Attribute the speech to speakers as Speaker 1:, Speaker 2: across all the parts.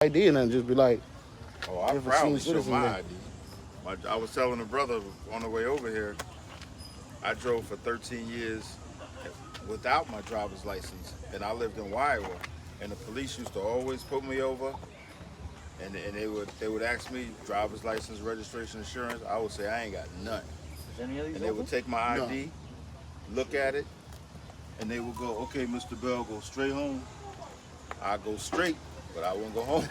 Speaker 1: ID and then just be like,
Speaker 2: Oh, I
Speaker 1: different
Speaker 2: proudly
Speaker 1: senior
Speaker 2: show
Speaker 1: citizen
Speaker 2: my
Speaker 1: there.
Speaker 2: ID. I was telling a brother on the way over here, I drove for 13 years without my driver's license, and I lived in Iowa, and the police used to always put me over, and they would ask me driver's license, registration, insurance. I would say I ain't got none,
Speaker 3: Is any of these
Speaker 2: and they would
Speaker 3: open?
Speaker 2: take my
Speaker 1: No.
Speaker 2: ID, look at it, and they would go, "Okay, Mr. Bell, go straight home." I go straight, but I won't go home.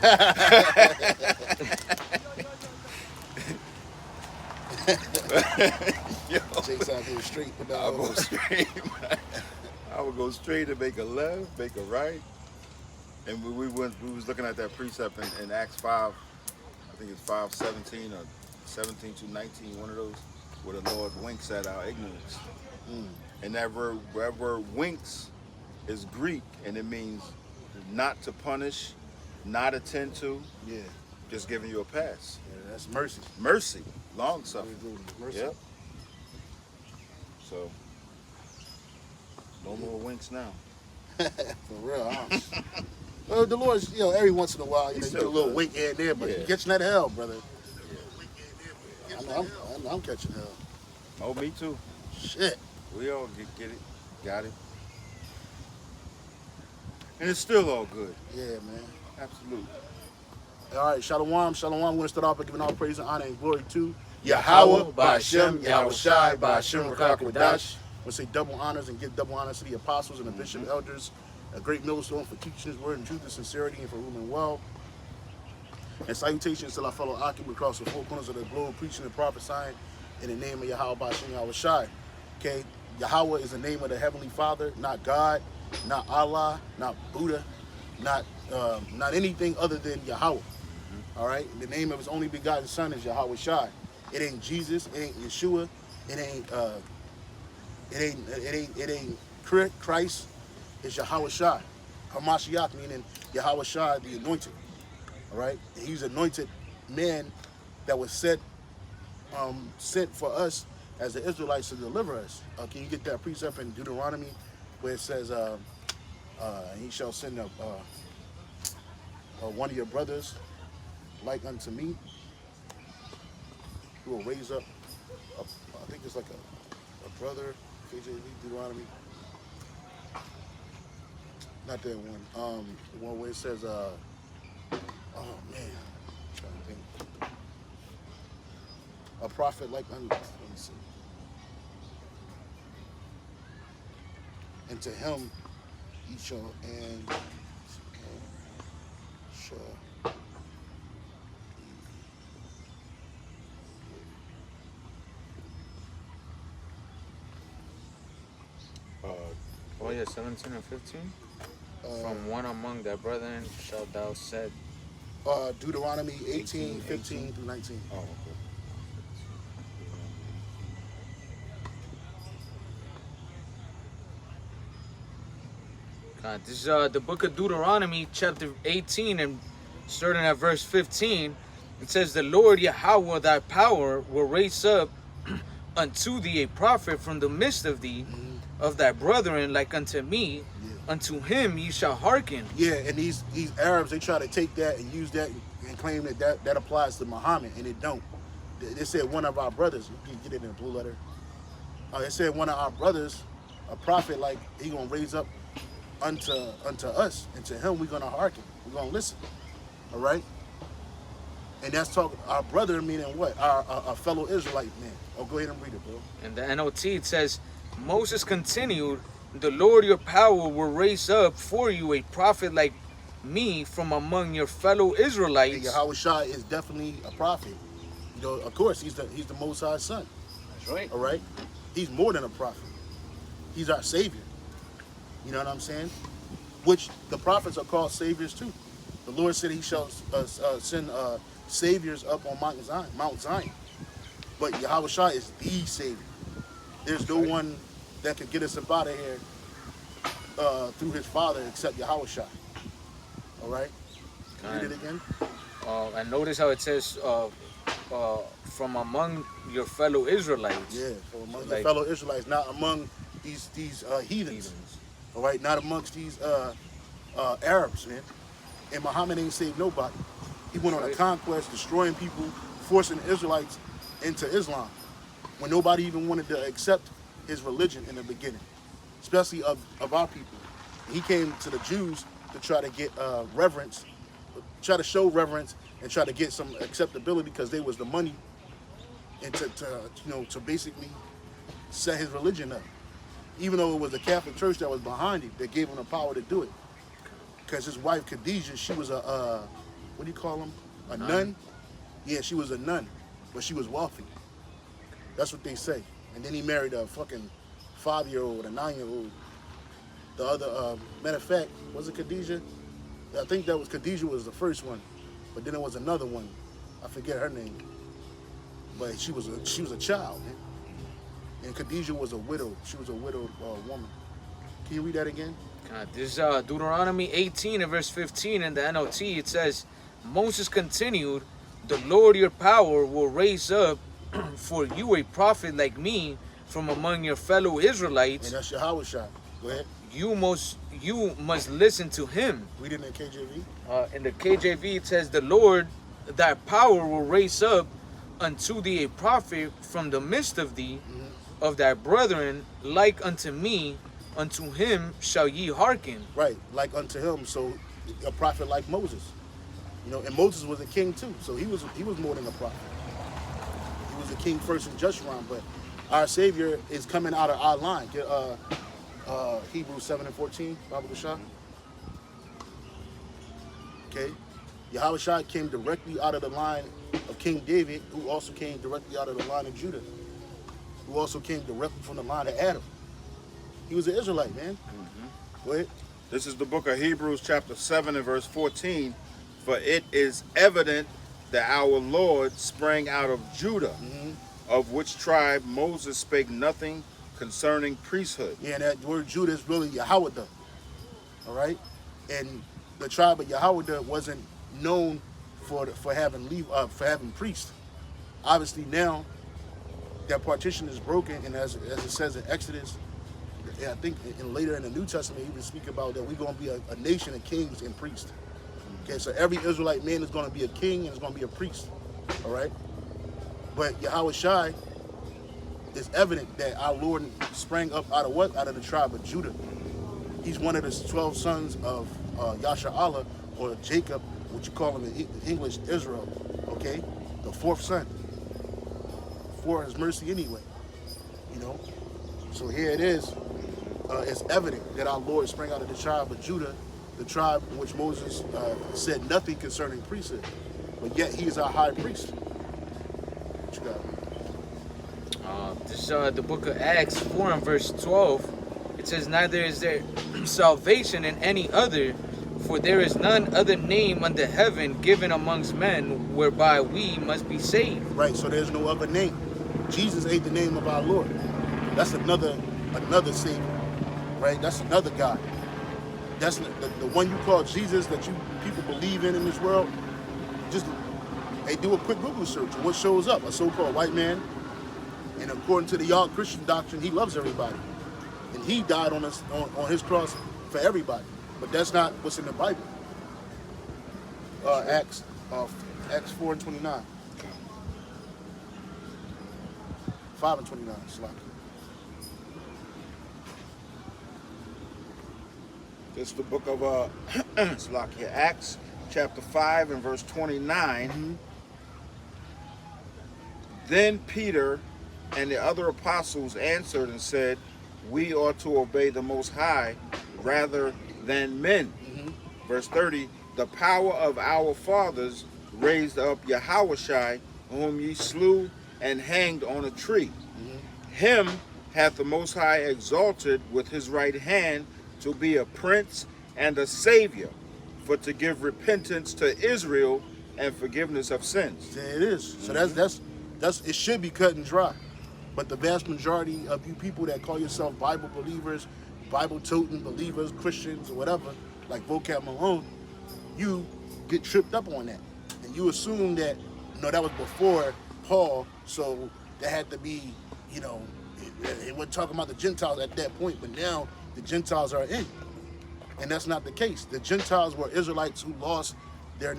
Speaker 2: Yo,
Speaker 1: Jake's out here straight with that
Speaker 2: I'll go
Speaker 1: over.
Speaker 2: straight. I would go straight and make a left, make a right. And we was looking at that precept in Acts 5, I think it's 5:17 or 17-19, one of those, where the Lord winks at our ignorance.
Speaker 1: Mm.
Speaker 2: And that word winks is Greek, and it means not to punish, not attend to,
Speaker 1: Yeah,
Speaker 2: just giving you a pass.
Speaker 1: yeah, that's mercy.
Speaker 2: Mercy, long suffering.
Speaker 1: Mercy.
Speaker 2: Yep. So, no more winks now.
Speaker 1: For real. Well, the Lord's, every once in a while, you
Speaker 2: He
Speaker 1: get a
Speaker 2: still
Speaker 1: little
Speaker 2: does.
Speaker 1: wink here and there, but
Speaker 2: Yeah.
Speaker 1: you're catching that hell, brother. I know I'm catching hell.
Speaker 2: Oh, me too.
Speaker 1: Shit.
Speaker 2: We all get it, got it. And it's still all good.
Speaker 1: Yeah, man.
Speaker 2: Absolutely.
Speaker 1: All right, Shalom. Shalom. We're going to start off by giving all praise and honor and glory to
Speaker 3: Yahweh,
Speaker 1: by
Speaker 3: Hashem,
Speaker 1: Yahweh Shai, by Hashem,
Speaker 3: Rakak,
Speaker 1: Radash. We'll say double honors and give double honors to the apostles and the bishop elders, a great millstone for teaching his word in truth and sincerity and for ruling well. And salutations to our fellow occupants across the four corners of the globe, preaching and prophesying in the name of Yahweh by Hashem, Yahweh Shai. Okay, Yahweh is the name of the Heavenly Father, not God, not Allah, not Buddha, not anything other than Yahweh. All right, the name of his only begotten Son is Yahweh Shai. It ain't Jesus, it ain't Yeshua, it ain't Christ. It's Yahweh Shai. Hamashiach meaning Yahweh Shai, the anointed. All right, and he's anointed man that was sent for us as the Israelites to deliver us. Can you get that precept in Deuteronomy where it says, "He shall send one of your brothers like unto me, who will raise up." I think it's like a brother. KJV Deuteronomy. Not that one. The one where it says, "Oh man, I'm trying to think." A prophet like unto. Let me see. And to him ye shall and shall.
Speaker 3: Oh yeah, 17 and 15. From one among thy brethren shalt thou set.
Speaker 1: Deuteronomy 18, 15 through 19.
Speaker 2: Oh, okay.
Speaker 3: God, this is the book of Deuteronomy, chapter 18, and starting at verse 15. It says, "The Lord Yahweh thy power will raise up unto thee a prophet from the midst of thee, of thy brethren like unto me. Unto him ye shall hearken."
Speaker 1: Yeah, and these Arabs, they try to take that and use that and claim that applies to Muhammad, and it don't. They said one of our brothers, you can get it in a blue letter. They said one of our brothers, a prophet, like he gonna raise up unto us, and to him we're gonna hearken, we're gonna listen. All right, and that's talking our brother meaning what? Our fellow Israelite man. Oh, go ahead and read it, bro.
Speaker 3: In the NOT it says, Moses continued, "The Lord your power will raise up for you a prophet like me from among your fellow
Speaker 1: And
Speaker 3: Israelites."
Speaker 1: Yahweh Shai is definitely a prophet. Of course, he's the Most High's son.
Speaker 3: That's right.
Speaker 1: All right, he's more than a prophet. He's our savior. You know what I'm saying? Which the prophets are called saviors too. The Lord said He shall send saviors up on Mount Zion. But Yahweh Shai is the savior. There's no one that can get us up out of here through His Father except Yahweh Shai. All right. Read it again.
Speaker 3: And notice how it says, "From among your fellow Israelites."
Speaker 1: Yeah, so among
Speaker 3: So
Speaker 1: the
Speaker 3: like-
Speaker 1: fellow Israelites, not among these heathens. All right, not amongst these Arabs, man. And Muhammad ain't saved nobody. He went on a conquest, destroying people, forcing the Israelites into Islam when nobody even wanted to accept his religion in the beginning, especially of our people. He came to the Jews to try to get reverence, try to show reverence and try to get some acceptability because they was the money and to basically set his religion up. Even though it was the Catholic Church that was behind him, that gave him the power to do it. Because his wife Khadijah, she was a what do you call them? A nun? Yeah, she was a nun, but she was wealthy. That's what they say. And then he married a fucking 5-year-old, a 9-year-old. The other, matter of fact, was it Khadijah? I think that was Khadijah was the first one, but then there was another one. I forget her name, but she was a child, man. And Khadijah was a widow. She was a widowed woman. Can you read that again?
Speaker 3: God, this is Deuteronomy 18 and verse 15 in the NLT. It says, Moses continued, the Lord your power will raise up for you a prophet like me from among your fellow Israelites.
Speaker 1: And that's Yahweh shot. Go ahead.
Speaker 3: You must listen to him.
Speaker 1: Read it in the KJV.
Speaker 3: In the KJV, it says, the Lord thy power will raise up unto thee a prophet from the midst of thee, of thy brethren, like unto me, unto him shall ye hearken.
Speaker 1: Right, like unto him. So a prophet like Moses. You know, and Moses was a king too. So he was more than a prophet. He was a king first in Jeshurun, but our Savior is coming out of our line. Hebrews 7 and 14, Bible Shah. Okay. Yahweh Shah came directly out of the line of King David, who also came directly out of the line of Judah, who also came directly from the line of Adam. He was an Israelite, man. Go ahead.
Speaker 2: This is the book of Hebrews chapter 7 and verse 14. For it is evident that our Lord sprang out of Judah, of which tribe Moses spake nothing concerning priesthood.
Speaker 1: Yeah, and that word Judah is really Yahweh. All right? And the tribe of Yahweh wasn't known for having priests. Obviously now that partition is broken, and as it says in Exodus, I think later in the New Testament, he would speak about that we're going to be a nation of kings and priests. Okay, so every Israelite man is going to be a king and is going to be a priest. All right? But Yahweh Shai, it's evident that our Lord sprang up out of what? Out of the tribe of Judah. He's one of the 12 sons of Yashar'Allah, or Jacob, what you call him in English, Israel. Okay? The fourth son. For his mercy anyway. You know? So here it is. It's evident that our Lord sprang out of the tribe of Judah, the tribe in which Moses said nothing concerning priesthood. But yet he is our high priest. What you got?
Speaker 3: This is the book of Acts 4 and verse 12. It says, neither is there salvation in any other, for there is none other name under heaven given amongst men whereby we must be saved.
Speaker 1: Right, so there's no other name. Jesus ain't the name of our Lord. That's another Savior, right? That's another God. That's the one you call Jesus that people believe in this world. Just do a quick Google search and what shows up? A so-called white man. And according to the y'all Christian doctrine, he loves everybody. And he died on his cross for everybody. But that's not what's in the Bible. Acts 4 and 29. 5 and 29, Slack.
Speaker 2: This is the book of Acts chapter 5 and verse 29. Then Peter and the other apostles answered and said, we ought to obey the Most High rather than men. Verse 30, the power of our fathers raised up Yahushua, whom ye slew and hanged on a tree. Him hath the Most High exalted with his right hand to be a prince and a savior, for to give repentance to Israel and forgiveness of sins.
Speaker 1: There it is. So that's it should be cut and dry. But the vast majority of you people that call yourself Bible believers, Bible-toting believers, Christians, or whatever, like Vocab Malone, you get tripped up on that. And you assume that, that was before Paul, so that had to be, it wasn't talking about the Gentiles at that point, but now the Gentiles are in. And that's not the case. The Gentiles were Israelites who lost their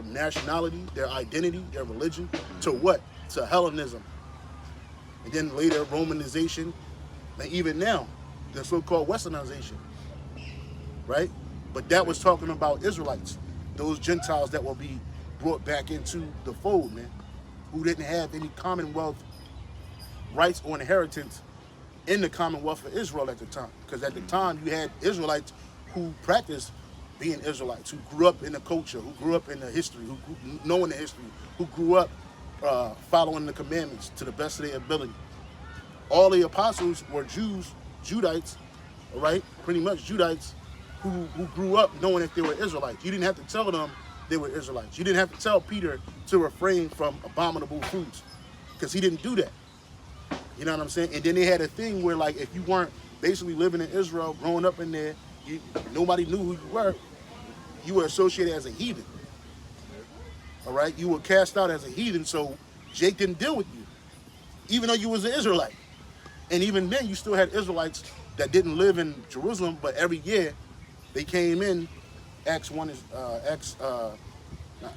Speaker 1: nationality, their identity, their religion to what? To Hellenism. And then later Romanization, and even now, the so-called Westernization. Right? But that was talking about Israelites, those Gentiles that will be brought back into the fold, man, who didn't have any Commonwealth rights or inheritance in the Commonwealth of Israel at the time. Because at the time you had Israelites who practiced being Israelites, who grew up in the culture, who grew up in the history, who grew, knowing the history, who grew up following the commandments to the best of their ability. All the apostles were Jews, Judites, all right, pretty much Judites, who grew up knowing if they were Israelites. You didn't have to tell them they were Israelites. You didn't have to tell Peter to refrain from abominable foods, because he didn't do that. You know what I'm saying? And then they had a thing where, like, if you weren't basically living in Israel, growing up in there, nobody knew who you were associated as a heathen. All right? You were cast out as a heathen, so Jake didn't deal with you, even though you was an Israelite. And even then, you still had Israelites that didn't live in Jerusalem, but every year they came in. Acts 1 is not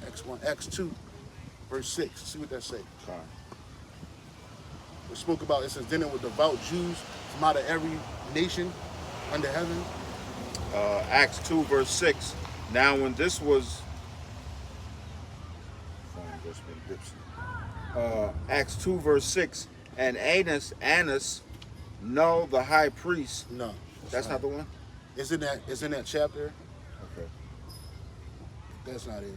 Speaker 1: Acts 1, Acts 2, verse 6. See what that say.
Speaker 2: Fine.
Speaker 1: We spoke about, it says, then it was devout Jews from out of every nation under heaven.
Speaker 2: Acts 2 verse 6. Now when this was Acts 2 verse 6, and Annas, no, the high priest.
Speaker 1: No,
Speaker 2: that's not the one.
Speaker 1: It's in that chapter.
Speaker 2: Okay,
Speaker 1: that's not it.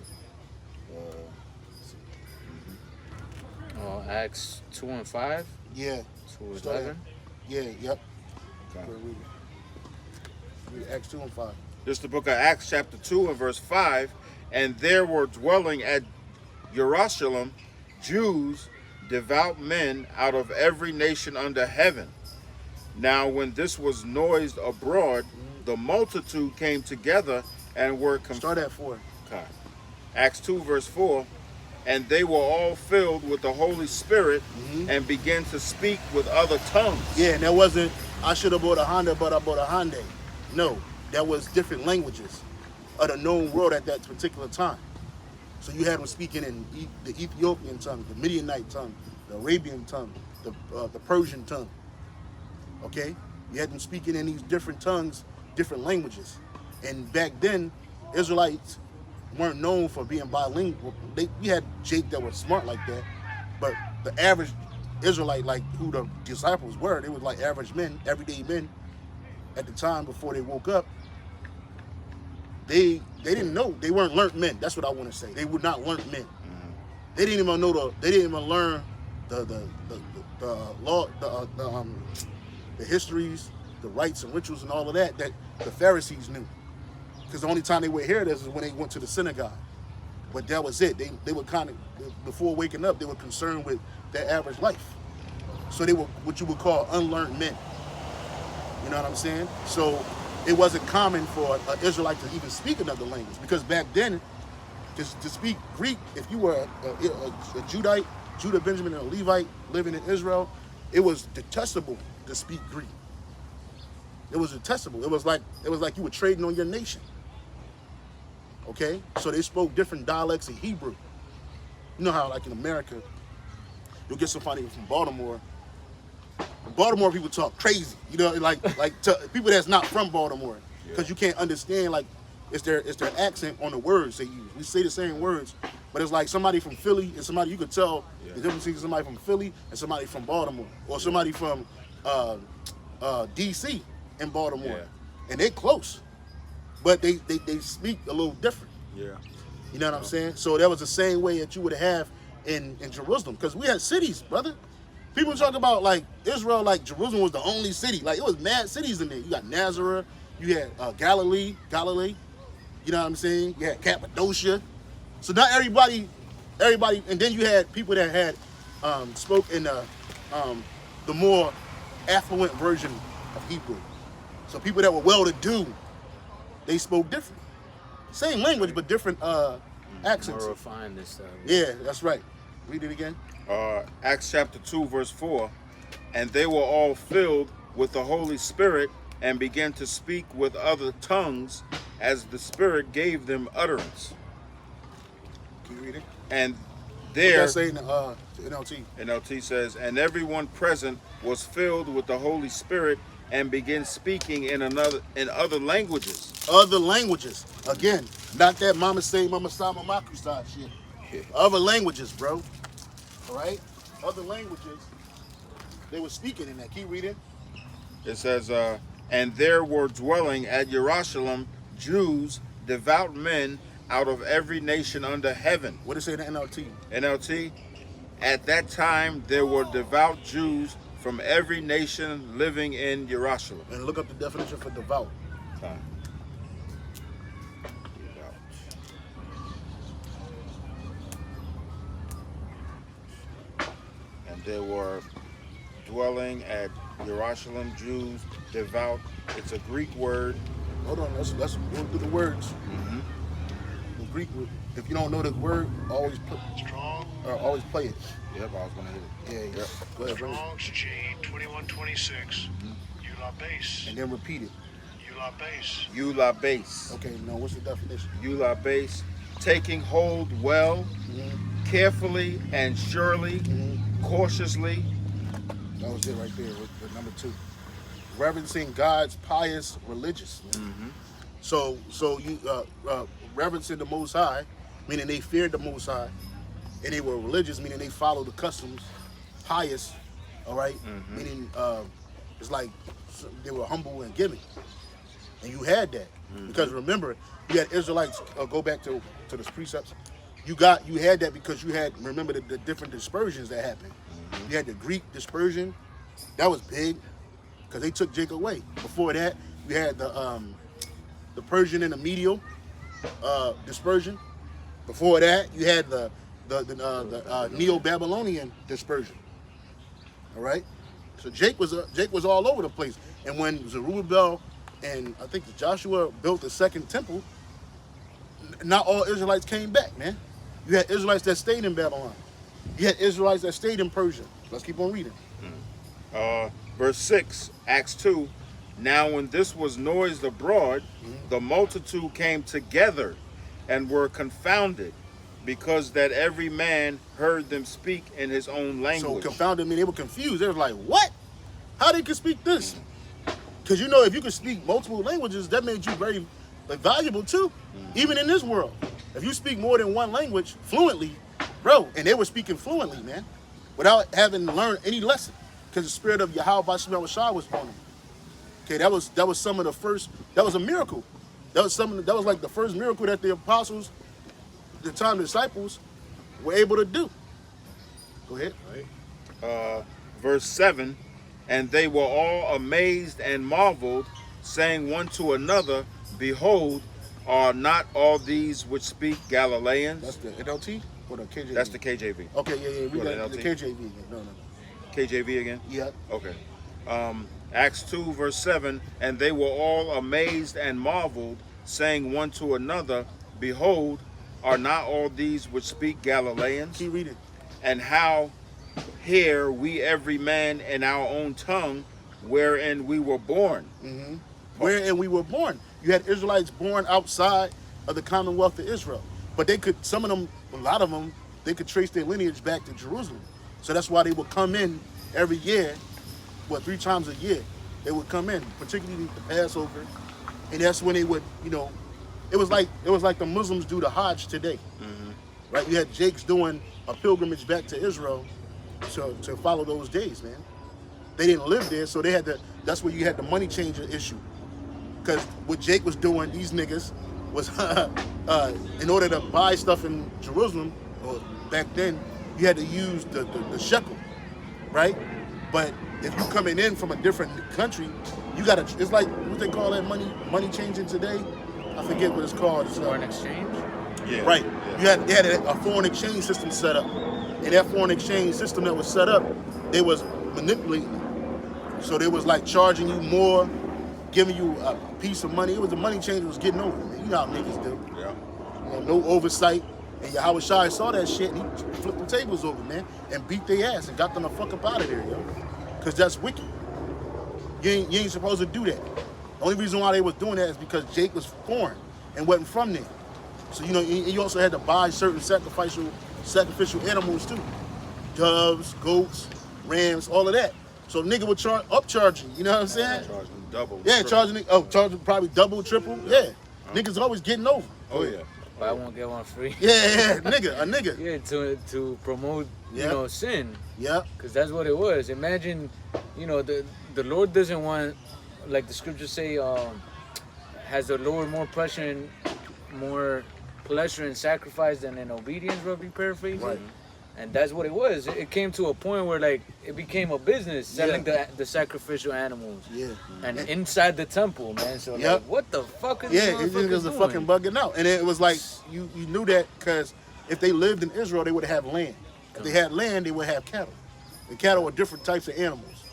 Speaker 3: Acts 2 and 5.
Speaker 1: Yeah.
Speaker 3: 2:11.
Speaker 1: Yeah. Yep.
Speaker 2: Okay.
Speaker 1: Read Acts 2 and 5.
Speaker 2: This is the book of Acts chapter 2 and verse 5. And there were dwelling at Jerusalem Jews, devout men out of every nation under heaven. Now when this was noised abroad, the multitude came together and were
Speaker 1: Start at 4.
Speaker 2: Okay. Acts 2 verse 4. And they were all filled with the Holy Spirit and began to speak with other tongues.
Speaker 1: Yeah, and that wasn't, I should have bought a Honda, but I bought a Hyundai. No, that was different languages of the known world at that particular time. So you had them speaking in the Ethiopian tongue, the Midianite tongue, the Arabian tongue, the Persian tongue. Okay? You had them speaking in these different tongues, different languages. And back then, Israelites weren't known for being bilingual. We had Jake that was smart like that, but the average Israelite, like who the disciples were, they was like average men, everyday men at the time before they woke up. They didn't know. They weren't learned men. That's what I want to say. They were not learned men. They didn't even know they didn't even learn the law, the histories, the rites and rituals and all of that the Pharisees knew. Because the only time they would hear this is when they went to the synagogue. But that was it. They were kind of, before waking up, they were concerned with their average life. So they were what you would call unlearned men. You know what I'm saying? So it wasn't common for an Israelite to even speak another language. Because back then, to speak Greek, if you were a Judite, Judah, Benjamin, and a Levite living in Israel, it was detestable to speak Greek. It was detestable. It was like you were trading on your nation. Okay? So they spoke different dialects of Hebrew. You know how, like in America, you'll get somebody from Baltimore. Baltimore people talk crazy. You know, like to people that's not from Baltimore, because you can't understand, like, it's their accent on the words they use. We say the same words, but it's like somebody from Philly and somebody, you could tell the difference between somebody from Philly and somebody from Baltimore, or somebody from DC in Baltimore, and they're close, but they speak a little different.
Speaker 2: Yeah.
Speaker 1: You know what I'm saying? So that was the same way that you would have in Jerusalem, because we had cities, brother. People talk about, like, Israel, like Jerusalem was the only city. Like, it was mad cities in there. You got Nazareth, you had Galilee. You know what I'm saying? You had Cappadocia. So not everybody, and then you had people that had spoke in the more affluent version of Hebrew. So people that were well-to-do, they spoke different. Same language, but different accents.
Speaker 3: More refined this stuff.
Speaker 1: Yeah, that's right. Read it again.
Speaker 2: Acts chapter 2 verse 4. And they were all filled with the Holy Spirit and began to speak with other tongues as the Spirit gave them utterance.
Speaker 1: Can you read it?
Speaker 2: And
Speaker 1: What
Speaker 2: there,
Speaker 1: that say in the NLT?
Speaker 2: NLT says, and everyone present was filled with the Holy Spirit and began speaking in other languages.
Speaker 1: Other languages. Again, not that Mama say, Mama Sama Maku style shit. Other languages, bro. All right? Other languages. They were speaking in that. Keep reading.
Speaker 2: It says, and there were dwelling at Jerusalem Jews, devout men out of every nation under heaven.
Speaker 1: What does it say in the NLT?
Speaker 2: NLT, at that time there were devout Jews from every nation living in Jerusalem.
Speaker 1: And look up the definition for devout.
Speaker 2: Time. And there were dwelling at Jerusalem Jews, devout. It's a Greek word.
Speaker 1: Hold on, let's go through the words.
Speaker 2: Mm-hmm.
Speaker 1: The Greek word. If you don't know the word, always play it.
Speaker 2: Yep, I was gonna hit it.
Speaker 1: Yeah.
Speaker 2: Yep.
Speaker 1: Go ahead, bro.
Speaker 4: Strong's G2126. Eula base.
Speaker 1: And then repeat it.
Speaker 4: Eula base.
Speaker 2: Eula base.
Speaker 1: Okay, now what's the definition?
Speaker 2: Eula base. Taking hold well, carefully and surely, cautiously.
Speaker 1: That was it right there, with number 2. Reverencing God's pious religious. So you reverencing the Most High, meaning they feared the Most High, and they were religious, meaning they followed the customs. Pious, all right, meaning it's like they were humble and giving, and you had that because remember you had Israelites. Go back to the precepts. You had that because you had remember the different dispersions that happened. You had the Greek dispersion, that was big because they took Jacob away. Before that, you had the Persian and the Medial dispersion. Before that, you had the Neo-Babylonian dispersion. All right, so Jake was all over the place. And when Zerubbabel and I think Joshua built the second temple, not all Israelites came back, man. You had Israelites that stayed in Babylon. You had Israelites that stayed in Persia. Let's keep on reading.
Speaker 2: Verse 6, Acts 2. Now when this was noised abroad, the multitude came together and were confounded, because that every man heard them speak in his own language.
Speaker 1: So confounded mean they were confused. They were like, what? How they could speak this? Because you know, if you could speak multiple languages, that made you very valuable too, even in this world. If you speak more than one language fluently, bro, and they were speaking fluently, man, without having learned any lesson, because the spirit of Yahweh Basham Shah was on them. Okay, that was some of the first. That was a miracle. That was like the first miracle that the apostles, the time disciples, were able to do. Go ahead.
Speaker 2: Verse 7, and they were all amazed and marveled, saying one to another, behold, are not all these which speak Galileans?
Speaker 1: That's the NLT or the KJV?
Speaker 2: That's the KJV.
Speaker 1: Okay, yeah. We
Speaker 2: What,
Speaker 1: got the
Speaker 2: NLT?
Speaker 1: KJV again. No.
Speaker 2: KJV again?
Speaker 1: Yeah.
Speaker 2: Okay. Acts 2, verse 7, and they were all amazed and marveled, saying one to another, behold, are not all these which speak Galileans?
Speaker 1: Keep reading.
Speaker 2: And how hear we every man in our own tongue wherein we were born?
Speaker 1: Wherein we were born. You had Israelites born outside of the Commonwealth of Israel. But they could, some of them, a lot of them, they could trace their lineage back to Jerusalem. So that's why they would come in every year, 3 times a year. They would come in, particularly the Passover. And that's when they would, it was like the Muslims do the Hajj today. Right? You had Jakes doing a pilgrimage back to Israel to follow those days, man. They didn't live there, so they had that's where you had the money changer issue. Because what Jake was doing, these niggas, was in order to buy stuff in Jerusalem, or back then, you had to use the shekel, right? But if you coming in from a different country, you gotta, it's like, what they call that money changing today? I forget what it's called. It's,
Speaker 3: Foreign exchange?
Speaker 2: Yeah.
Speaker 1: Right.
Speaker 2: Yeah.
Speaker 1: They had a foreign exchange system set up. And that foreign exchange system that was set up, they was manipulating. So they was like charging you more, giving you a piece of money. It was the money changer was getting over, man. You know how niggas do.
Speaker 2: Yeah.
Speaker 1: No oversight. And Yahweh Shai saw that shit and he flipped the tables over, man, and beat their ass and got them the fuck up out of there, yo. Because that's wicked. You ain't supposed to do that. The only reason why they was doing that is because Jake was foreign and wasn't from there. So, you know, you also had to buy certain sacrificial animals too. Doves, goats, rams, all of that. So nigga would upcharge you, you know what I'm saying?
Speaker 2: Charging double.
Speaker 1: Yeah,
Speaker 2: triple.
Speaker 1: charging probably double, triple. Yeah. Niggas always getting over.
Speaker 2: Oh yeah.
Speaker 3: Buy one, get one free.
Speaker 1: Yeah, nigga, a nigga.
Speaker 3: Yeah, to promote, you
Speaker 1: Yeah.
Speaker 3: know, sin.
Speaker 1: Yeah.
Speaker 3: Because that's what it was. Imagine, you know, the Lord doesn't want, like the scriptures say, has the Lord more pleasure in sacrifice than in obedience, roughly paraphrasing.
Speaker 1: Right.
Speaker 3: And that's what it was. It came to a point where like it became a business selling the sacrificial animals.
Speaker 1: Yeah.
Speaker 3: And inside the temple, man. So
Speaker 1: Yep.
Speaker 3: like, what the fuck is
Speaker 1: Yeah,
Speaker 3: these
Speaker 1: it was
Speaker 3: motherfuckers
Speaker 1: a fucking
Speaker 3: doing?
Speaker 1: bugging out. And it was like, you knew that because if they lived in Israel, they would have land. If they had land, they would have cattle. The cattle were different types of animals,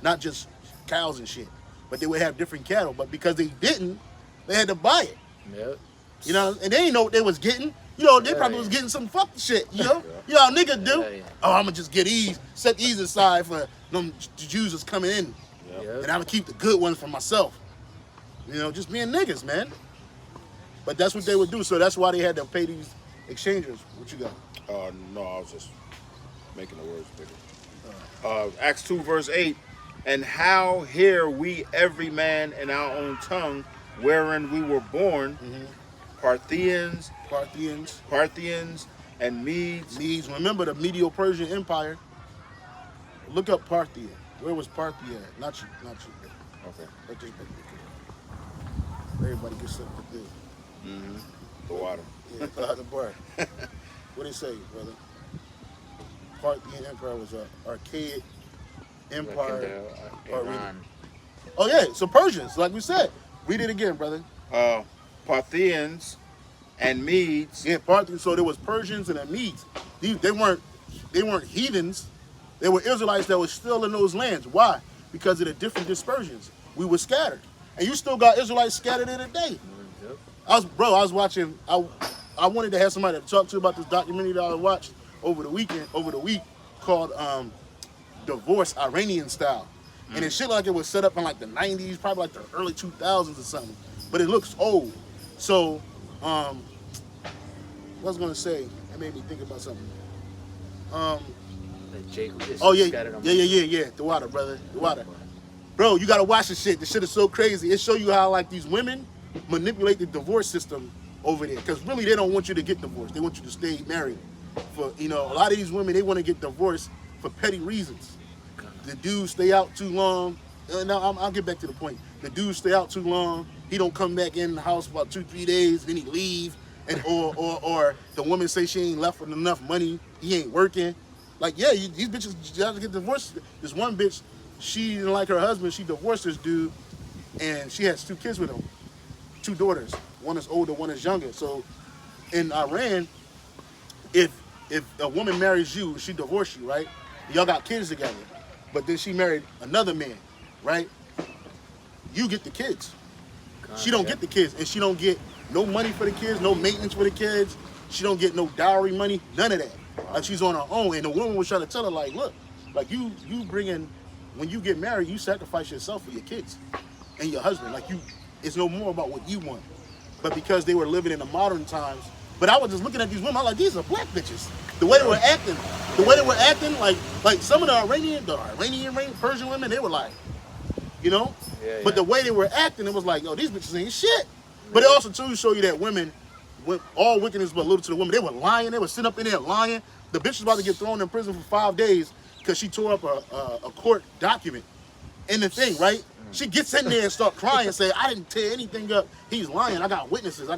Speaker 1: not just cows and shit. But they would have different cattle. But because they didn't, they had to buy it.
Speaker 3: Yep.
Speaker 1: You know, and they didn't know what they was getting. You know, they
Speaker 3: Yeah,
Speaker 1: probably
Speaker 3: yeah.
Speaker 1: was getting some fucked shit, you know? You know how niggas do?
Speaker 3: Yeah, yeah.
Speaker 1: Oh, I'm gonna just get these, set these aside for them Jews that's coming in.
Speaker 3: Yep.
Speaker 1: And I'm gonna keep the good ones for myself. You know, just being niggas, man. But that's what they would do, so that's why they had to pay these exchangers. What you got?
Speaker 2: No, I was just making the words bigger. Acts 2 verse 8, and how hear we every man in our own tongue wherein we were born, Parthians, and Medes.
Speaker 1: Remember the Medo-Persian Empire? Look up Parthia. Where was Parthia at? Not you.
Speaker 2: Okay.
Speaker 1: Let this baby get everybody gets something to do.
Speaker 2: The water.
Speaker 1: Yeah, the bar. What it say, brother? Parthian Empire was an archaic empire.
Speaker 3: Iran.
Speaker 1: Oh yeah, so Persians, like we said. Read it again, brother.
Speaker 2: Parthians and Medes.
Speaker 1: Yeah, Parthians. So there was Persians and the Medes. They weren't heathens. They were Israelites that were still in those lands. Why? Because of the different dispersions. We were scattered, and you still got Israelites scattered in today.
Speaker 3: Yep.
Speaker 1: I was watching. I wanted to have somebody to talk to about this documentary that I watched over the week called Divorce Iranian Style. And it shit like it was set up in like the 90s, probably like the early 2000s or something. But it looks old. So, what I was gonna say, it made me think about something.
Speaker 3: That Jake is
Speaker 1: Oh yeah,
Speaker 3: scattered on-
Speaker 1: yeah. The water, brother, the water. Bro, you gotta watch this shit. This shit is so crazy. It show you how like these women manipulate the divorce system over there. Because really, they don't want you to get divorced. They want you to stay married. For a lot of these women, they want to get divorced for petty reasons. The dudes stay out too long. Now I'll get back to the point. The dudes stay out too long. He don't come back in the house for about 2-3 days. Then he leave, and or the woman say she ain't left with enough money. He ain't working. Like these bitches got to get divorced. This one bitch, she didn't like her husband. She divorced this dude, and she has 2 kids with him, 2 daughters. One is older, one is younger. So in Iran, if a woman marries you, she divorced you, right? Y'all got kids together. But then she married another man, right? You get the kids. She don't get the kids, and she don't get no money for the kids, no maintenance for the kids. She don't get no dowry money, none of that. Like she's on her own, and the woman was trying to tell her, like, look, like you bring in, when you get married, you sacrifice yourself for your kids and your husband. Like it's no more about what you want. But because they were living in the modern times, but I was just looking at these women, I'm like, these are black bitches. The way they were acting, like some of the Iranian, Persian women, they were like, But the way they were acting, it was like, yo, these bitches ain't shit. But it also too show you that women, all wickedness but little to the women. They were lying. They were sitting up in there lying. The bitch was about to get thrown in prison for 5 days because she tore up a court document. And the thing, right? She gets in there and start crying and say, I didn't tear anything up. He's lying. I got witnesses.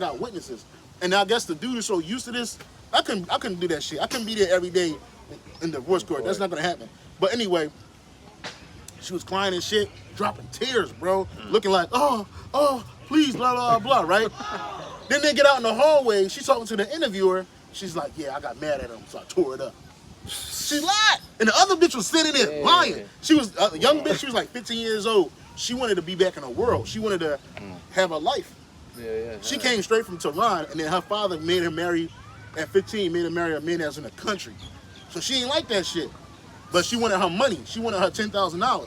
Speaker 1: And I guess the dude is so used to this, I couldn't do that shit. I couldn't be there every day in the divorce court. That's not gonna happen. But anyway, she was crying and shit, dropping tears, bro. Looking like, oh, please, blah, blah, blah, right? Then they get out in the hallway, she's talking to the interviewer. She's like, yeah, I got mad at him, so I tore it up. She lied. And the other bitch was sitting there lying. She was a young bitch, she was like 15 years old. She wanted to be back in the world. She wanted to have a life. She came straight from Tehran, and then her father made her marry, at 15, made her marry a man that's in the country. So she ain't like that shit. But she wanted her money. She wanted her $10,000. Wow.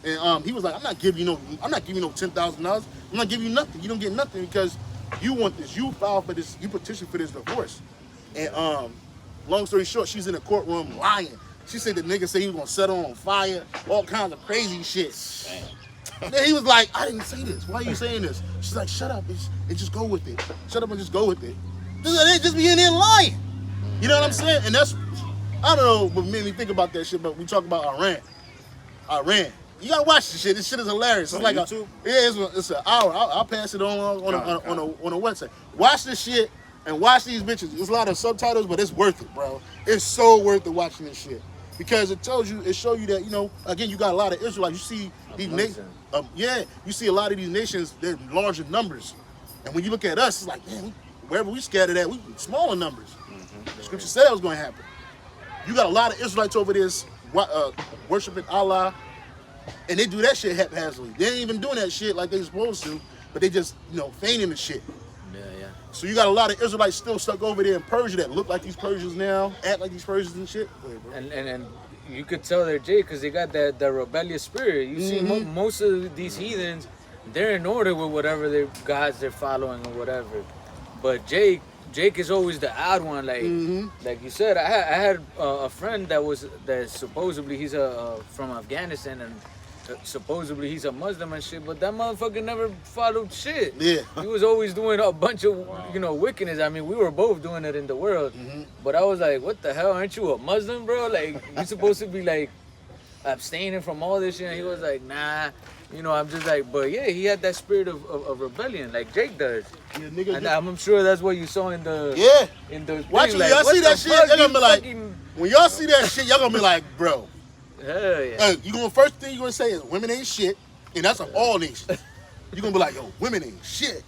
Speaker 1: And he was like, I'm not giving you no $10,000. I'm not giving you nothing. You don't get nothing because you want this. You filed for this. You petitioned for this divorce. And long story short, she's in the courtroom lying. She said the nigga said he was gonna set her on fire, all kinds of crazy shit. Then he was like, I didn't say this. Why are you saying this? She's like, shut up and just go with it. Shut up and just go with it. They just be in there lying. You know what I'm saying? And that's, I don't know what made me think about that shit, but we talk about Iran. You gotta watch this shit. This shit is hilarious. It's like
Speaker 2: YouTube?
Speaker 1: It's an hour. I'll pass it on a website. Watch this shit and watch these bitches. There's a lot of subtitles, but it's worth it, bro. It's so worth it watching this shit because it shows you that, you know, again, you got a lot of Israelites. You see these nations. You see a lot of these nations. They're larger numbers, and when you look at us, it's like, man, wherever we scattered at, we smaller numbers. The scripture said that was going to happen. You got a lot of Israelites over there worshiping Allah. And they do that shit haphazardly. They ain't even doing that shit like they supposed to, but they just, you know, feigning the shit.
Speaker 3: Yeah.
Speaker 1: So you got a lot of Israelites still stuck over there in Persia that look like these Persians now, act like these Persians and shit. Go ahead, bro.
Speaker 3: And you could tell they're Jay because they got that rebellious spirit. You see, most of these heathens, they're in order with whatever their gods they're following or whatever. But Jake is always the odd one. Like you said, I had a friend that supposedly he's from Afghanistan and supposedly he's a Muslim and shit, but that motherfucker never followed shit.
Speaker 1: Yeah.
Speaker 3: He was always doing a bunch of, you know, wickedness. I mean, we were both doing it in the world. But I was like, what the hell? Aren't you a Muslim, bro? Like, you're supposed to be, like, abstaining from all this shit. And he was like, nah. You know, I'm just like, but yeah, he had that spirit of rebellion like Jake does.
Speaker 1: Yeah, nigga,
Speaker 3: and I'm sure that's what you saw in the
Speaker 1: Watch
Speaker 3: thing.
Speaker 1: when y'all see that shit, y'all gonna be like, when y'all see that shit, y'all gonna be like, bro.
Speaker 3: Hell yeah.
Speaker 1: First thing you're gonna say is women ain't shit, and that's of all nations. You're gonna be like, yo, women ain't shit.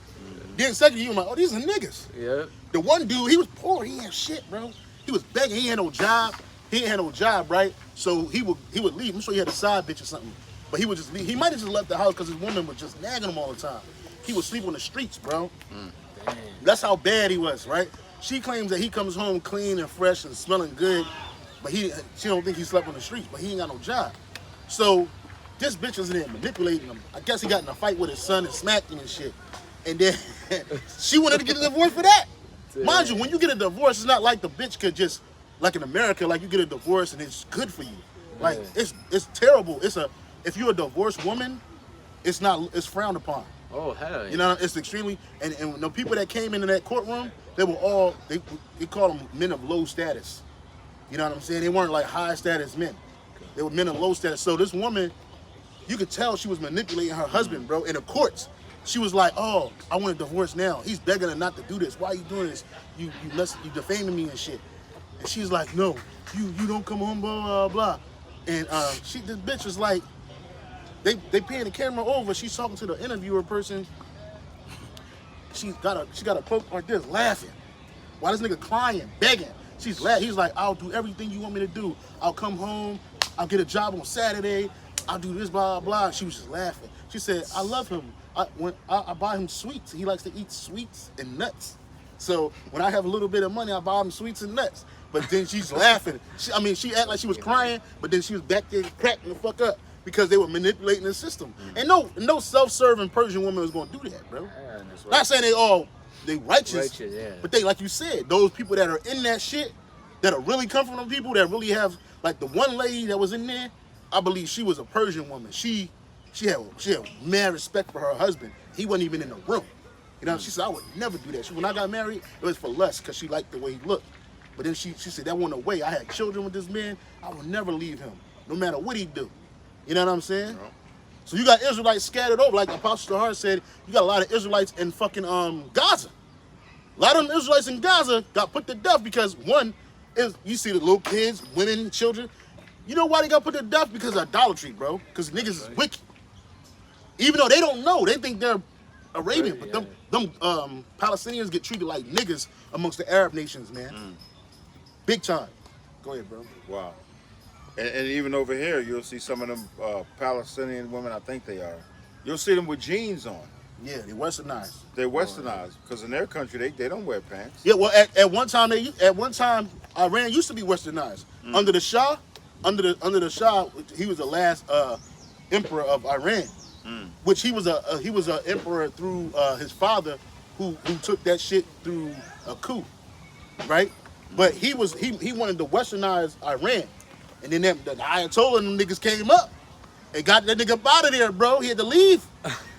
Speaker 1: Then second, you're like, oh, these are niggas.
Speaker 3: Yeah.
Speaker 1: The one dude, he was poor, he ain't shit, bro. He was begging, he ain't had no job. He ain't had no job, right? So he would leave. I'm sure he had a side bitch or something. But he would just leave. He might have just left the house because his woman was just nagging him all the time. He would sleep on the streets, bro. That's how bad he was, right? She claims that he comes home clean and fresh and smelling good, but she don't think he slept on the streets, but he ain't got no job. So this bitch was in there manipulating him. I guess he got in a fight with his son and smacked him and shit. And then she wanted to get a divorce for that. Mind you, when you get a divorce, it's not like the bitch could just, like in America, like you get a divorce and it's good for you. Like it's terrible. If you're a divorced woman, it's frowned upon.
Speaker 3: Oh hell yeah.
Speaker 1: You know, it's extremely, and the people that came into that courtroom, they were all, they call them men of low status. You know what I'm saying? They weren't like high status men. They were men of low status. So this woman, you could tell she was manipulating her husband, bro, in the courts. She was like, oh, I want a divorce now. He's begging her not to do this. Why are you doing this? You defaming me and shit. And she's like, no, you don't come home, blah, blah, blah. And this bitch was like, they paying the camera over. She's talking to the interviewer person. She got a cloak like this, laughing. While this nigga crying, begging. She's laughing. He's like, I'll do everything you want me to do. I'll come home. I'll get a job on Saturday. I'll do this, blah, blah, blah. She was just laughing. She said, I love him. I buy him sweets. He likes to eat sweets and nuts. So when I have a little bit of money, I buy him sweets and nuts. But then she's laughing. She acted like she was crying, but then she was back there cracking the fuck up because they were manipulating the system. And no self-serving Persian woman was going to do that, bro.
Speaker 3: Yeah,
Speaker 1: Not saying they righteous,
Speaker 3: yeah.
Speaker 1: but they, like you said, those people that are in that shit, that are really come from them people that really have, like the one lady that was in there, I believe she was a Persian woman. She had mad respect for her husband. He wasn't even in the room. You know, she said, I would never do that. When I got married, it was for less because she liked the way he looked. But then she said, that went away. I had children with this man. I would never leave him, no matter what he do. You know what I'm saying? No. So you got Israelites scattered over. Like Apostle Shahar said, you got a lot of Israelites in fucking Gaza. A lot of them Israelites in Gaza got put to death because, one, is you see the little kids, women, children. You know why they got put to death? Because of idolatry, bro. Because niggas is wicked. Even though they don't know. They think they're Arabian. But them Palestinians get treated like niggas amongst the Arab nations, man. Big time. Go ahead, bro.
Speaker 2: Wow. And even over here, you'll see some of them Palestinian women, I think they are. You'll see them with jeans on.
Speaker 1: Yeah, they westernized.
Speaker 2: They're westernized because in their country they don't wear pants.
Speaker 1: Yeah, well, at one time Iran used to be westernized. Under the Shah, he was the last emperor of Iran, which he was a emperor through his father, who took that shit through a coup, right? But he wanted to westernize Iran, and then the Ayatollah and them niggas came up and got that nigga up out of there, bro. He had to leave,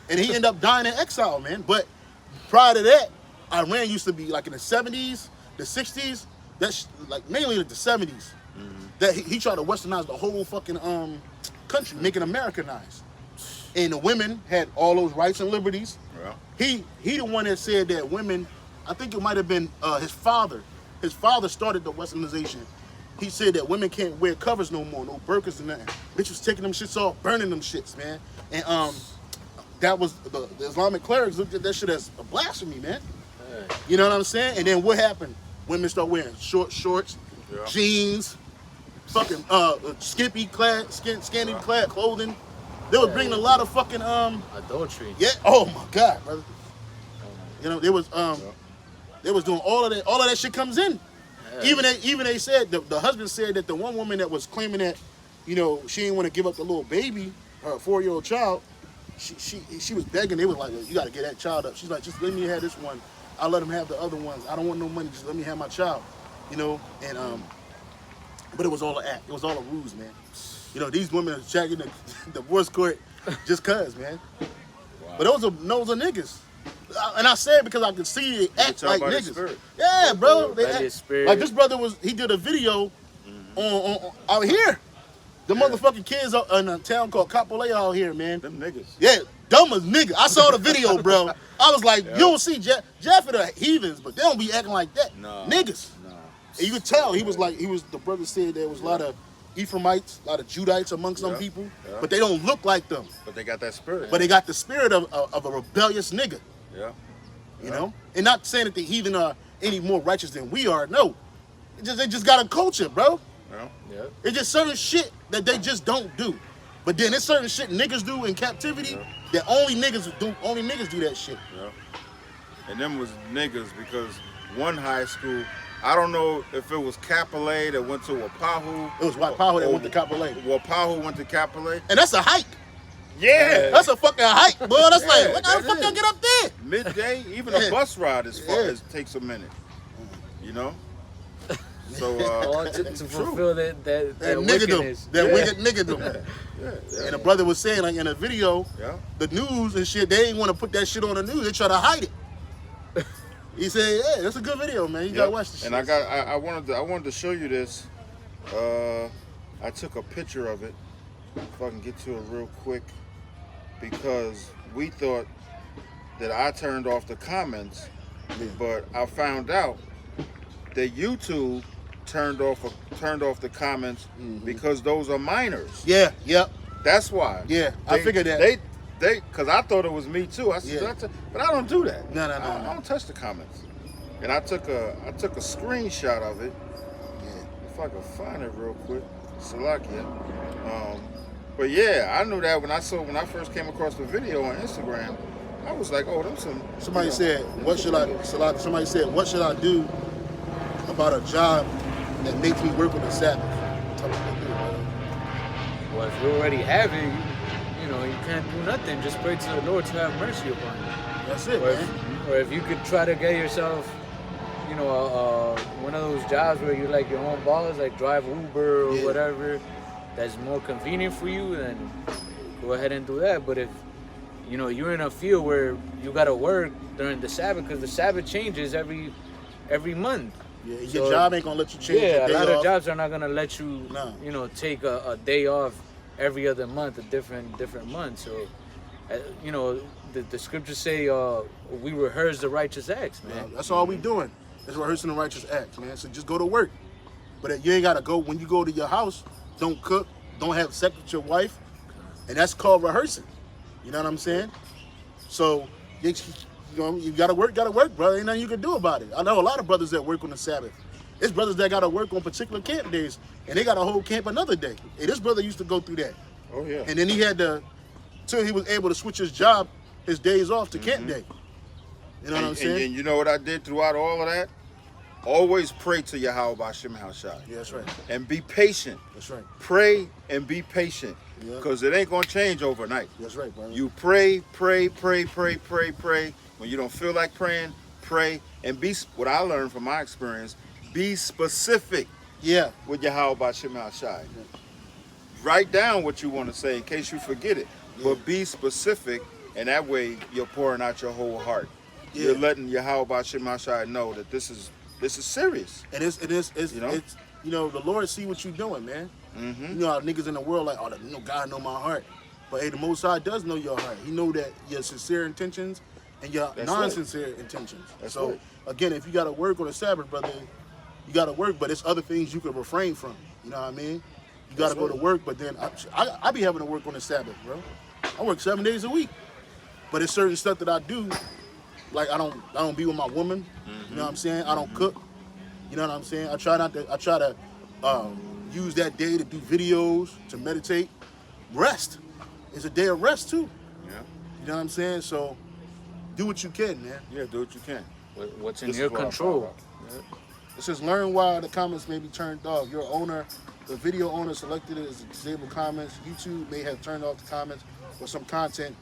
Speaker 1: and he ended up dying in exile, man. But prior to that, Iran used to be like in the 70s, the 60s, that's like mainly like the 70s. That he tried to westernize the whole fucking country, make it Americanized. And the women had all those rights and liberties. Yeah. He the one that said that women, I think it might have been his father. His father started the westernization. He said that women can't wear covers no more, no burqas and nothing. Bitch was taking them shits off, burning them shits, man. And that was the Islamic clerics looked at that shit as a blasphemy, man. You know what I'm saying? And then what happened? Women start wearing short shorts, jeans, fucking skimpy clad, scanty clad clothing. They was bringing a lot of fucking
Speaker 3: adultery.
Speaker 1: Yeah. Oh my God, brother. You know, they was doing all of that. All of that shit comes in. Yeah. Even they said the husband said that the one woman that was claiming that, you know, she didn't want to give up the little baby, her 4-year-old child. She was begging. They was like, you got to get that child up. She's like, just let me have this one. I'll let him have the other ones. I don't want no money. Just let me have my child. You know, and but it was all an act. It was all a ruse, man. You know, these women are checking the divorce court just cuz, man. Wow. But those are niggas. And I say it because I can see it act like niggas. Yeah, bro. Like this brother he did a video on out here. The motherfucking kids in a town called Kapolei out here, man.
Speaker 2: Them niggas.
Speaker 1: Yeah, dumb as niggas. I saw the video, bro. I was like, you don't see Jeff are the heathens, but they don't be acting like that. No. Niggas. No. And you could tell the brother said there was a lot of Ephraimites, a lot of Judites amongst some people, but they don't look like them.
Speaker 2: But they got that spirit.
Speaker 1: But they got the spirit of a rebellious nigga.
Speaker 2: Yeah.
Speaker 1: You know? And not saying that the heathen are any more righteous than we are. No. They just got a culture, bro. Yeah. It's just certain shit that they just don't do. But then there's certain shit niggas do in captivity that only niggas do that shit.
Speaker 2: Yeah. And them was niggas because one high school, I don't know if it was Kapolei that went to Wapahu.
Speaker 1: It was Wapahu that went to Kapolei.
Speaker 2: Wapahu went to Kapolei.
Speaker 1: And that's a hike.
Speaker 2: Yeah.
Speaker 1: That's a fucking hike, boy. That's like, how the fuck y'all get up there?
Speaker 2: Midday, even a bus ride takes a minute. You know? So
Speaker 3: to fulfill that
Speaker 1: niggerdom, that wicked niggerdom. And the brother was saying, like in a video, the news and shit, they ain't want to put that shit on the news. They try to hide it. He said, "Yeah, that's a good video, man. You gotta watch this shit."
Speaker 2: And I wanted to show you this. I took a picture of it. If I can get to it real quick, because we thought that I turned off the comments, but I found out that YouTube turned off the comments because those are minors.
Speaker 1: Yeah, yep.
Speaker 2: That's why.
Speaker 1: Yeah, I figured that.
Speaker 2: They because I thought it was me too. I said, but I don't do that.
Speaker 1: No.
Speaker 2: I don't touch the comments. And I took a screenshot of it. Yeah. If I can find it real quick, Salakia. But yeah, I knew that when I first came across the video on Instagram, I was like, oh, them some.
Speaker 1: Somebody said, somebody said, what should I do about a job that makes me work on the Sabbath?
Speaker 3: Well, if you already have it, you can't do nothing. Just pray to the Lord to have mercy upon you.
Speaker 1: That's it, man.
Speaker 3: Or if you could try to get yourself, one of those jobs where you're like your own boss, like drive Uber or whatever, that's more convenient for you, then go ahead and do that. But if you're in a field where you gotta work during the Sabbath, because the Sabbath changes every month.
Speaker 1: Yeah, your job ain't gonna let you change.
Speaker 3: Yeah, a lot of jobs are not gonna let you, take a day off every other month, a different month. So, the scriptures say we rehearse the righteous acts, man.
Speaker 1: Yeah, that's all we doing. That's rehearsing the righteous acts, man. So just go to work. But you ain't gotta go when you go to your house. Don't cook. Don't have sex with your wife, and that's called rehearsing. You know what I'm saying? So you gotta work, brother. Ain't nothing you can do about it. I know a lot of brothers that work on the Sabbath. It's brothers that gotta work on particular camp days, and they gotta hold camp another day. And this brother used to go through that.
Speaker 2: Oh yeah.
Speaker 1: And then he had till he was able to switch his job, his days off to camp day. You know what I'm saying?
Speaker 2: And you know what I did throughout all of that? always pray to Yahweh B'Shem Hashai.
Speaker 1: Yeah, that's right.
Speaker 2: And be patient.
Speaker 1: That's right.
Speaker 2: Pray and be patient.
Speaker 1: Yeah.
Speaker 2: Because it ain't going to change overnight.
Speaker 1: That's right, brother.
Speaker 2: You pray. When you don't feel like praying, pray. And be, what I learned from my experience, be specific
Speaker 1: Yeah.
Speaker 2: with Yahweh B'Shem Hashai. Write down what you want to say in case you forget it.
Speaker 1: Yeah.
Speaker 2: But be specific, and that way you're pouring out your whole heart.
Speaker 1: Yeah.
Speaker 2: You're letting Yahweh B'Shem Hashai know that this is serious.
Speaker 1: And it's
Speaker 2: You know?
Speaker 1: it's you know, the Lord see what you're doing, man.
Speaker 2: Mm-hmm.
Speaker 1: You know how niggas in the world like, oh, God know my heart. But hey, the Most High does know your heart. He know that your sincere intentions and your
Speaker 2: That's
Speaker 1: non-sincere intentions.
Speaker 2: That's
Speaker 1: so
Speaker 2: right.
Speaker 1: again, if you got to work on the Sabbath, brother, you got to work. But it's other things you can refrain from. You know what I mean? You got to go to work, but then I be having to work on the Sabbath, bro. I work 7 days a week, but it's certain stuff that I do. Like I don't be with my woman. You know what I'm saying? I don't cook. You know what I'm saying? I try to use that day to do videos, to meditate, rest. It's a day of rest too.
Speaker 2: Yeah.
Speaker 1: You know what I'm saying? So do what you can, man.
Speaker 2: Yeah, do what you can.
Speaker 3: What's in
Speaker 2: This
Speaker 3: your
Speaker 2: is what I
Speaker 3: control?
Speaker 2: found out.
Speaker 1: It says learn why the comments may be turned off. Your owner, the video owner selected it as disabled comments. YouTube may have turned off the comments or some content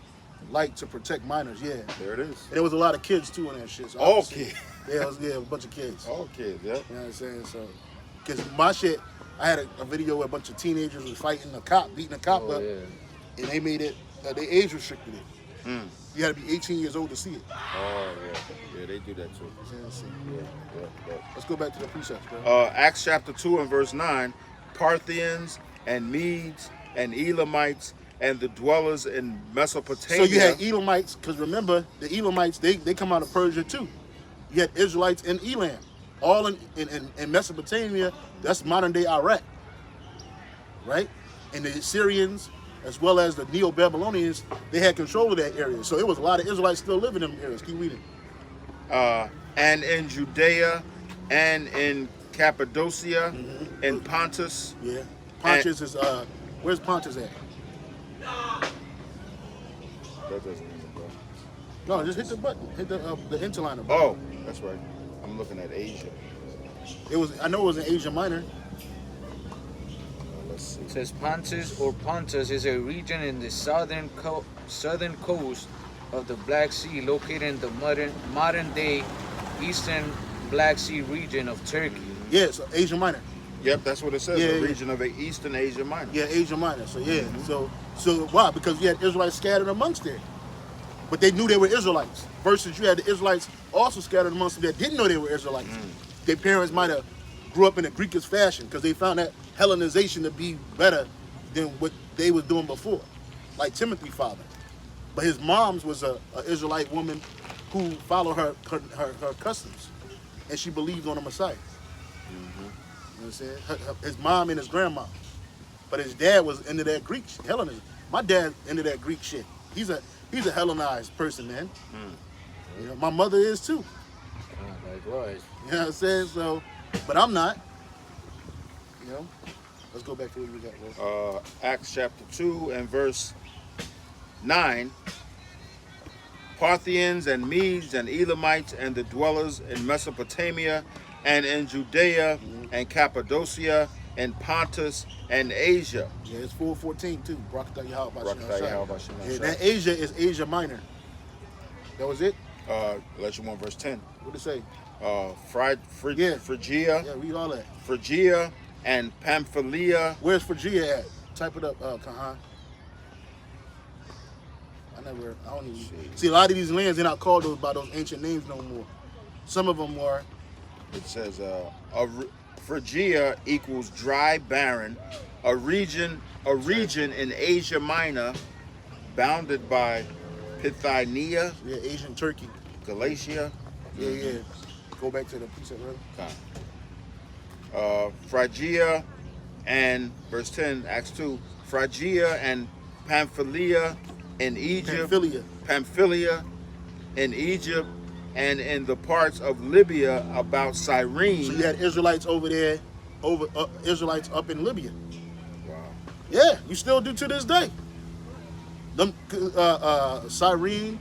Speaker 1: like to protect minors. Yeah.
Speaker 2: There it is.
Speaker 1: And there was a lot of kids too in that shit. So
Speaker 2: All
Speaker 1: obviously-
Speaker 2: kids.
Speaker 1: Yeah, it was a bunch of kids.
Speaker 2: All kids, yeah.
Speaker 1: You know what I'm saying? So, because my shit, I had a video where a bunch of teenagers was fighting a cop, beating a cop up,
Speaker 3: Yeah.
Speaker 1: and they made it, they age restricted it.
Speaker 2: Mm.
Speaker 1: You had to be 18 years old to see it.
Speaker 2: Oh, yeah. Yeah, they do that too.
Speaker 1: You know what I'm saying?
Speaker 2: Yeah.
Speaker 1: Let's go back to the precepts, bro.
Speaker 2: Acts chapter 2 and verse 9, Parthians and Medes and Elamites and the dwellers in Mesopotamia.
Speaker 1: So you had Elamites, because remember, the Elamites, they come out of Persia too. You had Israelites in Elam, all in Mesopotamia. That's modern day Iraq, right? And the Assyrians, as well as the Neo-Babylonians, they had control of that area. So it was a lot of Israelites still living in them areas. Keep reading.
Speaker 2: And in Judea and in Cappadocia and Pontus.
Speaker 1: Yeah. Pontus is, where's Pontus at?
Speaker 2: That doesn't even go.
Speaker 1: No, just hit the button. Hit the interliner button.
Speaker 2: Oh, that's right. I'm looking at Asia.
Speaker 1: I know it was in Asia Minor.
Speaker 2: Let's see.
Speaker 3: It says Pontus or Pontus is a region in the southern coast of the Black Sea, located in the modern day eastern Black Sea region of Turkey.
Speaker 1: Yeah, so Asia Minor.
Speaker 2: Yep, that's what it says.
Speaker 1: Yeah,
Speaker 2: the
Speaker 1: yeah.
Speaker 2: region of Eastern Asia Minor.
Speaker 1: Yeah, Asia Minor. So yeah, so why? Because you had Israelites scattered amongst there, but they knew they were Israelites. Versus you had the Israelites also scattered amongst them that didn't know they were Israelites. Their parents might have grew up in a Greekish fashion because they found that Hellenization to be better than what they was doing before, like Timothy's father. But his mom's was a Israelite woman who followed her customs, and she believed on the Messiah. You know what I'm saying? His mom and his grandma. But his dad was into that Greek Hellenism. My dad into that Greek shit. He's a Hellenized person, man. You know, my mother is too.
Speaker 3: Likewise.
Speaker 1: You know what I'm saying? So, but I'm not. You know? Let's go back to what we got, bro.
Speaker 2: Acts chapter 2 and verse 9. Parthians and Medes and Elamites and the dwellers in Mesopotamia and in Judea and Cappadocia and Pontus and Asia.
Speaker 1: Yeah, it's 4:14 too. Barakatah Yahweh
Speaker 2: Barakatah Yahweh B'Shem
Speaker 1: Yeah,
Speaker 2: Hashai.
Speaker 1: that Asia is Asia Minor. That was it?
Speaker 2: Let you want verse 10.
Speaker 1: What did it say?
Speaker 2: Phrygia,
Speaker 1: Yeah, read all that.
Speaker 2: Phrygia and Pamphylia.
Speaker 1: Where's Phrygia at? Type it up, Kahan. I don't even see a lot of these lands. They're not called those by those ancient names no more. Some of them were.
Speaker 2: It says Phrygia equals dry, barren, a region in Asia Minor, bounded by Bithynia,
Speaker 1: Yeah, Asian Turkey.
Speaker 2: Galatia,
Speaker 1: Yeah. Go back to the precept, brother.
Speaker 2: Phrygia, and verse 10, Acts 2, Phrygia and Pamphylia in Egypt, Pamphylia in Egypt, and in the parts of Libya about Cyrene.
Speaker 1: So you had Israelites over there, Israelites up in Libya.
Speaker 2: Wow.
Speaker 1: Yeah, you still do to this day. Them Cyrene,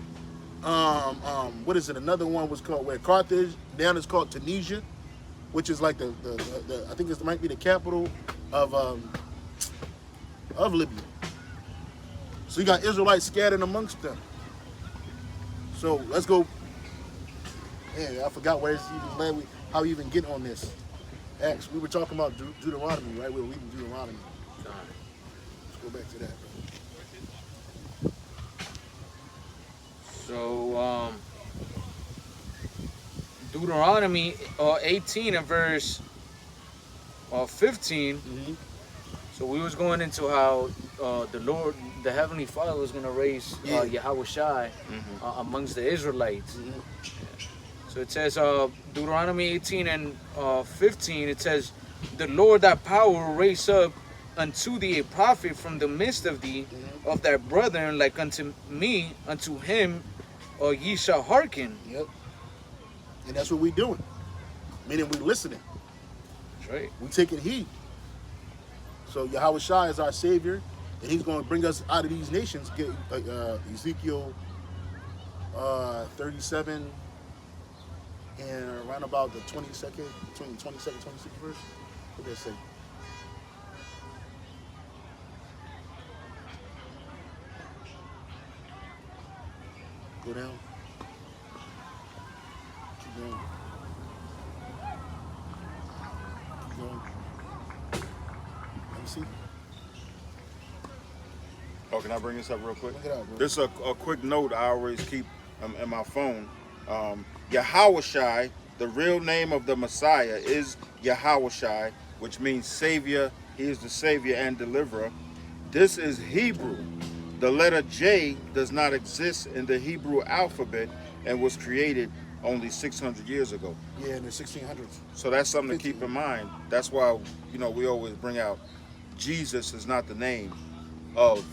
Speaker 1: what is it? Another one was called where Carthage. Now it's called Tunisia. which is like the I think it might be the capital of Libya. So you got Israelites scattered amongst them. So let's go. Man, I forgot where it's even led. How we even get on this. Acts. We were talking about Deuteronomy, right? We were reading Deuteronomy. Let's go back to that.
Speaker 3: So, Deuteronomy 18 and verse 15.
Speaker 1: Mm-hmm.
Speaker 3: So we was going into how the Lord, the Heavenly Father, was going to raise Yahweh Shai amongst the Israelites.
Speaker 1: Mm-hmm.
Speaker 3: So it says, Deuteronomy 18 and 15, it says, the Lord thy power will raise up unto thee a prophet from the midst of thee, of thy brethren, like unto me, unto him ye shall hearken.
Speaker 1: Yep. And that's what we doing. Meaning we listening.
Speaker 3: That's right.
Speaker 1: We taking heed. So Yahweh Shai is our Savior, and He's going to bring us out of these nations. Get Ezekiel 37 and around about the 22nd, 26th verse. What did it say? Go down. Keep going. Keep going. Let me see.
Speaker 2: Oh, can I bring this up real quick?
Speaker 1: Look it up, bro.
Speaker 2: This is a quick note I always keep in my phone. Yahweh Shai, the real name of the Messiah is Yahweh Shai, which means Savior. He is the Savior and Deliverer. This is Hebrew. The letter J does not exist in the Hebrew alphabet and was created only 600 years ago.
Speaker 1: Yeah, in the 1600s.
Speaker 2: So that's something to keep in mind. That's why, we always bring out Jesus is not the name of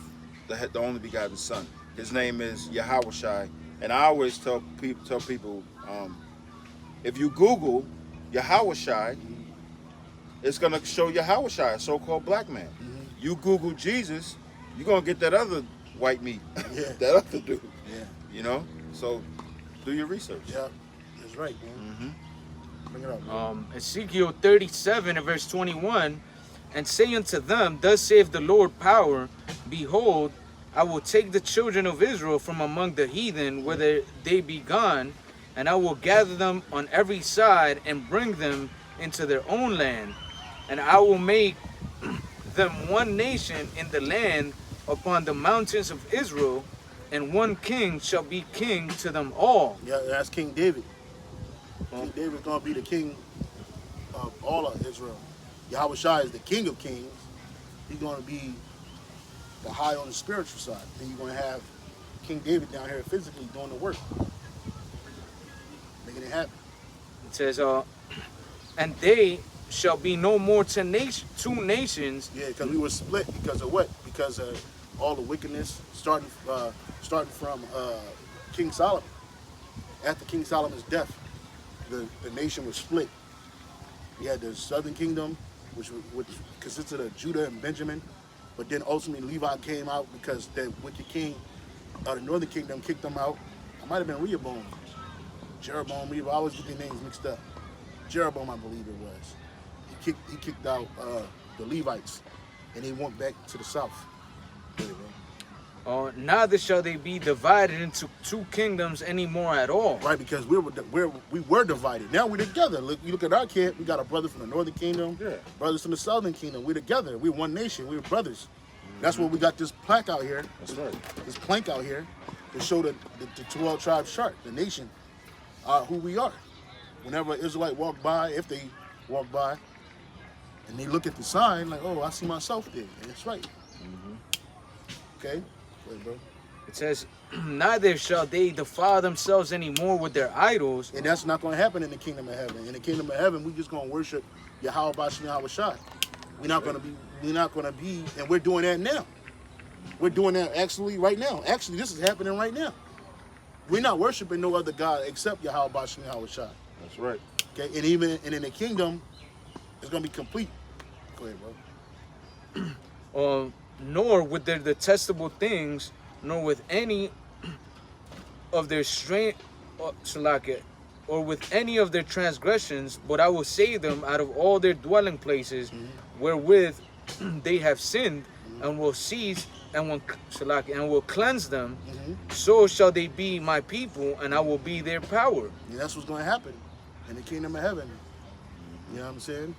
Speaker 2: the only begotten Son. His name is Yahweh Shai. And I always tell people, if you Google Yahweh Shai, it's going to show Yahweh Shai, a so-called black man.
Speaker 1: Mm-hmm.
Speaker 2: You Google Jesus, you're going to get that other white meat,
Speaker 1: Yeah.
Speaker 2: that other dude.
Speaker 1: Yeah.
Speaker 2: So do your research.
Speaker 1: Yeah, that's right, man. Bring it up, man.
Speaker 3: Ezekiel 37 and verse 21, and say unto them, thus saith the Lord power, behold, I will take the children of Israel from among the heathen, whither they be gone, and I will gather them on every side and bring them into their own land. And I will make them one nation in the land upon the mountains of Israel, and one king shall be king to them all.
Speaker 1: Yeah, that's King David. King David's going to be the king of all of Israel. Yahweh Shai is the king of kings. He's going to be the high on the spiritual side. Then you're going to have King David down here physically doing the work. Making it happen.
Speaker 3: It says, and they shall be no more two nations.
Speaker 1: Yeah, because we were split because of what? Because of all the wickedness starting from King Solomon. After King Solomon's death, the nation was split. We had the southern kingdom, which consisted of Judah and Benjamin, but then ultimately Levi came out because that wicked king of the northern kingdom kicked them out. I might have been Rehoboam, Jeroboam, Rehoboam. I always get their names mixed up. Jeroboam, I believe it was. He kicked out the Levites, and they went back to the south.
Speaker 3: Neither shall they be divided into two kingdoms anymore at all.
Speaker 1: Right, because we were divided. Now we're together. Look, you look at our camp. We got a brother from the northern kingdom, brothers from the southern kingdom. We're together. We're one nation. We're brothers. That's why we got this plaque out here.
Speaker 2: That's right.
Speaker 1: This plank out here to show the 12 tribes chart, the nation, who we are. Whenever an Israelite walk by, if they walk by, and they look at the sign, like, oh, I see myself there. And that's right. Okay? Go ahead, bro.
Speaker 3: It says, neither shall they defile themselves anymore with their idols.
Speaker 1: And that's not going to happen in the kingdom of heaven. In the kingdom of heaven, we're just going to worship Yahweh Bashem Yahweh Shai. We're not going to be, and we're doing that now. We're doing that actually right now. Actually, this is happening right now. We're not worshiping no other God except Yahweh Bashem Yahweh Shai.
Speaker 2: That's right.
Speaker 1: Okay, and in the kingdom, it's going to be complete. Go ahead, bro.
Speaker 3: Nor with their detestable things, nor with any of their or with any of their transgressions, but I will save them out of all their dwelling places wherewith they have sinned, and will cease and will cleanse them. So shall they be my people, and I will be their power.
Speaker 1: And that's what's going to happen in the kingdom of heaven. You know what I'm saying?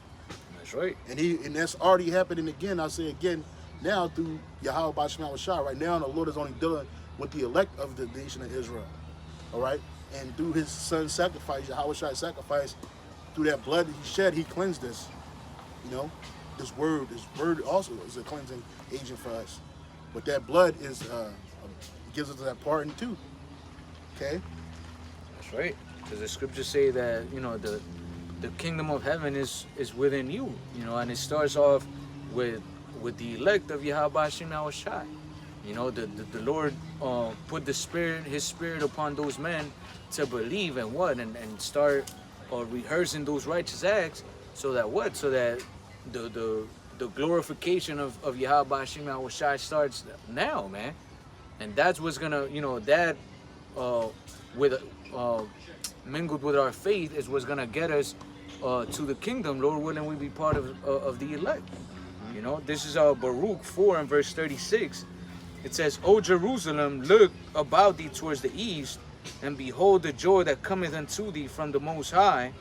Speaker 3: That's right.
Speaker 1: And that's already happening again. I'll say again now through Yahweh Basham Shah. Right now, the Lord is only dealing with the elect of the nation of Israel. All right? And through his son's sacrifice, Yahweh Shah's sacrifice, through that blood that he shed, he cleansed us. You know? This word also is a cleansing agent for us. But that blood is gives us that pardon too. Okay?
Speaker 3: That's right. Because the scriptures say that, the kingdom of heaven is within you, and it starts off with the elect of Yahweh Shem Shai. The Lord put his spirit upon those men to believe and start rehearsing those righteous acts, so that the glorification of Yahweh Shem Shai starts now, man. And that's what's gonna, that mingled with our faith is what's gonna get us to the kingdom, Lord willing, we be part of the elect. This is Baruch 4 and verse 36. It says, O Jerusalem, look about thee towards the east, and behold the joy that cometh unto thee from the Most High.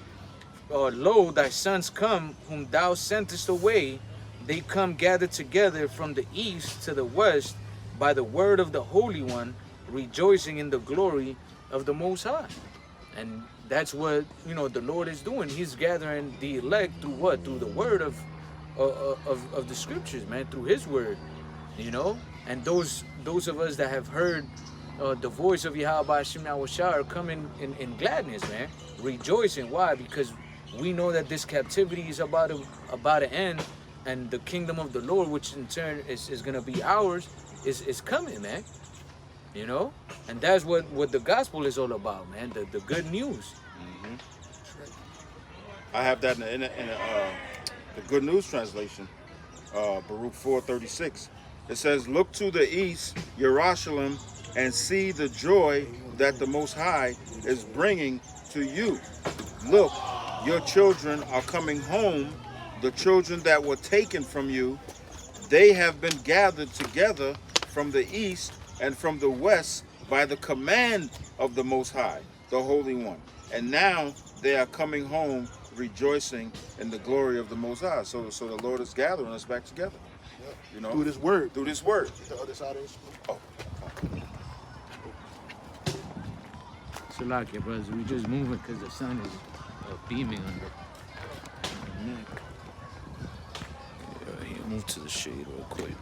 Speaker 3: Lo, thy sons come, whom thou sentest away. They come gathered together from the east to the west by the word of the Holy One, rejoicing in the glory of the Most High. And that's what the Lord is doing. He's gathering the elect through what? Through the word of the scriptures, man. Through His word, And those of us that have heard the voice of Yahweh Hashem Shah are coming in gladness, man, rejoicing. Why? Because we know that this captivity is about to end, and the kingdom of the Lord, which in turn is gonna be ours, is coming, man. And that's what the gospel is all about, man. The good news.
Speaker 2: I have that in the Good News translation, Baruch 4:36. It says, "Look to the east, Jerusalem, and see the joy that the Most High is bringing to you. Look, your children are coming home, the children that were taken from you. They have been gathered together from the east and from the west by the command of the Most High, the Holy One. And now they are coming home rejoicing in the glory of the Most High." So the Lord is gathering us back together.
Speaker 1: Through this word.
Speaker 2: Through this word.
Speaker 1: The other side of this.
Speaker 2: Oh.
Speaker 3: Salakia, brothers, we just moving because the sun is beaming on the neck. Yeah, here, move to the shade real quick.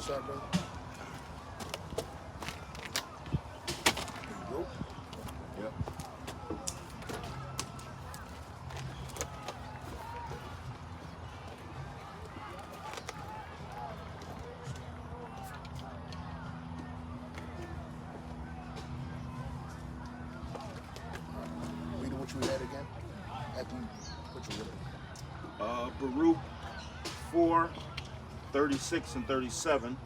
Speaker 1: side, brother. There you go. Yep. Read what you had again. After you put your
Speaker 2: Baruch 4:36 and 37.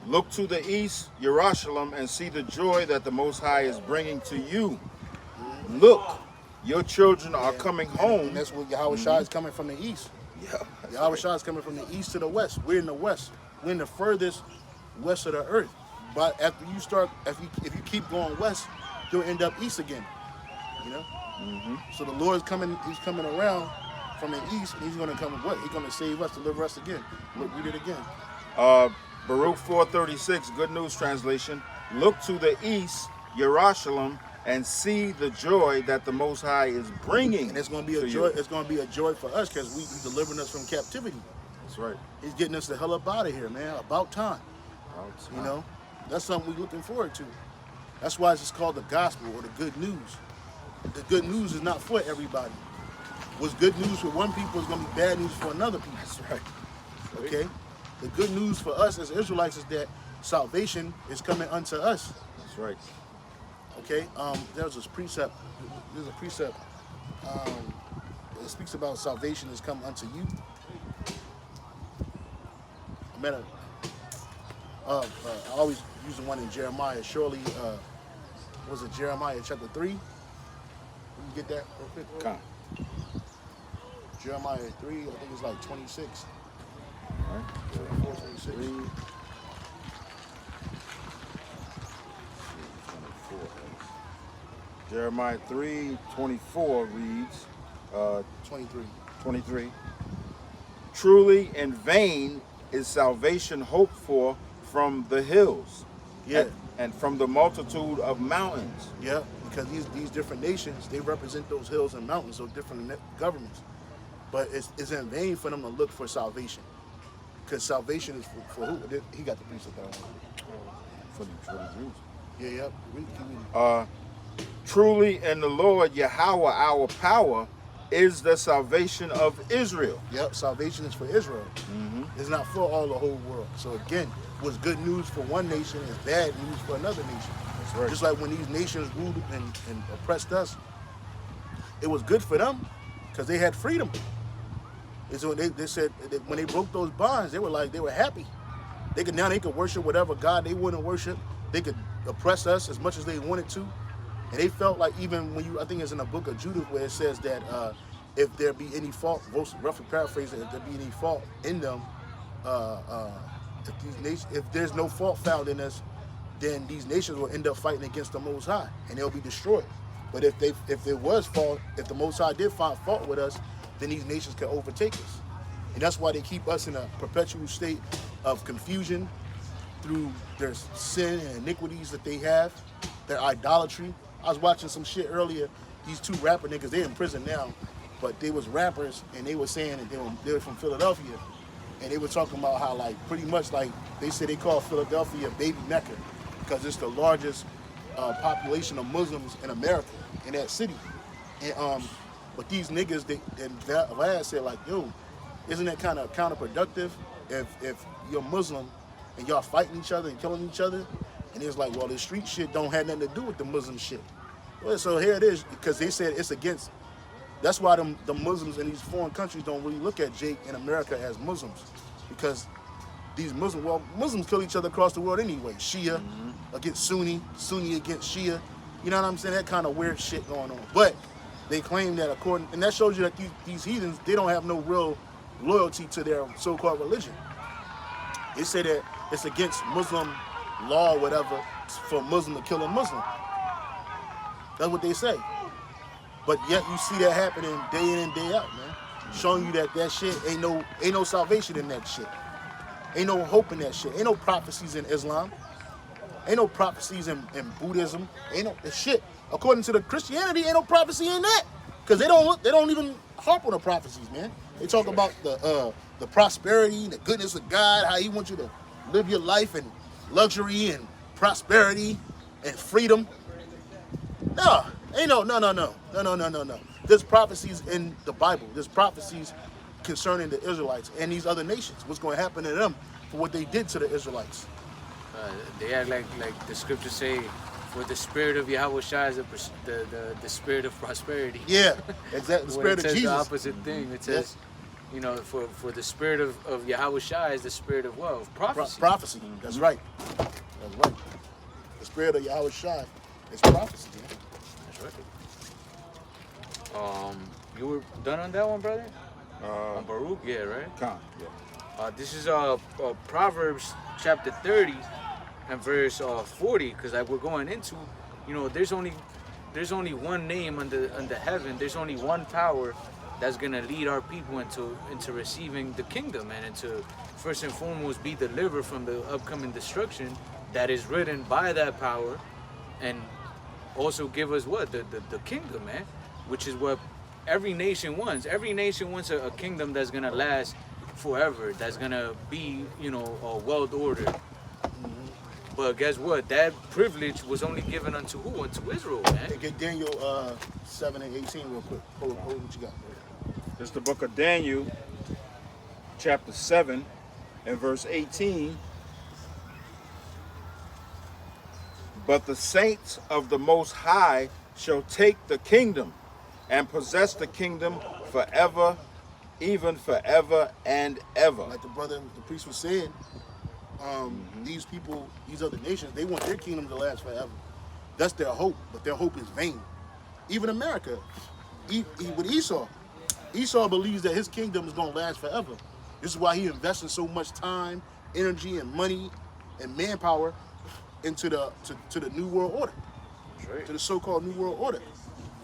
Speaker 2: Look to the east, Jerusalem, and see the joy that the Most High is bringing to you. Look, your children are coming home.
Speaker 1: And that's what Yahweh Shai is coming from the east.
Speaker 2: Yeah,
Speaker 1: Yahweh Shai is coming from the east to the west. We're in the west. We're in the furthest west of the earth. But after you start, if you keep going west, you'll end up east again. You know. So the Lord's coming. He's coming around from the east, and he's going to come. What? He's going to save us, deliver us again. Look, read it again.
Speaker 2: Baruch 4:36, Good News Translation. Look to the east, Jerusalem, and see the joy that the Most High is bringing.
Speaker 1: And it's going to be a joy. It's going to be a joy for us because he's delivering us from captivity.
Speaker 2: That's right.
Speaker 1: He's getting us the hell up out of here, man. About time. You know, that's something we're looking forward to. That's why it's just called the gospel or the good news. The good news is not for everybody. What's good news for one people is going to be bad news for another people.
Speaker 2: That's right.
Speaker 1: Okay? The good news for us as Israelites is that salvation is coming unto us.
Speaker 2: That's right.
Speaker 1: Okay? There's a precept. There's a precept. It speaks about salvation has come unto you. I always use the one in Jeremiah. Surely, was it Jeremiah chapter 3? You get that real quick?
Speaker 2: Come.
Speaker 1: Jeremiah 3, I think it's like 26.
Speaker 2: All right.
Speaker 1: 24, 26.
Speaker 2: 24. Jeremiah 3:24 reads, 23. Truly in vain is salvation hoped for from the hills,
Speaker 1: Yeah.
Speaker 2: and from the multitude of mountains.
Speaker 1: Yeah, because these different nations, they represent those hills and mountains, those different governments. But it's in vain for them to look for salvation. Because salvation is for who? He got the precept that
Speaker 2: For the Jews.
Speaker 1: Yeah, yeah. Read.
Speaker 2: Truly in the Lord Yahweh our power is the salvation of Israel.
Speaker 1: Yep, salvation is for Israel. It's not for all the whole world. So again, what's good news for one nation is bad news for another nation.
Speaker 2: That's right.
Speaker 1: Just like when these nations ruled and oppressed us, it was good for them because they had freedom. And so they said that when they broke those bonds, they were happy. They could worship whatever God they wanted to worship. They could oppress us as much as they wanted to. And they felt like even when I think it's in the book of Judith where it says that if there be any fault, roughly paraphrasing, if there be any fault in them, if there's no fault found in us, then these nations will end up fighting against the Most High and they'll be destroyed. But if there was fault, if the Most High did find fault with us, then these nations can overtake us. And that's why they keep us in a perpetual state of confusion through their sin and iniquities that they have, their idolatry. I was watching some shit earlier. These two rapper niggas, they're in prison now, but they was rappers and they were saying that they were from Philadelphia. And they were talking about how like pretty much like they say they call Philadelphia baby Mecca because it's the largest population of Muslims in America, in that city. And but these niggas, Vlad said like, yo, isn't that kind of counterproductive if you're Muslim and y'all fighting each other and killing each other? And it's like, well, the street shit don't have nothing to do with the Muslim shit. Well, so here it is, because they said it's against. That's why the Muslims in these foreign countries don't really look at Jake in America as Muslims, because these Muslims kill each other across the world anyway. Shia against Sunni, Sunni against Shia. You know what I'm saying? That kind of weird shit going on. But they claim that and that shows you that these heathens, they don't have no real loyalty to their so-called religion. They say that it's against Muslim law or whatever for a Muslim to kill a Muslim. That's what they say. But yet you see that happening day in and day out, man. Showing you that shit ain't no salvation in that shit. Ain't no hope in that shit. Ain't no prophecies in Islam. Ain't no prophecies in Buddhism. Ain't no shit. According to the Christianity, ain't no prophecy in that. Because they don't even harp on the prophecies, man. They talk about the prosperity, the goodness of God, how he wants you to live your life in luxury and prosperity and freedom. No, ain't no. There's prophecies in the Bible. There's prophecies concerning the Israelites and these other nations. What's going to happen to them for what they did to the Israelites.
Speaker 3: They act like the scriptures say, for the spirit of Yahweh Shai is the spirit of prosperity.
Speaker 1: Yeah, exactly. The spirit
Speaker 3: it
Speaker 1: of
Speaker 3: says
Speaker 1: Jesus.
Speaker 3: the opposite thing. It says, you know, for the spirit of Yahweh Shai is the spirit of what? Of prophecy.
Speaker 1: Prophecy. That's right. That's right. The spirit of Yahweh Shai is prophecy. Man.
Speaker 3: That's right. You were done on that one, brother? On Baruch? Yeah, right?
Speaker 2: Con, yeah.
Speaker 3: This is Proverbs chapter 30 and verse 40, because like we're going into, you know, there's only one name under heaven. There's only one power that's gonna lead our people into receiving the kingdom and into first and foremost be delivered from the upcoming destruction that is written by that power, and also give us what the kingdom, man, which is what every nation wants. Every nation wants a kingdom that's gonna last forever, that's gonna be, you know, well ordered. But guess what? That privilege was only given unto who? Unto Israel, man.
Speaker 1: Hey, get Daniel 7 and 18 real quick. Hold what you got.
Speaker 2: This is the book of Daniel, chapter 7 and verse 18. But the saints of the Most High shall take the kingdom and possess the kingdom forever, even forever and ever.
Speaker 1: Like the priest was saying, these people, these other nations, they want their kingdom to last forever. That's their hope, but their hope is vain. Even America, with Esau believes that his kingdom is going to last forever. This is why he invested so much time, energy, and money and manpower into the New World Order,
Speaker 3: Right.
Speaker 1: to the so-called New World Order.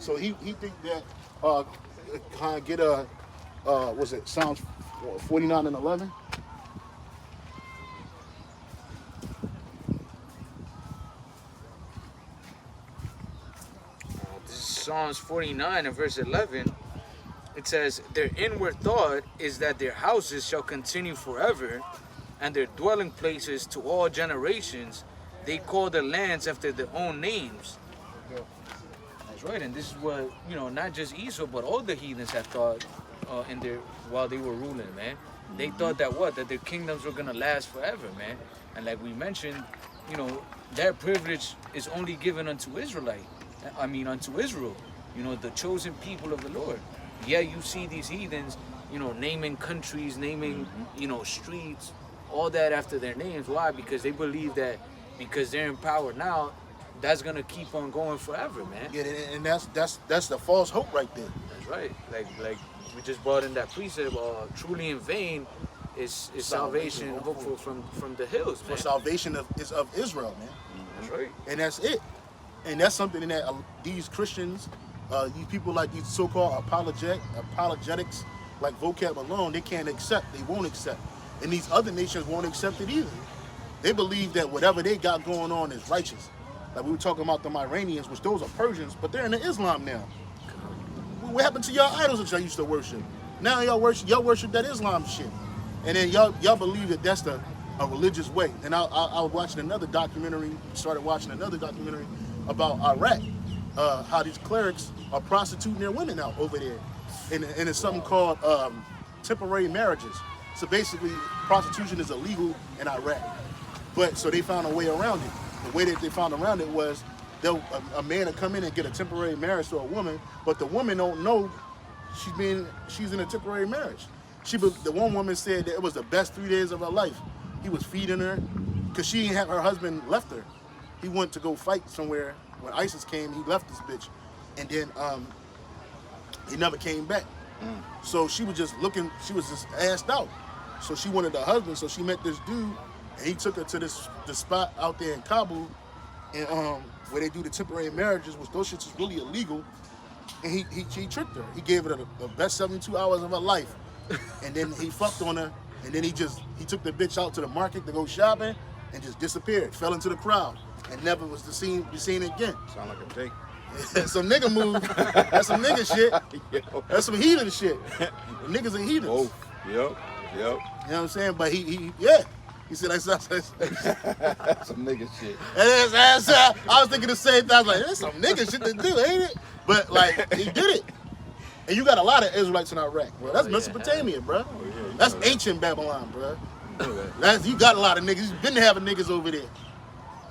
Speaker 1: So he think that kind of get what's it? Psalms 49 and 11.
Speaker 3: This is Psalms 49 and verse 11. It says, their inward thought is that their houses shall continue forever, and their dwelling places to all generations. They call their lands after their own names. That's right, and this is what, you know, not just Esau, but all the heathens have thought while they were ruling, man. They thought that their kingdoms were gonna last forever, man. And like we mentioned, you know, that privilege is only given unto unto Israel, you know, the chosen people of the Lord. Yeah, you see these heathens, you know, naming countries, naming, you know, streets, all that after their names. Why? Because they believe that because they're in power now, that's gonna keep on going forever, man.
Speaker 1: Yeah, and that's the false hope right there.
Speaker 3: That's right. Like we just brought in that precept. Truly in vain is salvation hopeful from the hills, man.
Speaker 1: For salvation is of Israel, man.
Speaker 3: That's right.
Speaker 1: And that's it. And that's something that these Christians, these people like these so-called apologetics, like vocab alone, they can't accept. They won't accept. And these other nations won't accept it either. They believe that whatever they got going on is righteous. Like we were talking about the Iranians, which those are Persians, but they're in the Islam now. What happened to y'all idols that y'all used to worship? Now y'all worship that Islam shit. And then y'all believe that that's a religious way. And I was watching another documentary, about Iraq, how these clerics are prostituting their women out over there. And it's something called temporary marriages. So basically, prostitution is illegal in Iraq. But so they found a way around it. The way that they found around it was a man would come in and get a temporary marriage to a woman, but the woman don't know she's in a temporary marriage. The one woman said that it was the best 3 days of her life. He was feeding her because she didn't have her husband left her. He went to go fight somewhere. When ISIS came, he left this bitch, and then he never came back. So she was just assed out. So she wanted a husband. So she met this dude, and he took her to the spot out there in Kabul, and where they do the temporary marriages, which those shits is really illegal. And he tricked her. He gave her the best 72 hours of her life, and then he fucked on her, and then he took the bitch out to the market to go shopping, and just disappeared, fell into the crowd, and never was be seen again.
Speaker 2: Sound like a dick.
Speaker 1: Some nigga move. That's some nigga shit.
Speaker 2: Yo.
Speaker 1: That's some heathen shit. Niggas are heathens.
Speaker 2: Oh, yep.
Speaker 1: You know what I'm saying? But he He said, that's
Speaker 2: Some nigga shit.
Speaker 1: I was thinking the same thing. I was like, that's some nigga shit to do, ain't it? But like, he did it. And you got a lot of Israelites in Iraq, bro. That's Mesopotamia, bro. That's ancient Babylon, bro. You got a lot of niggas. You've been having niggas over there.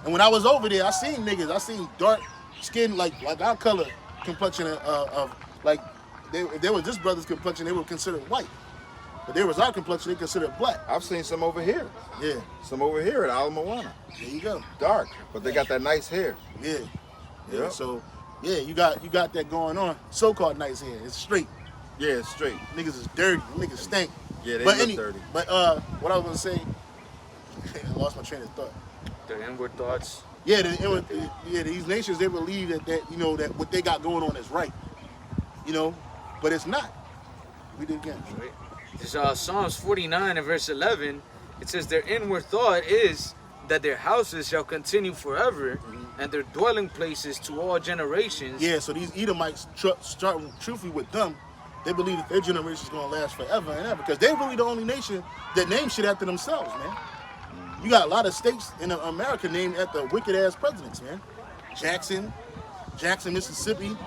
Speaker 1: And when I was over there, I seen niggas. I seen dark skin, like our color complexion of like, if they were this brother's complexion, they were considered white. But there was our complexion, they considered black.
Speaker 2: I've seen some over here.
Speaker 1: Yeah.
Speaker 2: Some over here at Ala Moana.
Speaker 1: There you go.
Speaker 2: Dark, but they got that nice hair.
Speaker 1: Yeah.
Speaker 2: Yeah.
Speaker 1: So, yeah, you got that going on. So-called nice hair. It's straight.
Speaker 2: Yeah, it's straight.
Speaker 1: Niggas is dirty. Niggas stink.
Speaker 2: Yeah, they look dirty.
Speaker 1: But what I was gonna say, I lost my train of thought.
Speaker 3: The inward thoughts.
Speaker 1: Yeah, these nations, they believe that you know that what they got going on is right. You know, but it's not. We did again.
Speaker 3: Right. This Psalms 49 and verse 11. It says, their inward thought is that their houses shall continue forever, and their dwelling places to all generations.
Speaker 1: Yeah, so these Edomites, starting truthfully with them, they believe that their generation is going to last forever and ever, because they're really the only nation that name shit after themselves, man. You got a lot of states in America named after wicked ass presidents, man. Jackson, Mississippi,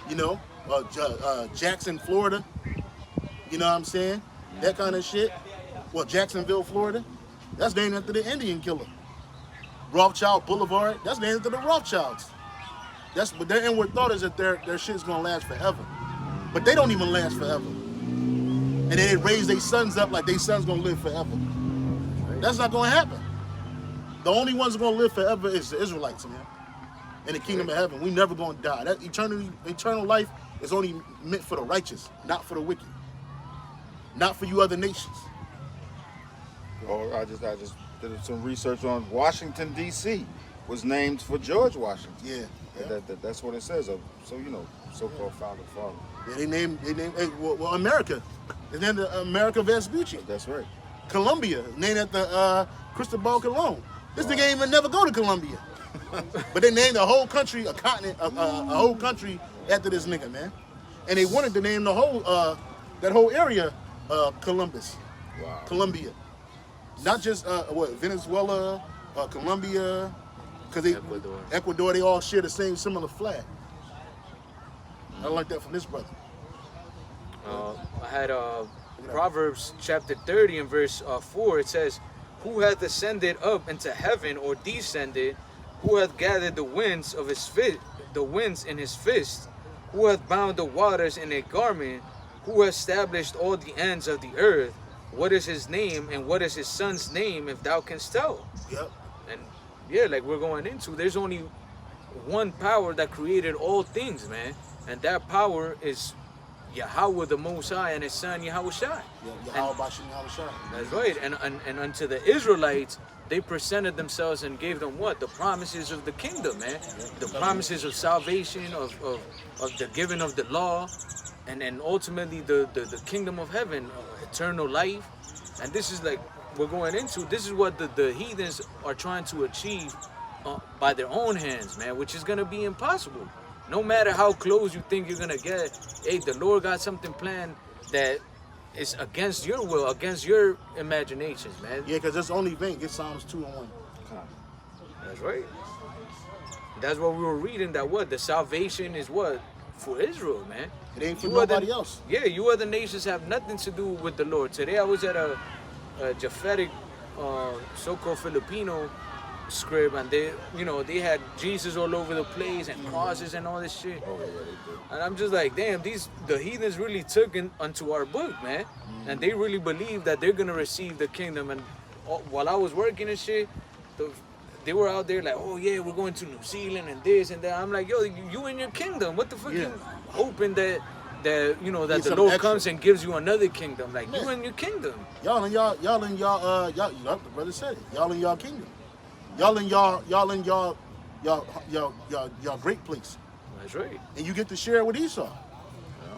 Speaker 1: you know, Jackson, Florida. You know what I'm saying? That kind of shit. Well, Jacksonville, Florida, that's named after the Indian killer. Rothschild Boulevard, that's named after the Rothschilds. But their inward thought is that their shit's gonna last forever. But they don't even last forever. And then they raise their sons up like their sons gonna live forever. That's not gonna happen. The only ones gonna live forever is the Israelites, man. In the kingdom of heaven, we never gonna die. That eternal life is only meant for the righteous, not for the wicked. Not for you other nations.
Speaker 2: Oh, I just did some research on Washington D.C. was named for George Washington.
Speaker 1: Yeah.
Speaker 2: That's what it says. So you know, so-called founding father.
Speaker 1: Yeah, they named well, America. It's named America Vespucci.
Speaker 2: That's right.
Speaker 1: Colombia, named after Cristobal Colon. This nigga ain't even never go to Colombia. But they named the whole country, a continent, a whole country after this nigga, man. And they wanted to name the whole that whole area Columbus.
Speaker 2: Wow.
Speaker 1: Colombia. Not just Venezuela, Colombia, because Ecuador, they all share the same similar flag. I like that from this brother.
Speaker 3: I had Proverbs chapter 30 and verse 4. It says, who hath ascended up into heaven, or descended? Who hath gathered the winds of his in his fist? Who hath bound the waters in a garment? Who hath established all the ends of the earth? What is his name, and what is his son's name, if thou canst tell?
Speaker 1: Yep.
Speaker 3: And yeah, like we're going into, there's only one power that created all things, man. And that power is Yahweh the Most High and his son Yahweh Shai.
Speaker 1: Yeah, Yahweh Shai.
Speaker 3: That's right. And unto the Israelites, they presented themselves and gave them what? The promises of the kingdom, man. The promises of salvation, of the giving of the law, and then ultimately the kingdom of heaven, eternal life. And this is like we're going into, this is what the heathens are trying to achieve by their own hands, man, which is going to be impossible. No matter how close you think you're going to get, hey, the Lord got something planned that is against your will, against your imaginations, man.
Speaker 1: Yeah, because that's the only thing. Get Psalms 2 and 1.
Speaker 3: That's right. That's what we were reading, that what? The salvation is what? For Israel, man.
Speaker 1: It ain't for nobody else.
Speaker 3: Yeah, you other nations have nothing to do with the Lord. Today I was at a Japhetic, so-called Filipino script, and they had Jesus all over the place and crosses and all this shit.
Speaker 2: Oh yeah, they do.
Speaker 3: And I'm just like, damn, the heathens really took unto our book, man. And they really believe that they're gonna receive the kingdom. And while I was working and shit, they were out there like, oh yeah, we're going to New Zealand and this and that. I'm like, yo, you in your kingdom. What the fuck you hoping that the Lord comes and gives you another kingdom? Like, you in your kingdom.
Speaker 1: Y'all in y'all the brother said it. Y'all in y'all kingdom. Y'all in y'all great place.
Speaker 3: That's right.
Speaker 1: And you get to share with Esau.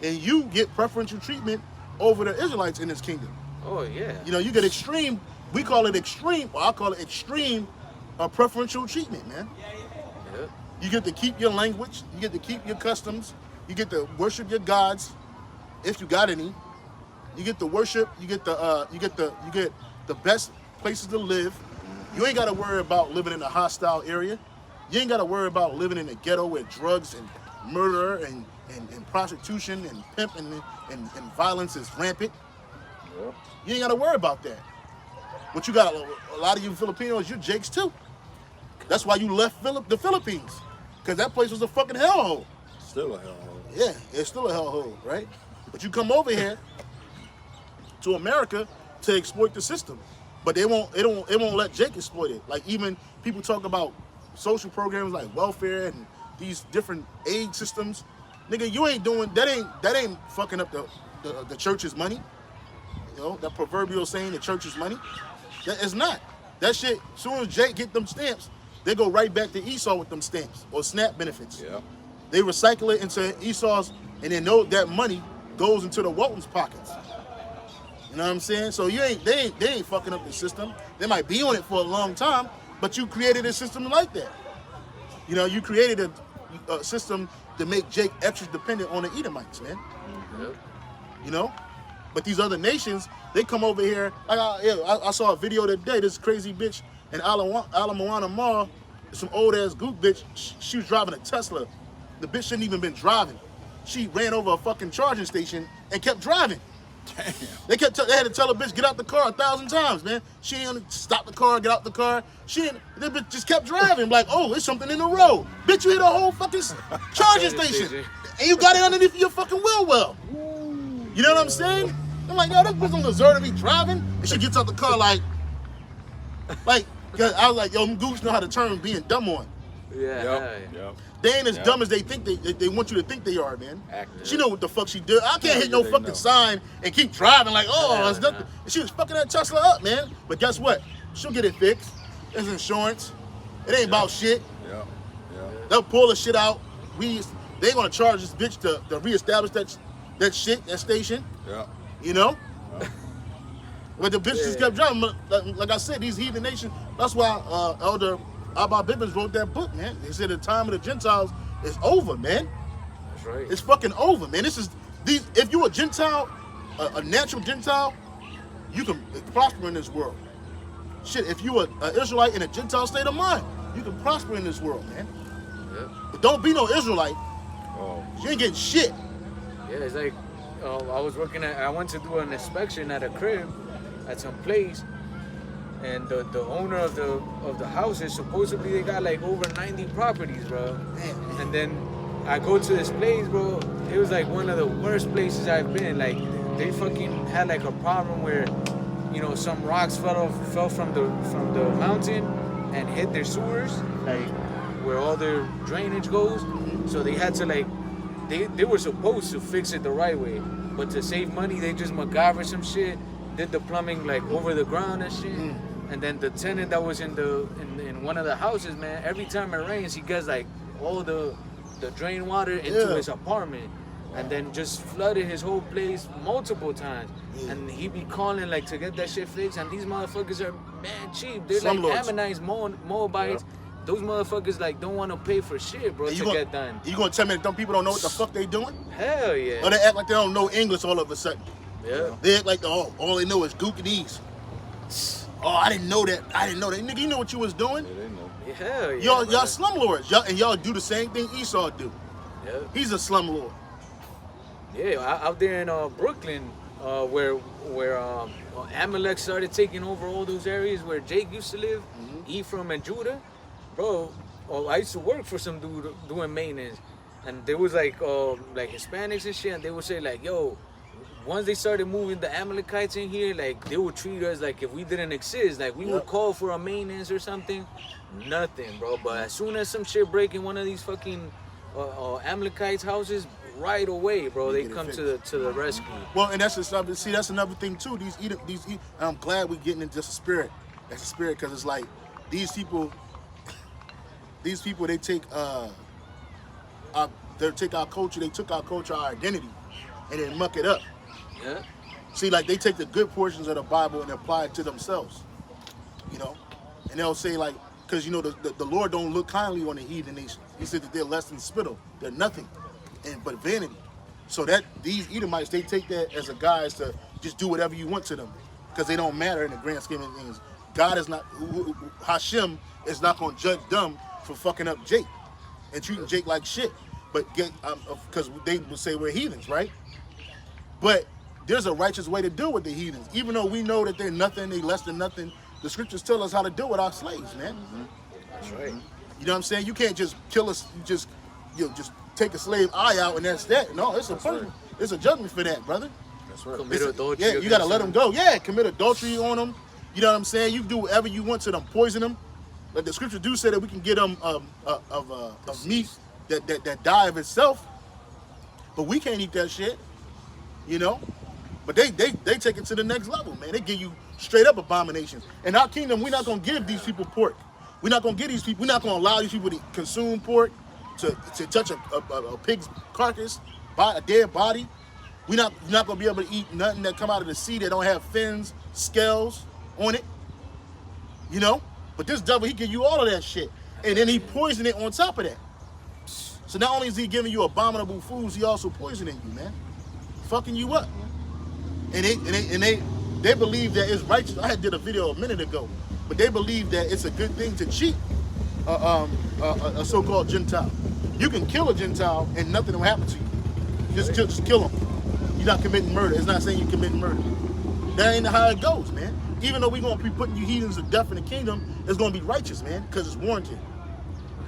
Speaker 1: Yeah. And you get preferential treatment over the Israelites in this kingdom.
Speaker 3: Oh yeah.
Speaker 1: You know, you get extreme, we call it extreme, or I call it extreme preferential treatment, man.
Speaker 3: Yeah.
Speaker 1: You get to keep your language, you get to keep your customs, you get to worship your gods, if you got any. You get to worship, you get the best places to live. You ain't got to worry about living in a hostile area. You ain't got to worry about living in a ghetto where drugs and murder and prostitution and pimp and violence is rampant.
Speaker 2: Yep.
Speaker 1: You ain't got to worry about that. But you got a lot of you Filipinos, you're Jakes too. That's why you left the Philippines. Because that place was a fucking hellhole.
Speaker 2: Still a hellhole.
Speaker 1: Yeah, it's still a hellhole, right? But you come over here to America to exploit the system. But it won't let Jake exploit it. Like even people talk about social programs like welfare and these different aid systems. Nigga, you ain't doing that ain't fucking up the church's money. You know, that proverbial saying, the church's money. That is not. That shit, as soon as Jake get them stamps, they go right back to Esau with them stamps or SNAP benefits.
Speaker 2: Yeah.
Speaker 1: They recycle it into Esau's, and then that money goes into the Walton's pockets. You know what I'm saying? So they ain't fucking up the system. They might be on it for a long time, but you created a system like that. You know, you created a system to make Jake extra dependent on the Edomites, man. You know? But these other nations, they come over here. I saw a video today, this crazy bitch in Alamoana Mall, some old ass goop bitch, she was driving a Tesla. The bitch shouldn't even been driving. She ran over a fucking charging station and kept driving.
Speaker 2: Damn.
Speaker 1: They had to tell a bitch, get out the car 1,000 times, man. She didn't stop the car, get out the car. The bitch just kept driving, like, oh, there's something in the road. Bitch, you hit a whole fucking charging station. And you got it underneath your fucking wheel well. You know what I'm saying? I'm like, yo, this bitch don't deserve to be driving. And she gets out the car like, I was like, yo, them goofs know how to turn being dumb on.
Speaker 3: Yeah.
Speaker 2: Yep.
Speaker 1: They ain't as dumb as they think they want you to think they are, man.
Speaker 2: Active.
Speaker 1: She know what the fuck she did. I can't hit no
Speaker 2: They
Speaker 1: fucking
Speaker 2: know.
Speaker 1: sign and keep driving like, oh,
Speaker 3: Yeah,
Speaker 1: it's nothing.
Speaker 3: nah.
Speaker 1: And she was fucking that Tesla up, man. But guess what? She'll get it fixed. There's insurance. It ain't about shit.
Speaker 2: Yeah. Yeah.
Speaker 1: They'll pull the shit out. They ain't gonna charge this bitch to reestablish that station.
Speaker 2: Yeah.
Speaker 1: You know? But the bitch just kept driving. Like I said, these heathen nations, that's why Elder Abba Bibbins wrote that book, man. He said the time of the Gentiles is over, man.
Speaker 3: That's right.
Speaker 1: It's fucking over, man. If you a Gentile, a natural Gentile, you can prosper in this world. Shit, if you an Israelite in a Gentile state of mind, you can prosper in this world, man.
Speaker 3: Yeah.
Speaker 1: But don't be no Israelite.
Speaker 2: Oh.
Speaker 1: You ain't getting shit.
Speaker 3: Yeah, it's like I went to do an inspection at a crib at some place, and the owner of the houses, supposedly they got like over 90 properties, bro.
Speaker 1: Man.
Speaker 3: And then I go to this place, bro. It was like one of the worst places I've been. Like they fucking had like a problem where, you know, some rocks fell from the mountain and hit their sewers, like where all their drainage goes. So they had to like, they were supposed to fix it the right way, but to save money, they just MacGyver some shit, did the plumbing like over the ground and shit. And then the tenant that was in one of the houses, man, every time it rains, he gets like all the drain water into his apartment, and then just flooded his whole place multiple times. And he be calling like to get that shit fixed, and these motherfuckers are mad cheap. They're
Speaker 1: Some
Speaker 3: like
Speaker 1: lords.
Speaker 3: Ammonites, Moabites. Those motherfuckers like don't want to pay for shit, bro, get done.
Speaker 1: You gonna tell me that them people don't know what the fuck they doing?
Speaker 3: Hell yeah.
Speaker 1: Or they act like they don't know English all of a sudden.
Speaker 3: Yeah.
Speaker 1: They act like all they know is gookinese. Oh, I didn't know that. Nigga, you know what you was doing?
Speaker 2: Yeah, they know.
Speaker 3: Hell yeah.
Speaker 1: Y'all
Speaker 3: brother.
Speaker 1: slumlords. Y'all do the same thing Esau do.
Speaker 3: Yeah.
Speaker 1: He's a slumlord.
Speaker 3: Yeah, out there in Brooklyn, where Amalek started taking over all those areas where Jake used to live, Ephraim and Judah, bro. I used to work for some dude doing maintenance, and there was like Hispanics and shit, and they would say like, yo, once they started moving the Amalekites in here, like they would treat us like if we didn't exist, like we would call for a maintenance or something, nothing, bro. But as soon as some shit break in one of these fucking Amalekites' houses, right away, bro, they come to the rescue.
Speaker 1: Well, and that's just something. See, that's another thing too. I'm glad we're getting into the spirit. That's the spirit, because it's like these people. They take our culture. They took our culture, our identity, and then muck it up.
Speaker 3: Yeah.
Speaker 1: See, like they take the good portions of the Bible and apply it to themselves, you know, and they'll say like, because you know the Lord don't look kindly on the heathen nations. He said that they're less than spittle, they're nothing, but vanity. So that these Edomites, they take that as a guise to just do whatever you want to them, because they don't matter in the grand scheme of things. God is not, Hashem is not going to judge them for fucking up Jake and treating Jake like shit. But because they would say we're heathens, right? But there's a righteous way to deal with the heathens. Even though we know that they're nothing, they less than nothing, the scriptures tell us how to deal with our slaves, man.
Speaker 3: That's right.
Speaker 1: You know what I'm saying? You can't just kill us, just take a slave eye out and that's that. No, it's a punishment. It's a judgment for that, brother.
Speaker 2: That's right.
Speaker 3: Commit adultery.
Speaker 1: Yeah, you gotta let them go. Yeah, commit adultery on them. You know what I'm saying? You do whatever you want to them, poison them. Like the scripture do say that we can get them of meat that die of itself, but we can't eat that shit. You know, but they take it to the next level, man. They give you straight up abominations. In our kingdom, we're not gonna give these people pork. We're not gonna give these people. We're not gonna allow these people to consume pork, to touch a pig's carcass, a dead body. You're not gonna be able to eat nothing that come out of the sea that don't have fins, scales on it. You know, but this devil, he give you all of that shit, and then he poison it on top of that. So not only is he giving you abominable foods, he also poisoning you, man, fucking you up. And they believe that it's righteous. I did a video a minute ago, but they believe that it's a good thing to cheat a so-called Gentile. You can kill a Gentile and nothing will happen to you. Just kill him. You're not committing murder. It's not saying you're committing murder. That ain't how it goes, man. Even though we're going to be putting you heathens to death in the kingdom, it's going to be righteous, man, because it's warranted.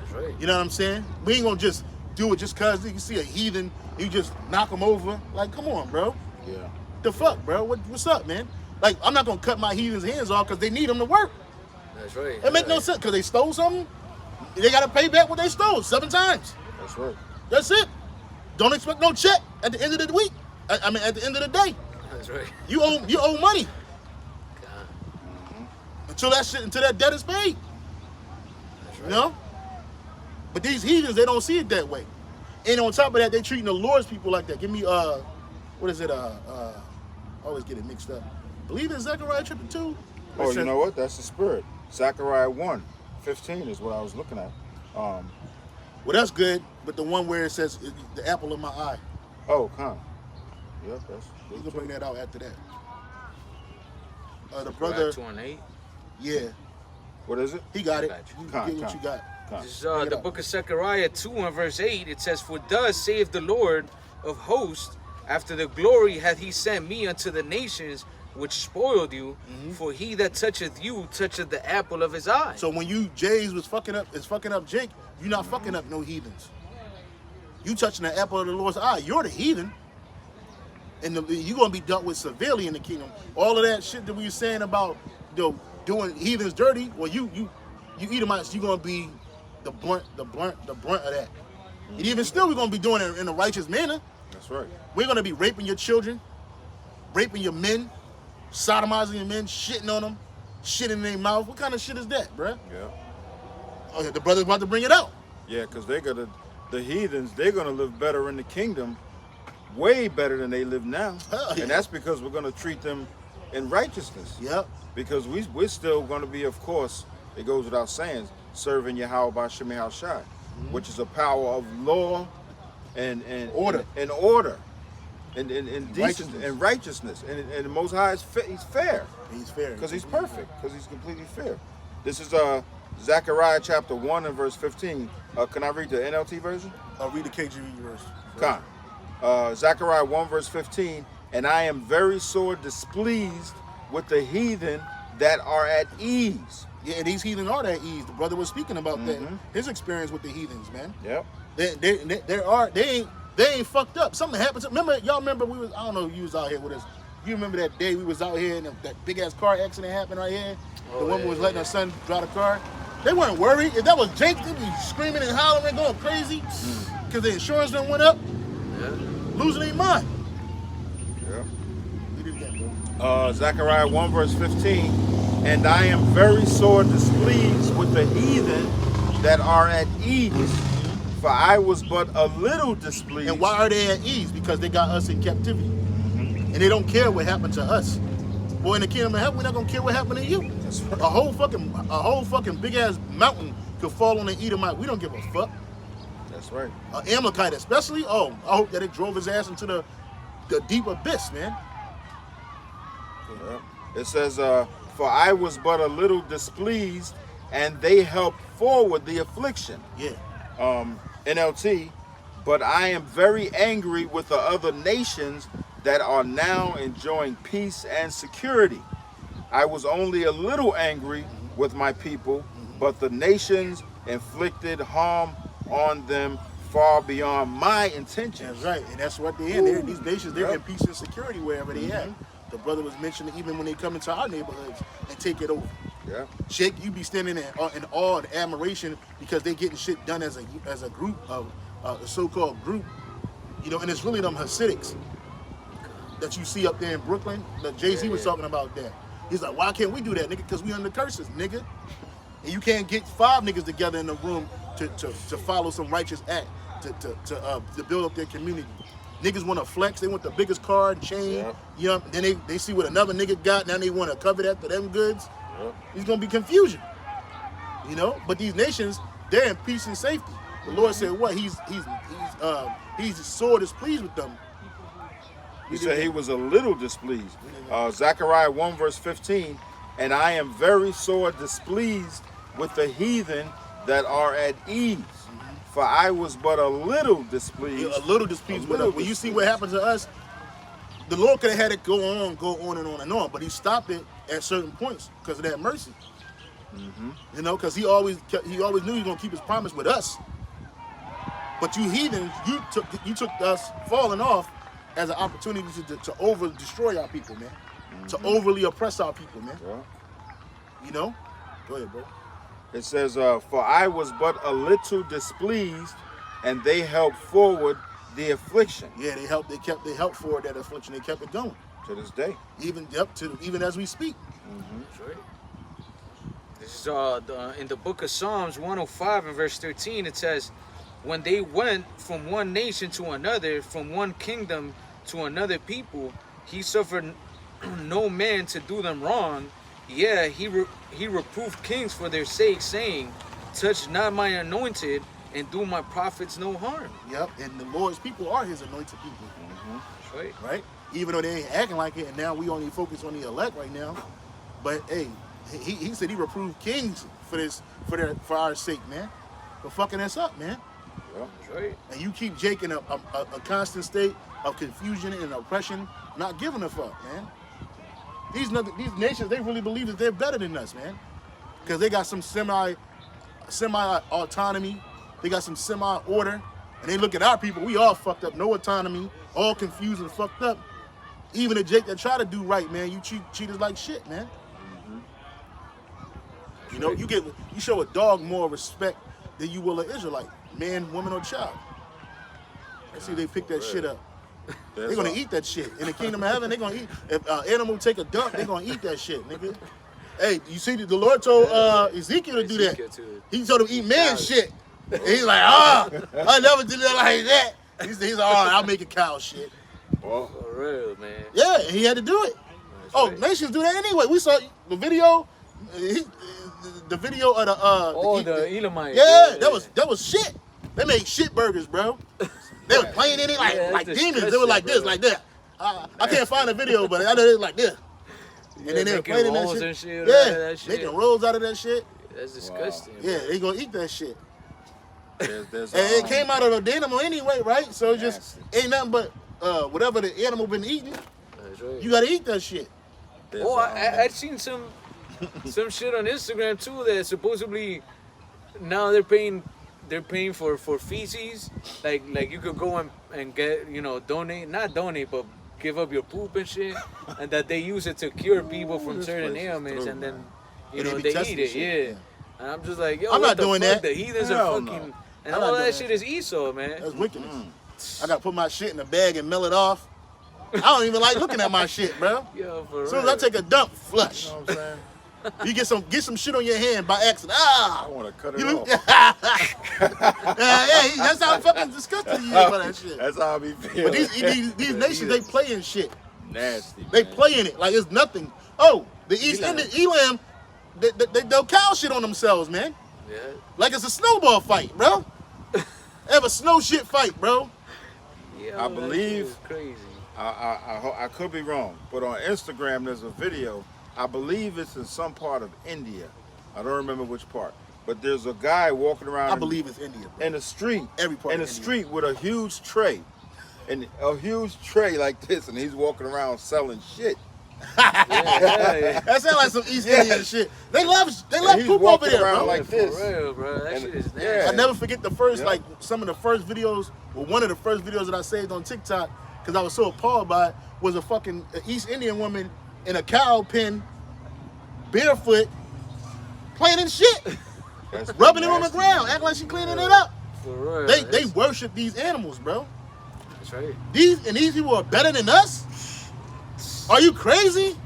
Speaker 3: That's right.
Speaker 1: You know what I'm saying? We ain't going to just do it just because you see a heathen, you just knock him over. Like, come on, bro.
Speaker 2: Yeah.
Speaker 1: The fuck, bro? What's up, man? Like, I'm not going to cut my heathens' hands off because they need them to work.
Speaker 3: That's right.
Speaker 1: It make no sense because they stole something. They got to pay back what they stole 7 times.
Speaker 2: That's right.
Speaker 1: That's it. Don't expect no check at the end of the week. I mean, at the end of the day.
Speaker 3: That's right.
Speaker 1: You owe money.
Speaker 3: God.
Speaker 1: Until that debt is paid.
Speaker 3: That's right.
Speaker 1: You know? But these heathens, they don't see it that way. And on top of that, they treating the Lord's people like that. Give me what is it? I always get it mixed up. Believe in Zechariah chapter 2.
Speaker 2: Oh, you know what? That's the spirit. Zechariah 1:15 is what I was looking at.
Speaker 1: Well, that's good, but the one where it says the apple of my eye.
Speaker 2: Oh, come. Yep, that's
Speaker 1: You
Speaker 2: good
Speaker 1: can
Speaker 2: too.
Speaker 1: bring that out after that. The
Speaker 3: Zechariah
Speaker 1: brother,
Speaker 3: 2:8.
Speaker 1: yeah,
Speaker 2: What is it?
Speaker 1: he got it.
Speaker 3: Got you.
Speaker 1: You
Speaker 2: Con,
Speaker 1: get what
Speaker 2: con.
Speaker 1: you got.
Speaker 2: Come.
Speaker 3: This is
Speaker 1: Bring it
Speaker 3: the
Speaker 1: up.
Speaker 3: book of Zechariah 2 and verse 8. It says, "For thus saith the Lord of hosts, after the glory hath he sent me unto the nations which spoiled you, for he that toucheth you toucheth the apple of his eye."
Speaker 1: So when you Jays is fucking up Jake, you're not fucking up no heathens. You touching the apple of the Lord's eye. You're the heathen, and you're gonna be dealt with severely in the kingdom. All of that shit that we were saying about doing heathens dirty. Well, you Edomites, you're gonna be the brunt of that. And even still, we're gonna be doing it in a righteous manner.
Speaker 2: That's right.
Speaker 1: We're gonna be raping your children, raping your men, sodomizing your men, shitting on them, shit in their mouth. What kind of shit is that, bruh?
Speaker 2: Yeah.
Speaker 1: Oh, the brother's about to bring it out.
Speaker 2: Yeah, because the heathens, they're gonna live better in the kingdom, way better than they live now.
Speaker 1: Hell yeah.
Speaker 2: And that's because we're gonna treat them in righteousness.
Speaker 1: Yep.
Speaker 2: Because we're still gonna be, of course, it goes without saying, serving Yahweh by Shemai Shai, which is a power of law and
Speaker 1: Order.
Speaker 2: and order. And decency
Speaker 1: Righteousness.
Speaker 2: and righteousness. And the Most High he's fair.
Speaker 1: He's fair.
Speaker 2: Because he's perfect. Because he's completely fair. This is Zechariah chapter 1 and verse 15. Can I read the NLT version?
Speaker 1: I'll read the KJV verse.
Speaker 2: Con. Zechariah 1 verse 15. "And I am very sore displeased with the heathen that are at ease."
Speaker 1: Yeah, and these heathens are at ease. The brother was speaking about that. His experience with the heathens, man.
Speaker 2: Yep.
Speaker 1: They ain't fucked up. Something happened to y'all remember we was, I don't know if you was out here with us. You remember that day we was out here and that big ass car accident happened right here? The woman was letting her son drive the car. They weren't worried. If that was Jake, they'd be screaming and hollering, going crazy because the insurance done went up,
Speaker 3: Yeah.
Speaker 1: losing their mind.
Speaker 2: Yep.
Speaker 1: Read it again, bro.
Speaker 2: Zechariah 1 verse 15. "And I am very sore displeased with the heathen that are at ease, for I was but a little displeased."
Speaker 1: And why are they at ease? Because they got us in captivity. And they don't care what happened to us. Boy, in the kingdom of heaven, we're not gonna care what happened to you.
Speaker 2: That's right.
Speaker 1: A whole fucking big ass mountain could fall on an Edomite. We don't give a fuck.
Speaker 2: That's right.
Speaker 1: An Amalekite especially. Oh, I hope that it drove his ass into the deep abyss, man.
Speaker 2: Yep. It says, "For I was but a little displeased, and they helped forward the affliction."
Speaker 1: Yeah.
Speaker 2: NLT, "But I am very angry with the other nations that are now enjoying peace and security. I was only a little angry with my people, but the nations inflicted harm on them far beyond my intentions."
Speaker 1: That's right, and that's what they're in. These nations, they're in peace and security wherever they at. The brother was mentioning even when they come into our neighborhoods and take it over.
Speaker 2: Yeah.
Speaker 1: Jake, you be standing in awe and admiration because they getting shit done as a group of a so-called group, you know, and it's really them Hasidics that you see up there in Brooklyn. That Jay-Z was talking about that. He's like, why can't we do that, nigga? Because we under curses, nigga. And you can't get 5 niggas together in the room to follow some righteous act to build up their community. Niggas want to flex. They want the biggest car and chain.
Speaker 2: Yep.
Speaker 1: You know, then they see what another nigga got. Now they want to cover that for them goods.
Speaker 2: Yep.
Speaker 1: There's gonna be confusion. You know, but these nations, they're in peace and safety. The Lord said, "What? He's sore displeased with them."
Speaker 2: He said he was a little displeased. Zechariah 1 verse 15, "And I am very sore displeased with the heathen that are at ease. For I was but a little displeased."
Speaker 1: A little displeased with them. When you see what happened to us, the Lord could have had it go on and on and on, but He stopped it at certain points because of that mercy. You know, because He always knew He was gonna keep His promise with us. But you heathens, you took us falling off as an opportunity to over destroy our people, man. To overly oppress our people, man.
Speaker 2: Yeah.
Speaker 1: You know? Go ahead, bro.
Speaker 2: It says, "For I was but a little displeased, and they helped forward the affliction."
Speaker 1: Yeah, they helped forward that affliction. They kept it going.
Speaker 2: To this day.
Speaker 1: Even as we speak.
Speaker 3: That's right. This is in the book of Psalms 105 and verse 13. It says, "When they went from one nation to another, from one kingdom to another people, He suffered no man to do them wrong. Yeah, he reproved kings for their sake, saying, touch not my anointed, and do my prophets no harm."
Speaker 1: Yep, and the Lord's people are His anointed people.
Speaker 3: That's right.
Speaker 1: Right? Even though they ain't acting like it, and now we only focus on the elect right now. But hey, he said He reproved kings for our sake, man. For fucking us up, man.
Speaker 3: That's right.
Speaker 1: And you keep Jake in a constant state of confusion and oppression, not giving a fuck, man. These nations, they really believe that they're better than us, man. Because they got some semi-autonomy. They got some semi-order. And they look at our people, we all fucked up, no autonomy, all confused and fucked up. Even the Jake that try to do right, man, you treat us like shit, man. You know, you show a dog more respect than you will an Israelite, man, woman, or child. Let's see if they pick that shit up. They're gonna eat that shit. In the kingdom of heaven, they're gonna eat. If an animal take a dump, they're gonna eat that shit, nigga. Hey, you see, the Lord told Ezekiel to do that. He told him eat man shit. And he's like, I never did it like that. He's like, all right, I'll make a cow shit.
Speaker 2: Well,
Speaker 3: For real, man.
Speaker 1: Yeah, and he had to do it.
Speaker 3: Right.
Speaker 1: Nations do that anyway. We saw the video. The video of
Speaker 3: the Elamite.
Speaker 1: Yeah, that was shit. They made shit burgers, bro. They was playing in it like demons. They were like this, like that. I can't find the video, but I know they was like this. And then they were playing in that shit.
Speaker 3: And shit
Speaker 1: Yeah, making rolls out of that shit.
Speaker 3: That's disgusting.
Speaker 1: Yeah, they gonna eat that shit.
Speaker 2: there's
Speaker 1: And it came out of an animal anyway, right? So it just ain't nothing but whatever the animal been eating.
Speaker 3: That's right.
Speaker 1: You gotta eat that shit.
Speaker 3: Oh, I'd seen some shit on Instagram too that supposedly now they're paying for feces. Like you could go and get, not donate, but give up your poop and shit, and that they use it to cure people from certain ailments, and then
Speaker 1: And
Speaker 3: they
Speaker 1: be
Speaker 3: eat
Speaker 1: testing
Speaker 3: it.
Speaker 1: shit,
Speaker 3: Yeah.
Speaker 1: yeah.
Speaker 3: And I'm just like, yo,
Speaker 1: I'm
Speaker 3: what
Speaker 1: not
Speaker 3: the
Speaker 1: doing
Speaker 3: fuck?
Speaker 1: that.
Speaker 3: The heathens
Speaker 2: Hell
Speaker 3: are
Speaker 2: no.
Speaker 3: fucking,
Speaker 1: I'm
Speaker 3: and all
Speaker 1: not
Speaker 3: that
Speaker 1: doing
Speaker 3: shit
Speaker 1: that.
Speaker 3: is Esau, man.
Speaker 1: That's wickedness. I gotta put my shit in a bag and mail it off. I don't even like looking at my shit, bro.
Speaker 3: Yo, for
Speaker 1: As soon as
Speaker 3: real.
Speaker 1: I take a dump, flush.
Speaker 2: You know what I'm saying?
Speaker 1: You get some shit on your hand by accident.
Speaker 2: I want to cut it
Speaker 1: You,
Speaker 2: off.
Speaker 1: yeah, that's how fucking disgusting you is by that shit.
Speaker 2: That's how I be feeling.
Speaker 1: But these nations, they play in shit.
Speaker 2: Nasty.
Speaker 1: They
Speaker 2: man.
Speaker 1: play in it like it's nothing. Oh, the East End, Elam, they'll cow shit on themselves, man.
Speaker 3: Yeah.
Speaker 1: Like it's a snowball fight, bro. They have a snow shit fight, bro.
Speaker 3: Yo,
Speaker 2: I
Speaker 3: that
Speaker 2: believe-
Speaker 3: shit is crazy.
Speaker 2: I could be wrong, but on Instagram there's a video I believe it's in some part of India. I don't remember which part. But there's a guy walking around.
Speaker 1: I believe it's India, bro.
Speaker 2: In the street.
Speaker 1: Every part
Speaker 2: in
Speaker 1: of
Speaker 2: the
Speaker 1: India.
Speaker 2: street with a huge tray. And a huge tray like this, and he's walking around selling shit.
Speaker 3: Yeah.
Speaker 1: That sounds like some East Indian shit. They love
Speaker 2: he's
Speaker 1: poop over
Speaker 2: walking
Speaker 1: there,
Speaker 2: around
Speaker 1: bro.
Speaker 2: like this.
Speaker 3: For real, bro. That
Speaker 2: And-
Speaker 3: shit is nasty.
Speaker 2: yeah.
Speaker 1: I never forget the first,
Speaker 2: Yeah.
Speaker 1: like some of the first videos, or one of the first videos that I saved on TikTok, because I was so appalled by it, was a fucking East Indian woman in a cow pen, barefoot, playing in shit,
Speaker 2: That's
Speaker 1: rubbing it on the
Speaker 2: nasty,
Speaker 1: ground,
Speaker 2: man.
Speaker 1: acting like she cleaning it up.
Speaker 3: For real.
Speaker 1: They
Speaker 3: It's-
Speaker 1: worship these animals, bro.
Speaker 3: That's right.
Speaker 1: These people are better than us? Are you crazy?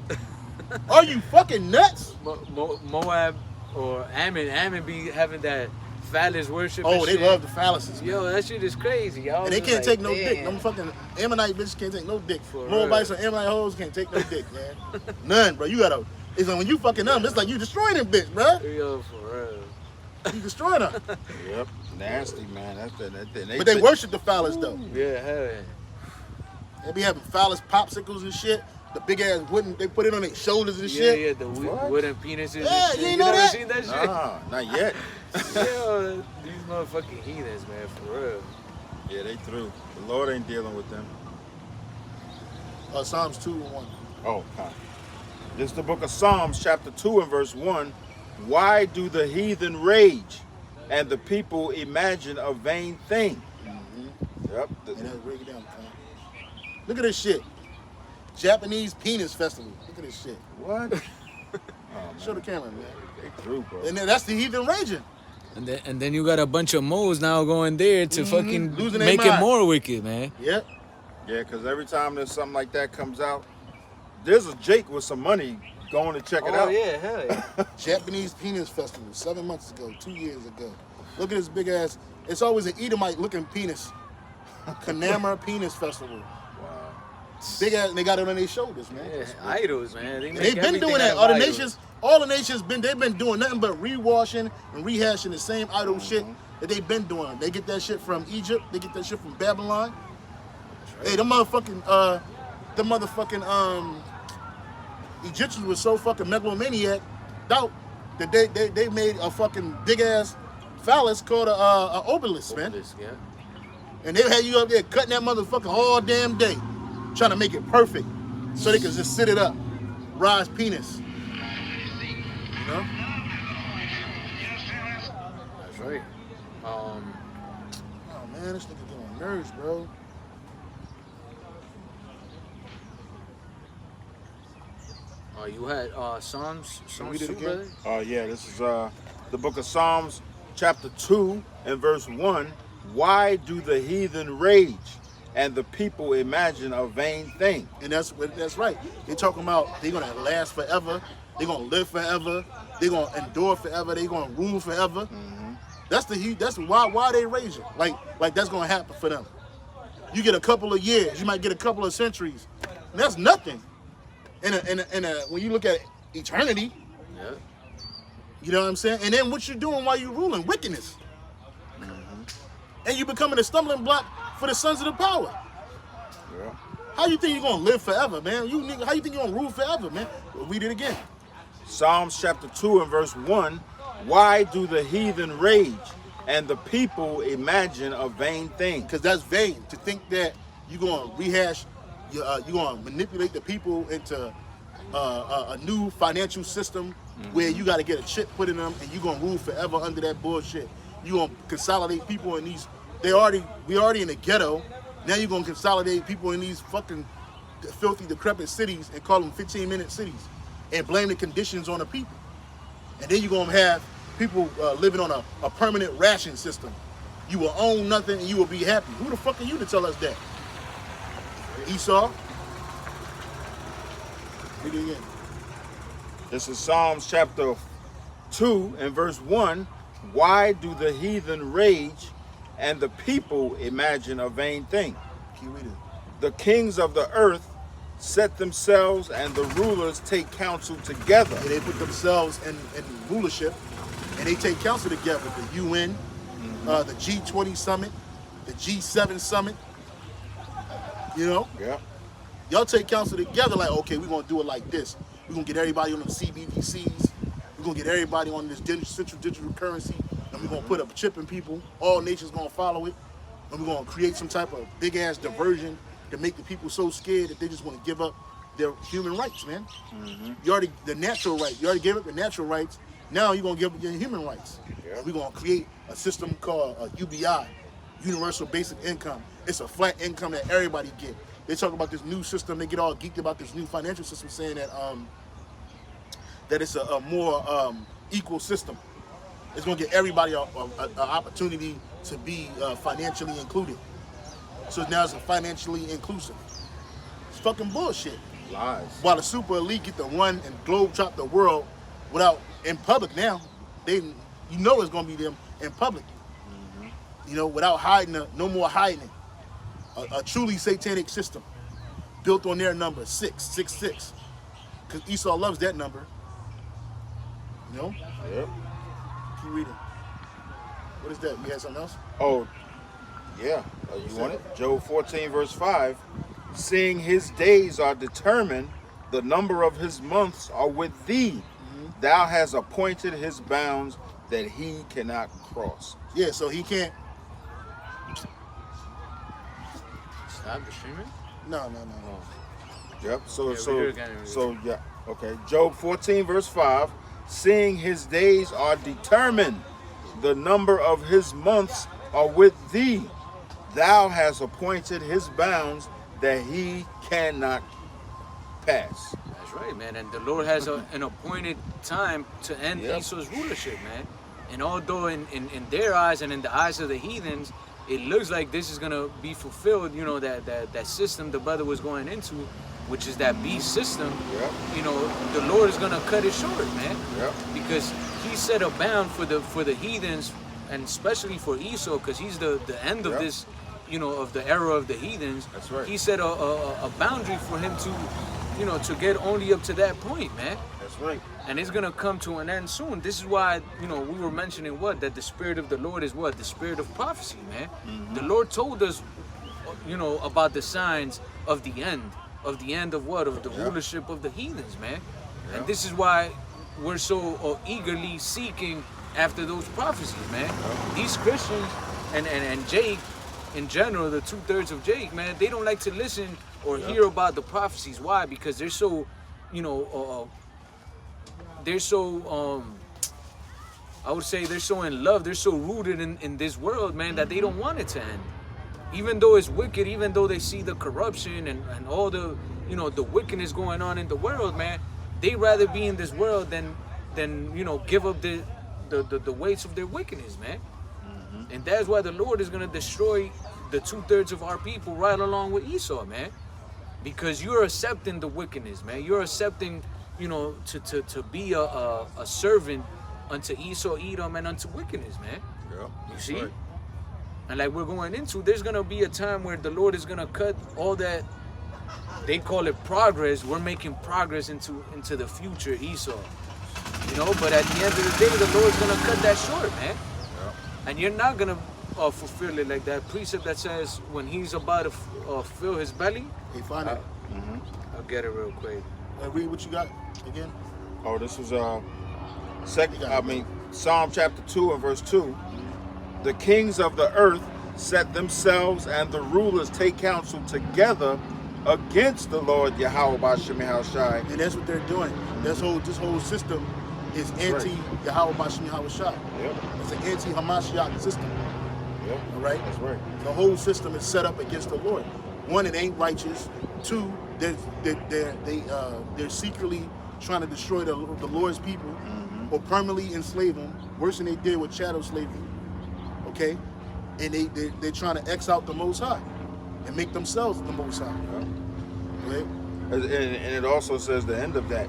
Speaker 1: Are you fucking nuts?
Speaker 3: Moab or Ammon be having that phallus worship.
Speaker 1: Oh,
Speaker 3: and
Speaker 1: they
Speaker 3: shit.
Speaker 1: love the phalluses. Man.
Speaker 3: Yo, that shit is crazy, y'all.
Speaker 1: And they can't
Speaker 3: Like,
Speaker 1: take no dick.
Speaker 3: damn.
Speaker 1: Them fucking Ammonite bitches can't take no dick.
Speaker 3: For
Speaker 1: Moabites
Speaker 3: real.
Speaker 1: or Ammonite hoes can't take no dick, man. None, bro. You gotta. It's like when you fucking them, it's like you destroying them bitch, bro.
Speaker 3: Yo, for real.
Speaker 1: You destroying them.
Speaker 2: Yep, nasty, man. That's that.
Speaker 1: But they worship the phallus though.
Speaker 3: Yeah, hell yeah.
Speaker 1: They be having phallus popsicles and shit. The big ass wooden, they put it on their shoulders and
Speaker 3: Yeah,
Speaker 1: shit.
Speaker 3: yeah, the
Speaker 2: What?
Speaker 3: wooden penises.
Speaker 1: Yeah,
Speaker 3: and shit.
Speaker 1: you ain't know
Speaker 3: never
Speaker 1: that?
Speaker 3: seen that shit?
Speaker 2: Nah, not yet.
Speaker 3: Yo, these motherfucking heathens, man, for real.
Speaker 2: Yeah, they through. The Lord ain't dealing with them.
Speaker 1: Psalms 2:1.
Speaker 2: Oh, this is the book of Psalms, chapter 2 and verse 1. Why do the heathen rage and the people imagine a vain thing? Yep.
Speaker 1: And that's break it down. Con. Look at this shit. Japanese penis festival. Look at this shit.
Speaker 2: What?
Speaker 1: Show the camera, man.
Speaker 2: They through, bro.
Speaker 1: And then that's the heathen raging.
Speaker 3: And then you got a bunch of moles now going there to fucking
Speaker 1: Losing their
Speaker 3: make it
Speaker 1: mind.
Speaker 3: more wicked, man.
Speaker 1: Yep.
Speaker 2: Yeah, because every time there's something like that comes out, there's a Jake with some money going to check it out.
Speaker 3: yeah, hell yeah.
Speaker 1: Japanese penis festival 7 months ago, 2 years ago. Look at this big ass. It's always an Edomite looking penis. Kanama penis festival.
Speaker 2: Wow.
Speaker 1: Big ass. They got it on their shoulders, man.
Speaker 3: Yeah, idols, man. They
Speaker 1: And
Speaker 3: make
Speaker 1: they've been
Speaker 3: everything
Speaker 1: doing that.
Speaker 3: out of
Speaker 1: All the
Speaker 3: idols.
Speaker 1: nations, they've been doing nothing but rewashing and rehashing the same idol shit that they've been doing. They get that shit from Egypt. They get that shit from Babylon. Hey, the motherfucking Egyptians was so fucking megalomaniac, doubt that they made a fucking big ass phallus called a obelisk, man.
Speaker 3: Yeah.
Speaker 1: And they had you up there cutting that motherfucker all damn day, trying to make it perfect, so they could just sit it up, rise penis. You know?
Speaker 3: That's right.
Speaker 1: Oh man, this nigga getting on nerves, bro.
Speaker 3: You had Psalms
Speaker 1: read it
Speaker 3: 2,
Speaker 1: again?
Speaker 3: brother?
Speaker 2: Yeah, this is the book of Psalms, chapter 2 and verse 1. Why do the heathen rage and the people imagine a vain thing?
Speaker 1: And that's right. They're talking about they're gonna last forever. They're gonna live forever. They're gonna endure forever. They're gonna rule forever. That's why they raging. Like that's gonna happen for them. You get a couple of years. You might get a couple of centuries. And that's nothing. When you look at eternity,
Speaker 3: Yeah.
Speaker 1: you know what I'm saying? And then what you're doing while you're ruling? Wickedness. And you becoming a stumbling block for the sons of the power.
Speaker 2: Yeah.
Speaker 1: How you think you're gonna live forever, man? How you think you're gonna rule forever, man? Read it again.
Speaker 2: Psalms chapter 2 and verse 1. Why do the heathen rage and the people imagine a vain thing?
Speaker 1: Because that's vain to think that you're gonna rehash, you're gonna manipulate the people into a new financial system where you got to get a chip put in them and you're gonna rule forever under that bullshit. You gonna consolidate people in these. We already in the ghetto. Now you're gonna consolidate people in these fucking filthy, decrepit cities and call them 15-minute cities and blame the conditions on the people. And then you're gonna have people living on a permanent ration system. You will own nothing and you will be happy. Who the fuck are you to tell us that? Esau? Read it again.
Speaker 2: This is Psalms chapter 2 and verse 1. Why do the heathen rage and the people imagine a vain thing?
Speaker 1: Keep reading.
Speaker 2: The kings of the earth set themselves and the rulers take counsel together.
Speaker 1: And they put themselves in rulership and they take counsel together. The UN, the G20 summit, the G7 summit. You know?
Speaker 2: Yeah.
Speaker 1: Y'all take counsel together like, okay, we're gonna do it like this. We're gonna get everybody on the CBDCs. We're gonna get everybody on this central digital currency, and we're gonna put a chip in people. All nations gonna follow it, and we're gonna create some type of big ass diversion to make the people so scared that they just want to give up their human rights, man. You already the natural right. You already gave up the natural rights. Now you're gonna give up your human rights. And we're gonna create a system called UBI, Universal Basic Income. It's a flat income that everybody get. They talk about this new system. They get all geeked about this new financial system, saying that that it's a more equal system. It's gonna get everybody an opportunity to be financially included. So now it's financially inclusive. It's fucking bullshit.
Speaker 2: Lies.
Speaker 1: While the super elite get to run and globetrot the world without in public now, you know it's gonna be them in public. You know, without hiding, no more hiding it. A truly satanic system built on their number 666, because Esau loves that number. You know.
Speaker 2: Yep.
Speaker 1: Keep reading. What is that? You had something else?
Speaker 2: Oh, yeah. You want it? Job 14, verse 5. Seeing his days are determined, the number of his months are with thee. Thou hast appointed his bounds that he cannot cross.
Speaker 1: Yeah, so he can't.
Speaker 3: Stop the streaming?
Speaker 1: No.
Speaker 2: Yep. So
Speaker 3: Yeah,
Speaker 2: yeah. Okay. Job 14, verse 5. Seeing his days are determined, the number of his months are with thee. Thou hast appointed his bounds that he cannot pass.
Speaker 3: That's right, man. And the Lord has an appointed time to end
Speaker 2: Yep.
Speaker 3: Esau's rulership, man. And although in their eyes and in the eyes of the heathens, it looks like this is gonna be fulfilled, you know, that system the brother was going into, which is that beast system.
Speaker 2: Yep.
Speaker 3: You know, the Lord is gonna cut it short, man.
Speaker 2: Yep.
Speaker 3: Because he set a bound for the heathens, and especially for Esau, because he's the end of
Speaker 2: Yep.
Speaker 3: this, you know, of the era of the heathens.
Speaker 2: That's right.
Speaker 3: He set a boundary for him to, you know, to get only up to that point, man.
Speaker 2: That's right.
Speaker 3: And it's gonna come to an end soon. This is why, you know, we were mentioning that the spirit of the Lord is what? The spirit of prophecy, man. The Lord told us, you know, about the signs of the end of what? Of the rulership of the heathens, man.
Speaker 2: Yeah.
Speaker 3: And this is why we're so eagerly seeking after those prophecies, man. These Christians and Jake, in general, the 2/3 of Jake, man, they don't like to listen or hear about the prophecies. Why? Because they're so, you know, they're so, I would say they're so in love, they're so rooted in this world, man, that they don't want it to end. Even though it's wicked, even though they see the corruption and all the, you know, the wickedness going on in the world, man, they'd rather be in this world than you know, give up the weights of their wickedness, man. And that's why the Lord is going to destroy the 2/3 of our people right along with Esau, man. Because you're accepting the wickedness, man. You're accepting, you know, to be a servant unto Esau, Edom, and unto wickedness, man.
Speaker 2: Yeah.
Speaker 3: You see?
Speaker 2: Right.
Speaker 3: And like we're going into, there's going to be a time where the Lord is going to cut all that, they call it progress. We're making progress into the future Esau. You know, but at the end of the day, the Lord's going to cut that short, man.
Speaker 2: Yeah.
Speaker 3: And you're not going to fulfill it like that precept that says when he's about to fill his belly.
Speaker 1: Hey, find it.
Speaker 3: I'll get it real quick.
Speaker 1: Read what you got again.
Speaker 2: Oh, this was Psalm chapter 2 and verse 2. The kings of the earth set themselves, and the rulers take counsel together against the Lord Yahweh B'Shem Shai.
Speaker 1: And that's what they're doing. This whole system is anti-Yahweh B'Shem Shai.
Speaker 2: Yep.
Speaker 1: It's an anti-Hamashiach system.
Speaker 2: Yep.
Speaker 1: All right?
Speaker 2: That's right.
Speaker 1: The whole system is set up against the Lord. One, it ain't righteous. Two, they're secretly trying to destroy the Lord's people or permanently enslave them, worse than they did with chattel slavery. Okay? And they're trying to X out the Most High and make themselves the Most High.
Speaker 2: Yeah.
Speaker 1: Right?
Speaker 2: And it also says the end of that,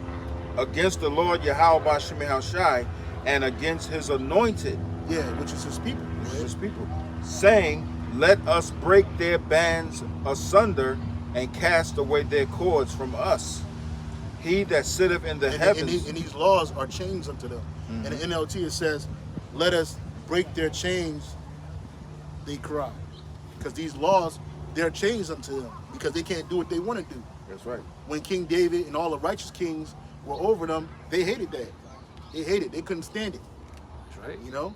Speaker 2: against the Lord Yahweh B'Shem Shai, and against his anointed,
Speaker 1: Yeah, which is his people.
Speaker 2: which is
Speaker 1: Right?
Speaker 2: his people, saying, let us break their bands asunder and cast away their cords from us. He that sitteth in the heavens.
Speaker 1: And these laws are chains unto them. In the NLT it says, let us break their chains, they cry. Because these laws, they're chains unto them. Because they can't do what they want to do.
Speaker 2: That's right.
Speaker 1: When King David and all the righteous kings were over them, they hated that. They hated it. They couldn't stand it.
Speaker 3: That's right.
Speaker 1: You know?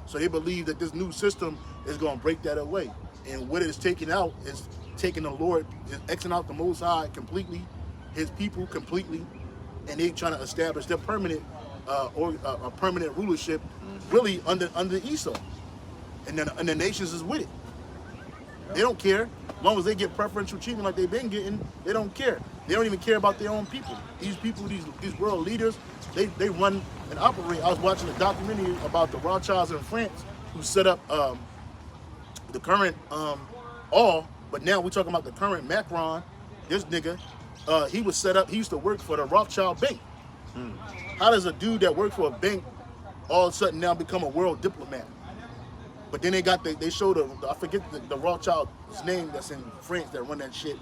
Speaker 1: So they believe that this new system is going to break that away. And what it's taking out is taking the Lord, is Xing out the Most High completely, his people completely, and they trying to establish their permanent a permanent rulership really under Esau. And then and the nations is with it. They don't care. As long as they get preferential treatment like they've been getting, they don't care. They don't even care about their own people. These people, these world leaders, they run and operate. I was watching a documentary about the Rothschilds in France who set up the current but now we're talking about the current Macron. This nigga, he was set up, he used to work for the Rothschild Bank. How does a dude that worked for a bank all of a sudden now become a world diplomat? But then they showed I forget the Rothschild's name that's in France that run that shit.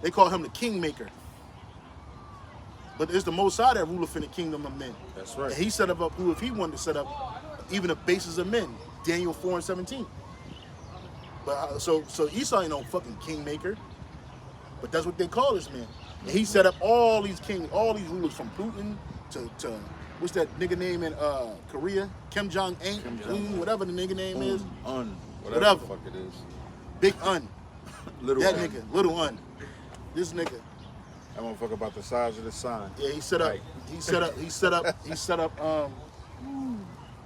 Speaker 1: They call him the Kingmaker. But it's the Most High that ruleth in the kingdom of men.
Speaker 2: That's right.
Speaker 1: And he set up who if he wanted to set up even the bases of men. Daniel 4:17. But so Esau ain't no fucking kingmaker. But that's what they call this man. And he set up all these rulers from Putin to what's that nigga name in Korea? Kim Jong-un, whatever the nigga name is.
Speaker 2: Whatever the fuck it is.
Speaker 1: Big Un.
Speaker 2: Little
Speaker 1: That
Speaker 2: Un.
Speaker 1: nigga, little Un. This nigga.
Speaker 2: That motherfucker about the size of the sign.
Speaker 1: Yeah, he set up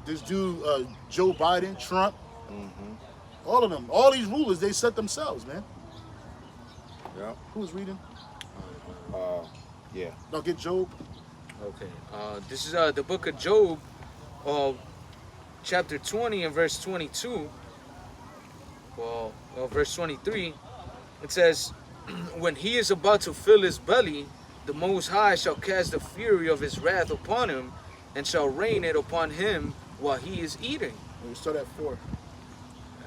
Speaker 1: this dude, Joe Biden, Trump, all of them. All these rulers, they set themselves, man.
Speaker 2: Yeah.
Speaker 1: Who's reading?
Speaker 2: Yeah.
Speaker 1: No, get Job.
Speaker 3: Okay. This is the book of Job, chapter 20 and verse 22. Well, verse 23. It says, when he is about to fill his belly, the Most High shall cast the fury of his wrath upon him, and shall rain it upon him while he is eating.
Speaker 1: We start at 4.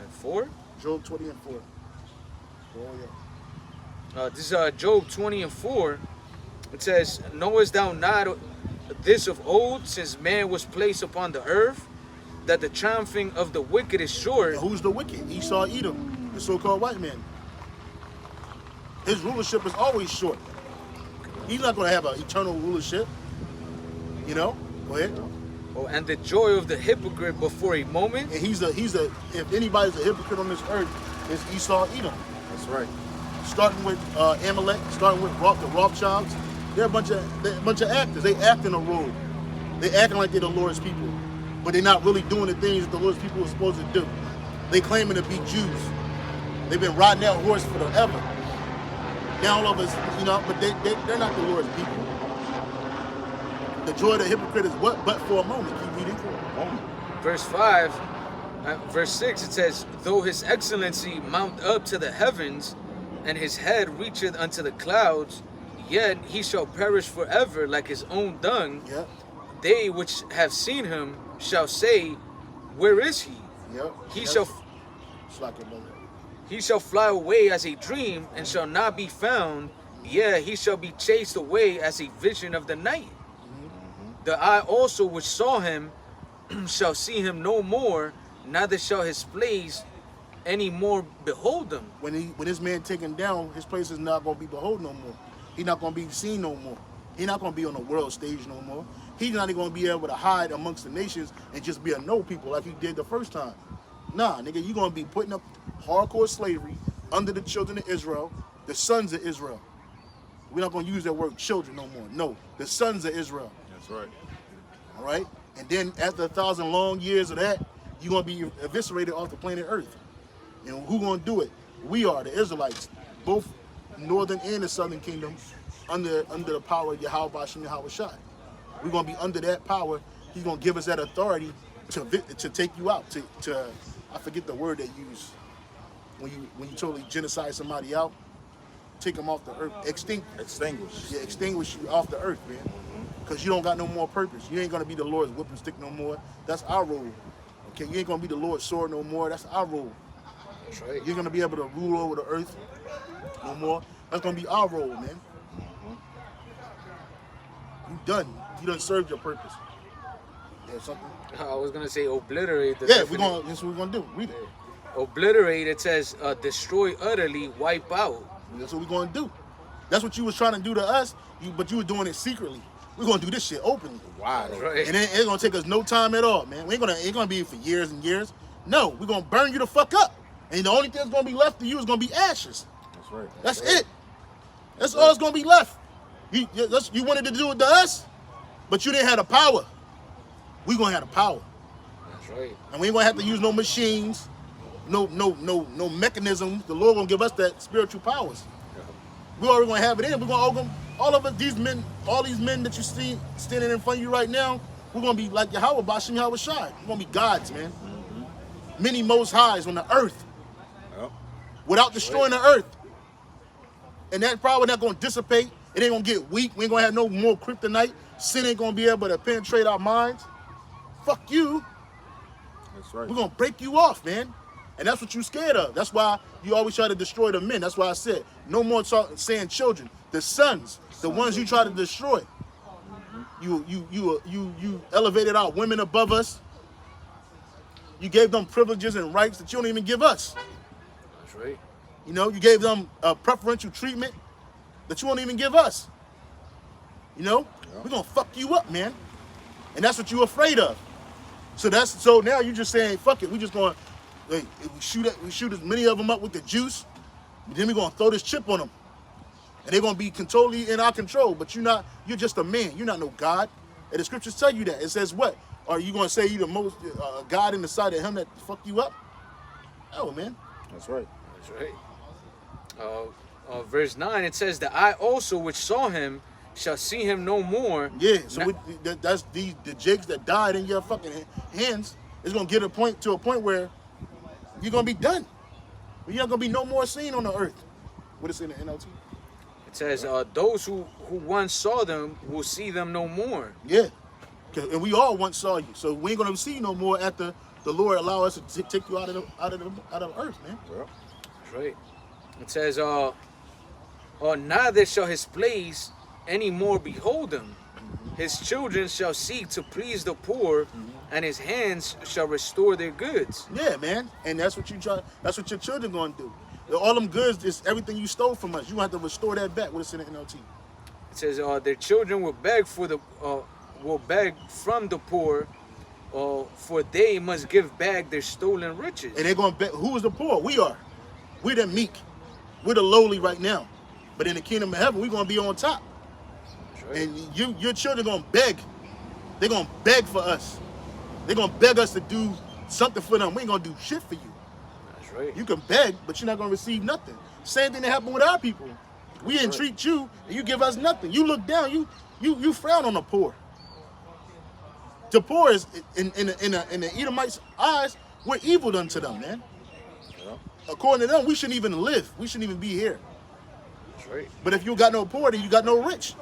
Speaker 3: And 4?
Speaker 1: Job 20 and 4. Oh, yeah.
Speaker 3: This is Job 20 and 4. It says, knowest thou not this of old, since man was placed upon the earth, that the triumphing of the wicked is short?
Speaker 1: And who's the wicked? Esau, Edom, the so-called white man. His rulership is always short. He's not going to have an eternal rulership. You know? Go ahead.
Speaker 3: Oh, and the joy of the hypocrite before a moment.
Speaker 1: And if anybody's a hypocrite on this earth, it's Esau, Edom.
Speaker 2: That's right.
Speaker 1: Starting with Amalek, starting with the Rothschilds. They're a bunch of actors. They act in a role. They acting like they're the Lord's people, but they're not really doing the things that the Lord's people are supposed to do. They claiming to be Jews. They've been riding that horse for forever. Now all of us, but they're not the Lord's people. The joy of the hypocrite is what? But for a moment. Keep reading.
Speaker 3: Verse 5, verse 6, it says, though his excellency mount up to the heavens, and his head reacheth unto the clouds, yet he shall perish forever like his own dung.
Speaker 1: Yep.
Speaker 3: They which have seen him shall say, where is he?
Speaker 1: Yep.
Speaker 3: He shall fly away as a dream, and shall not be found. Yeah, he shall be chased away as a vision of the night. The eye also which saw him shall see him no more, neither shall his place any more behold him.
Speaker 1: When this man taken down, his place is not going to be behold no more. He's not going to be seen no more. He's not going to be on the world stage no more. He's not even going to be able to hide amongst the nations and just be a no people like he did the first time. Nah, nigga, you're going to be putting up hardcore slavery under the children of Israel, the sons of Israel. We're not going to use that word children no more. No, the sons of Israel.
Speaker 2: That's right.
Speaker 1: All right? And then after 1,000 long years of that, you're going to be eviscerated off the planet Earth. And who's going to do it? We are, the Israelites, both northern and the southern kingdom, under the power of Yahweh Bashem Yahweh Shai. We're going to be under that power. He's going to give us that authority to take you out, to I forget the word they use when you totally genocide somebody out, take them off the earth,
Speaker 2: Extinguish.
Speaker 1: Yeah, extinguish you off the earth, man. Because you don't got no more purpose. You ain't going to be the Lord's whipping stick no more. That's our role. Okay, you ain't going to be the Lord's sword no more. That's our role.
Speaker 3: That's right.
Speaker 1: You're going to be able to rule over the earth no more. That's going to be our role, man. You done. You done served your purpose. Yeah, something?
Speaker 3: I was going to say obliterate.
Speaker 1: Yeah, that's what we're going to do. Read it.
Speaker 3: Obliterate, it says destroy utterly, wipe out.
Speaker 1: That's what we're going to do. That's what you was trying to do to us, but you were doing it secretly. We're gonna do this shit openly.
Speaker 2: Wide
Speaker 3: That's
Speaker 2: open.
Speaker 3: right.
Speaker 1: And it ain't gonna take us no time at all, man. We ain't gonna be for years and years. No, we're gonna burn you the fuck up. And the only thing that's gonna be left of you is gonna be ashes.
Speaker 2: That's right.
Speaker 1: That's it. That's all that's gonna be left. You wanted to do it to us, but you didn't have the power. We gonna have the power.
Speaker 3: That's right.
Speaker 1: And we ain't gonna have to use no machines, no mechanism. The Lord gonna give us that spiritual powers. We already gonna have it in. We're gonna all of us, these men, all these men that you see standing in front of you right now, we're gonna be like Yahweh Bashim Yahweh Shai. We're gonna be gods, man. Many most highs on the earth.
Speaker 2: Yep.
Speaker 1: Without destroying the earth. And that power not gonna dissipate. It ain't gonna get weak. We ain't gonna have no more kryptonite. Sin ain't gonna be able to penetrate our minds. Fuck you.
Speaker 2: That's right.
Speaker 1: We're gonna break you off, man. And that's what you scared of. That's why you always try to destroy the men. That's why I said no more saying children. The sons, the ones you try to destroy. You elevated our women above us. You gave them privileges and rights that you don't even give us.
Speaker 3: That's right.
Speaker 1: You know, you gave them preferential treatment that you won't even give us. You know, we're gonna fuck you up, man. And that's what you're afraid of. So now you're just saying, fuck it, we just gonna we shoot as many of them up with the juice, but then we're gonna throw this chip on them. And they're gonna be totally in our control, but you're just a man, you're not no God. And the scriptures tell you that. It says what? Are you gonna say you the most God in the sight of him that fuck you up? Oh man.
Speaker 2: That's right.
Speaker 3: That's right. Verse 9, it says that I also which saw him shall see him no more.
Speaker 1: Yeah, so that's the jakes that died in your fucking hands. It's gonna get to a point where you're gonna be done. You're not gonna be no more seen on the earth. What is it in the NLT?
Speaker 3: It says those who once saw them will see them no more.
Speaker 1: Yeah, and we all once saw you, so we ain't gonna see you no more after the Lord allow us to take you out of earth, man.
Speaker 2: Well,
Speaker 3: That's right. It says neither shall his place any more behold him. His children shall seek to please the poor, and his hands shall restore their goods.
Speaker 1: Yeah, man, and that's what that's what your children gonna do. All them goods is everything you stole from us. You have to restore that back. What is in the NLT?
Speaker 3: It says their children will beg from the poor, for they must give back their stolen riches.
Speaker 1: And they're gonna beg. Who is the poor? We are. We're the meek. We're the lowly right now. But in the kingdom of heaven, we're gonna be on top.
Speaker 3: Right.
Speaker 1: And your children gonna beg. They're gonna beg for us. They're gonna beg us to do something for them. We ain't gonna do shit for you.
Speaker 3: That's right.
Speaker 1: You can beg, but you're not gonna receive nothing. Same thing that happened with our people. We entreat you, and you give us nothing. You look down. You frown on the poor. The poor is in the Edomites' eyes. We're evil unto them, man.
Speaker 2: yeah.
Speaker 1: According to them, we shouldn't even live. We shouldn't even be here.
Speaker 3: That's right.
Speaker 1: But if you got no poor, then you got no rich.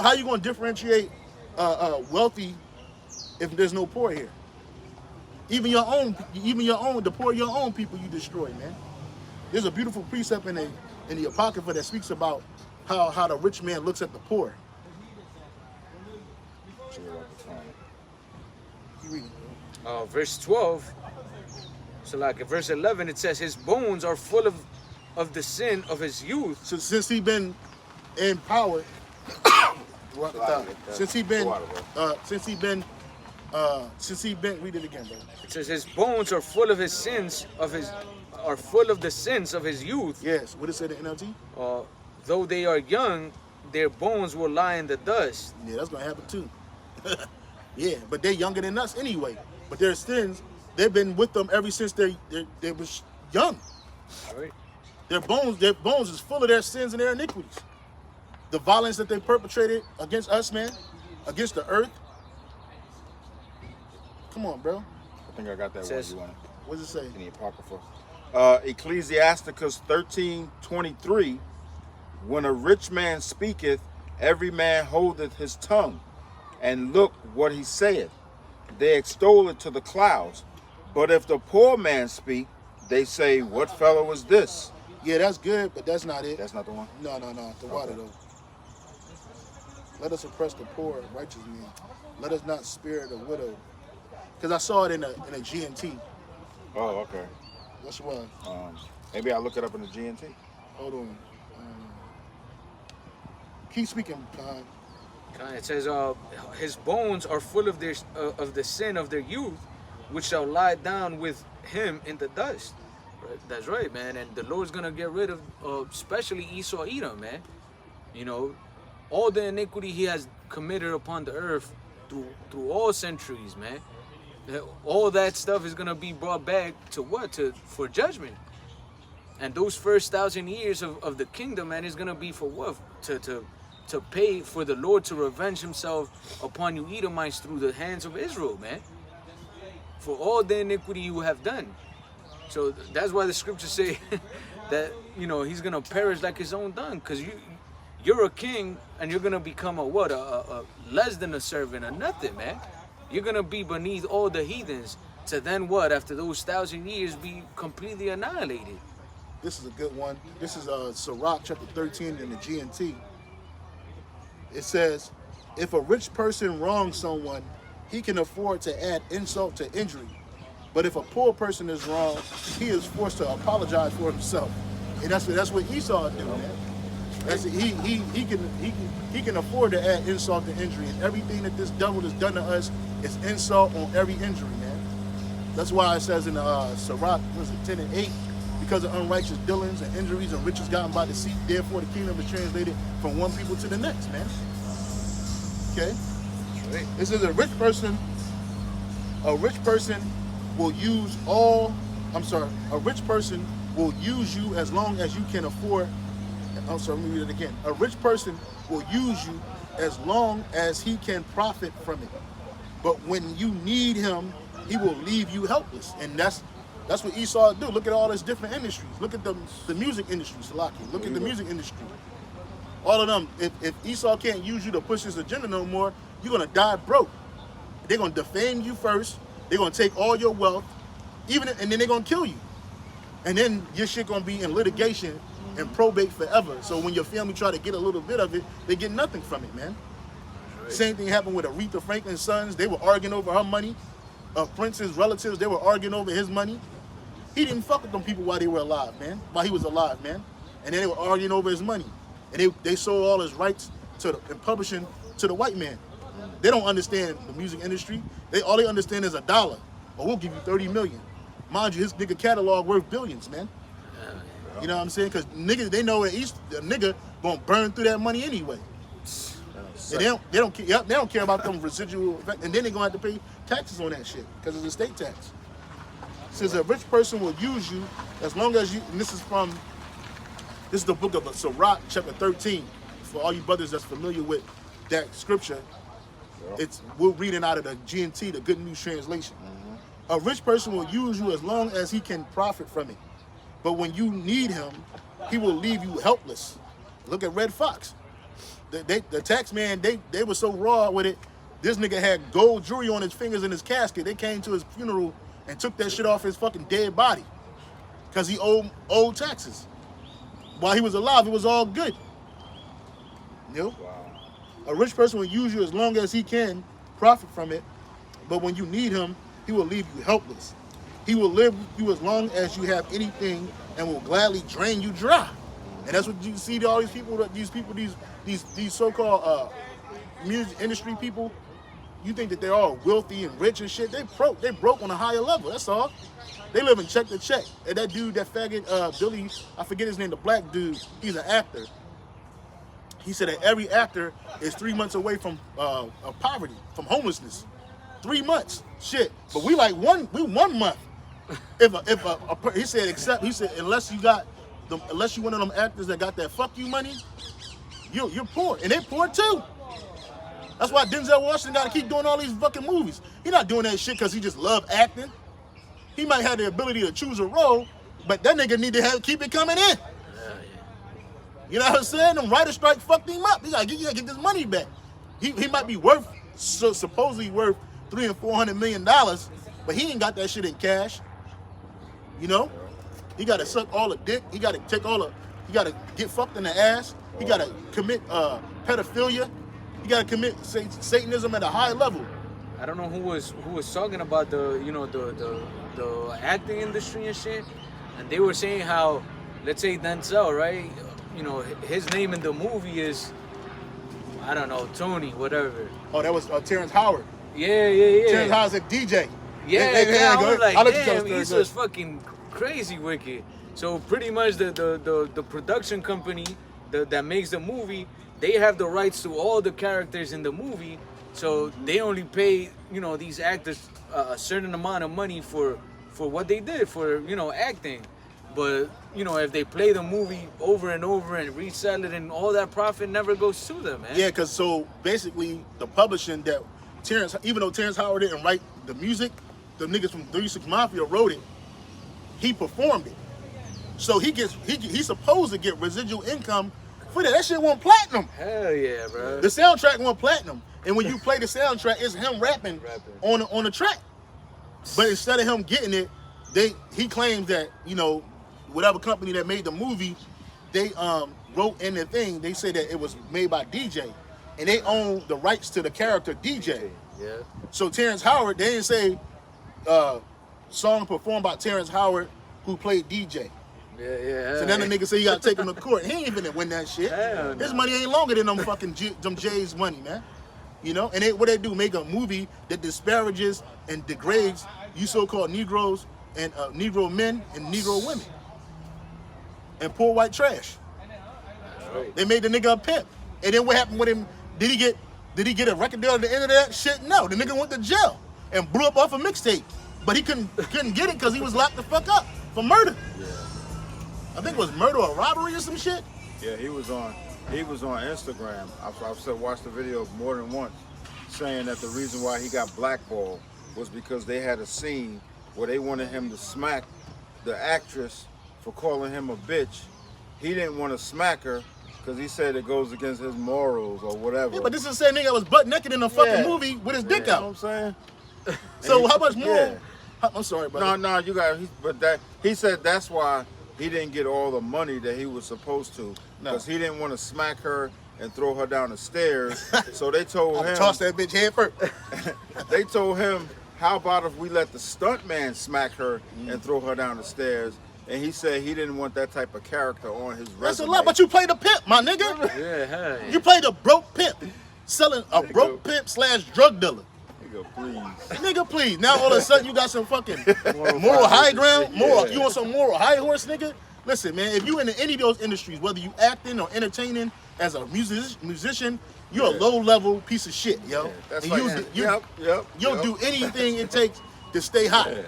Speaker 1: How you gonna differentiate wealthy if there's no poor here? Even your own, the poor, your own people you destroy, man. There's a beautiful precept in the Apocrypha that speaks about how the rich man looks at the poor.
Speaker 2: See what I can find.
Speaker 1: You read it,
Speaker 3: Verse 12. So like in verse 11, it says his bones are full of the sin of his youth.
Speaker 1: So since he been in power, since he been read it again, bro.
Speaker 3: It says his bones are full of his sins are full of the sins of his youth.
Speaker 1: Yes, what it said in NLT?
Speaker 3: Though they are young, their bones will lie in the dust.
Speaker 1: Yeah, that's gonna happen too. Yeah, but they're younger than us anyway. But their sins, they've been with them ever since they was young.
Speaker 3: Right.
Speaker 1: Their bones is full of their sins and their iniquities. The violence that they perpetrated against us, man, against the earth. Come on, bro.
Speaker 2: I think I got that
Speaker 3: Says-
Speaker 2: one you wanted
Speaker 1: What does it say?
Speaker 2: in the Apocrypha. Ecclesiasticus 13:23. When a rich man speaketh, every man holdeth his tongue, and look what he saith. They extol it to the clouds. But if the poor man speak, they say, what fellow is this?
Speaker 1: Yeah, that's good, but that's not it.
Speaker 2: That's not the one?
Speaker 1: No, the water though. Let us oppress the poor and righteous man. Let us not spare the widow. Because I saw it in a GNT.
Speaker 2: Oh, okay.
Speaker 1: Which one?
Speaker 2: Maybe I'll look it up in the GNT.
Speaker 1: Hold on. Keep speaking, Khan.
Speaker 3: It says, his bones are full of of the sin of their youth, which shall lie down with him in the dust. Right? That's right, man. And the Lord's gonna get rid of, especially Esau, Edom, man. You know, all the iniquity he has committed upon the earth through all centuries, man. All that stuff is gonna be brought back to what? For judgment. And those first 1,000 years of the kingdom, man, is gonna be for what? To pay for the Lord to revenge himself upon you Edomites through the hands of Israel, man. For all the iniquity you have done. So that's why the scriptures say that, you know, he's gonna perish like his own done. Because you're a king and you're gonna become a less than a servant, or nothing, man. You're gonna be beneath all the heathens to then what? After those 1,000 years be completely annihilated.
Speaker 1: This is a good one. This is Sirach chapter 13 in the GNT. It says, if a rich person wrongs someone, he can afford to add insult to injury. But if a poor person is wronged, he is forced to apologize for himself. And that's what Esau do, man. He can afford to add insult to injury. And everything that this devil has done to us is insult on every injury, man. That's why it says in Sirach, 10 and 8, because of unrighteous dealings and injuries and riches gotten by deceit, therefore the kingdom is translated from one people to the next, man. Okay? This is a rich person will use a rich person will use you as long as you can afford. Let me read it again. A rich person will use you as long as he can profit from it. But when you need him, he will leave you helpless. And that's what Esau do. Look at all these different industries. Look at the music industry, Salaki. Look at the music industry. All of them. If Esau can't use you to push his agenda no more, you're gonna die broke. They're gonna defame you first. They're gonna take all your wealth, and then they're gonna kill you. And then your shit gonna be in litigation and probate forever. So when your family try to get a little bit of it, they get nothing from it, man. Right. Same thing happened with Aretha Franklin's sons. They were arguing over her money. Prince's relatives, they were arguing over his money. He didn't fuck with them people while they were alive, man. While he was alive, man. And then they were arguing over his money. And they sold all his rights and publishing to the white man. They don't understand the music industry. All they understand is $1. Or we'll give you 30 million. Mind you, his nigga catalog worth billions, man. You know what I'm saying? Because niggas, they know that the nigga gonna burn through that money anyway. And they don't care about them residual effect, and then they're gonna have to pay taxes on that shit because it's a state tax. It says a rich person will use you as long as you. And this is the book of Sirach, chapter 13. For all you brothers that's familiar with that scripture, we're reading out of the GNT, the Good News Translation. A rich person will use you as long as he can profit from it. But when you need him, he will leave you helpless. Look at Red Fox. The tax man, they were so raw with it. This nigga had gold jewelry on his fingers in his casket. They came to his funeral and took that shit off his fucking dead body. Because he owed taxes. While he was alive, it was all good. You know? Wow. A rich person will use you as long as he can profit from it. But when you need him, he will leave you helpless. He will live with you as long as you have anything and will gladly drain you dry. And that's what you see all these so-called music industry people. You think that they're all wealthy and rich and shit. They broke on a higher level, that's all. They live in check to check. And that dude, that faggot, Billy, I forget his name, the black dude, he's an actor. He said that every actor is 3 months away from poverty, from homelessness. 3 months, shit. But we 1 month. He said unless you one of them actors that got that fuck you money, you're poor, and they poor too. That's why Denzel Washington got to keep doing all these fucking movies. He not doing that shit because he just love acting. He might have the ability to choose a role, but that nigga need to keep it coming in. You know what I'm saying? Them writer strike fucked him up. He gotta get this money back. He might be supposedly worth $300 and $400 million, but he ain't got that shit in cash. You know, he got to suck all the dick. He got to he got to get fucked in the ass. He got to commit pedophilia. He got to commit Satanism at a high level.
Speaker 3: I don't know who was talking about the acting industry and shit, and they were saying how, let's say Denzel, right? You know, his name in the movie is I don't know, Tony, whatever.
Speaker 1: Oh, that was Terrence Howard.
Speaker 3: Yeah.
Speaker 1: Terrence Howard's a DJ.
Speaker 3: Yeah,
Speaker 1: Go
Speaker 3: I was
Speaker 1: ahead.
Speaker 3: like,
Speaker 1: I'll let you tell
Speaker 3: damn,
Speaker 1: the story,
Speaker 3: he's
Speaker 1: go ahead.
Speaker 3: just fucking crazy wicked. So pretty much the production company that makes the movie, they have the rights to all the characters in the movie. So they only pay, you know, these actors a certain amount of money for what they did, for, you know, acting. But, you know, if they play the movie over and over and resell it, and all that profit never goes to them, man.
Speaker 1: Yeah, because so basically the publishing that even though Terrence Howard didn't write the music, the niggas from 36 Mafia wrote it, he performed it. So he's supposed to get residual income for that. That shit went platinum.
Speaker 3: Hell yeah, bro.
Speaker 1: The soundtrack went platinum. And when you play the soundtrack, it's him rapping. On the track. But instead of him getting it, he claims that, you know, whatever company that made the movie, they wrote in the thing, they say that it was made by DJ. And they own the rights to the character DJ.
Speaker 3: Yeah.
Speaker 1: So Terrence Howard, they didn't say song performed by Terrence Howard who played DJ.
Speaker 3: Yeah.
Speaker 1: So then the nigga say you gotta take him to court. He ain't even win that shit.
Speaker 3: Hell
Speaker 1: His
Speaker 3: no.
Speaker 1: money ain't longer than them fucking them J's money, man. You know, and what they do, make a movie that disparages and degrades you so-called Negroes and Negro men and Negro women and poor white trash.
Speaker 3: Right.
Speaker 1: They made the nigga a pimp, and then what happened with him? Did he get a record deal at the end of that shit? No, the nigga went to jail and blew up off a mixtape, but he couldn't get it because he was locked the fuck up for murder.
Speaker 2: Yeah.
Speaker 1: I think it was murder or robbery or some shit.
Speaker 2: Yeah, he was on Instagram. I've watched the video more than once, saying that the reason why he got blackballed was because they had a scene where they wanted him to smack the actress for calling him a bitch. He didn't want to smack her because he said it goes against his morals or whatever.
Speaker 1: Yeah, but this is the same nigga that was butt naked in a fucking movie with his dick
Speaker 2: You know
Speaker 1: out.
Speaker 2: what I'm saying?
Speaker 1: So how much more?
Speaker 2: Yeah.
Speaker 1: I'm sorry, brother.
Speaker 2: No, you got. He said that's why he didn't get all the money that he was supposed to, because he didn't want to smack her and throw her down the stairs. So they told him,
Speaker 1: Toss that bitch head first.
Speaker 2: they told him, how about if we let the stuntman smack her and throw her down the stairs? And he said he didn't want that type of character on his resume.
Speaker 1: That's a lot, but you played a pimp, my nigga.
Speaker 3: Yeah, hell yeah.
Speaker 1: You played a broke pimp, selling a broke pimp / drug dealer.
Speaker 2: Nigga, please.
Speaker 1: Nigga, please. Now all of a sudden you got some fucking moral high ground.
Speaker 2: Yeah.
Speaker 1: You want some moral high horse, nigga? Listen, man, if you in any of those industries, whether you acting or entertaining as a musician, you're a low-level piece of shit, yo.
Speaker 2: Yeah, that's
Speaker 1: And
Speaker 2: like,
Speaker 1: you'll do anything it takes to stay hot.
Speaker 2: Yeah.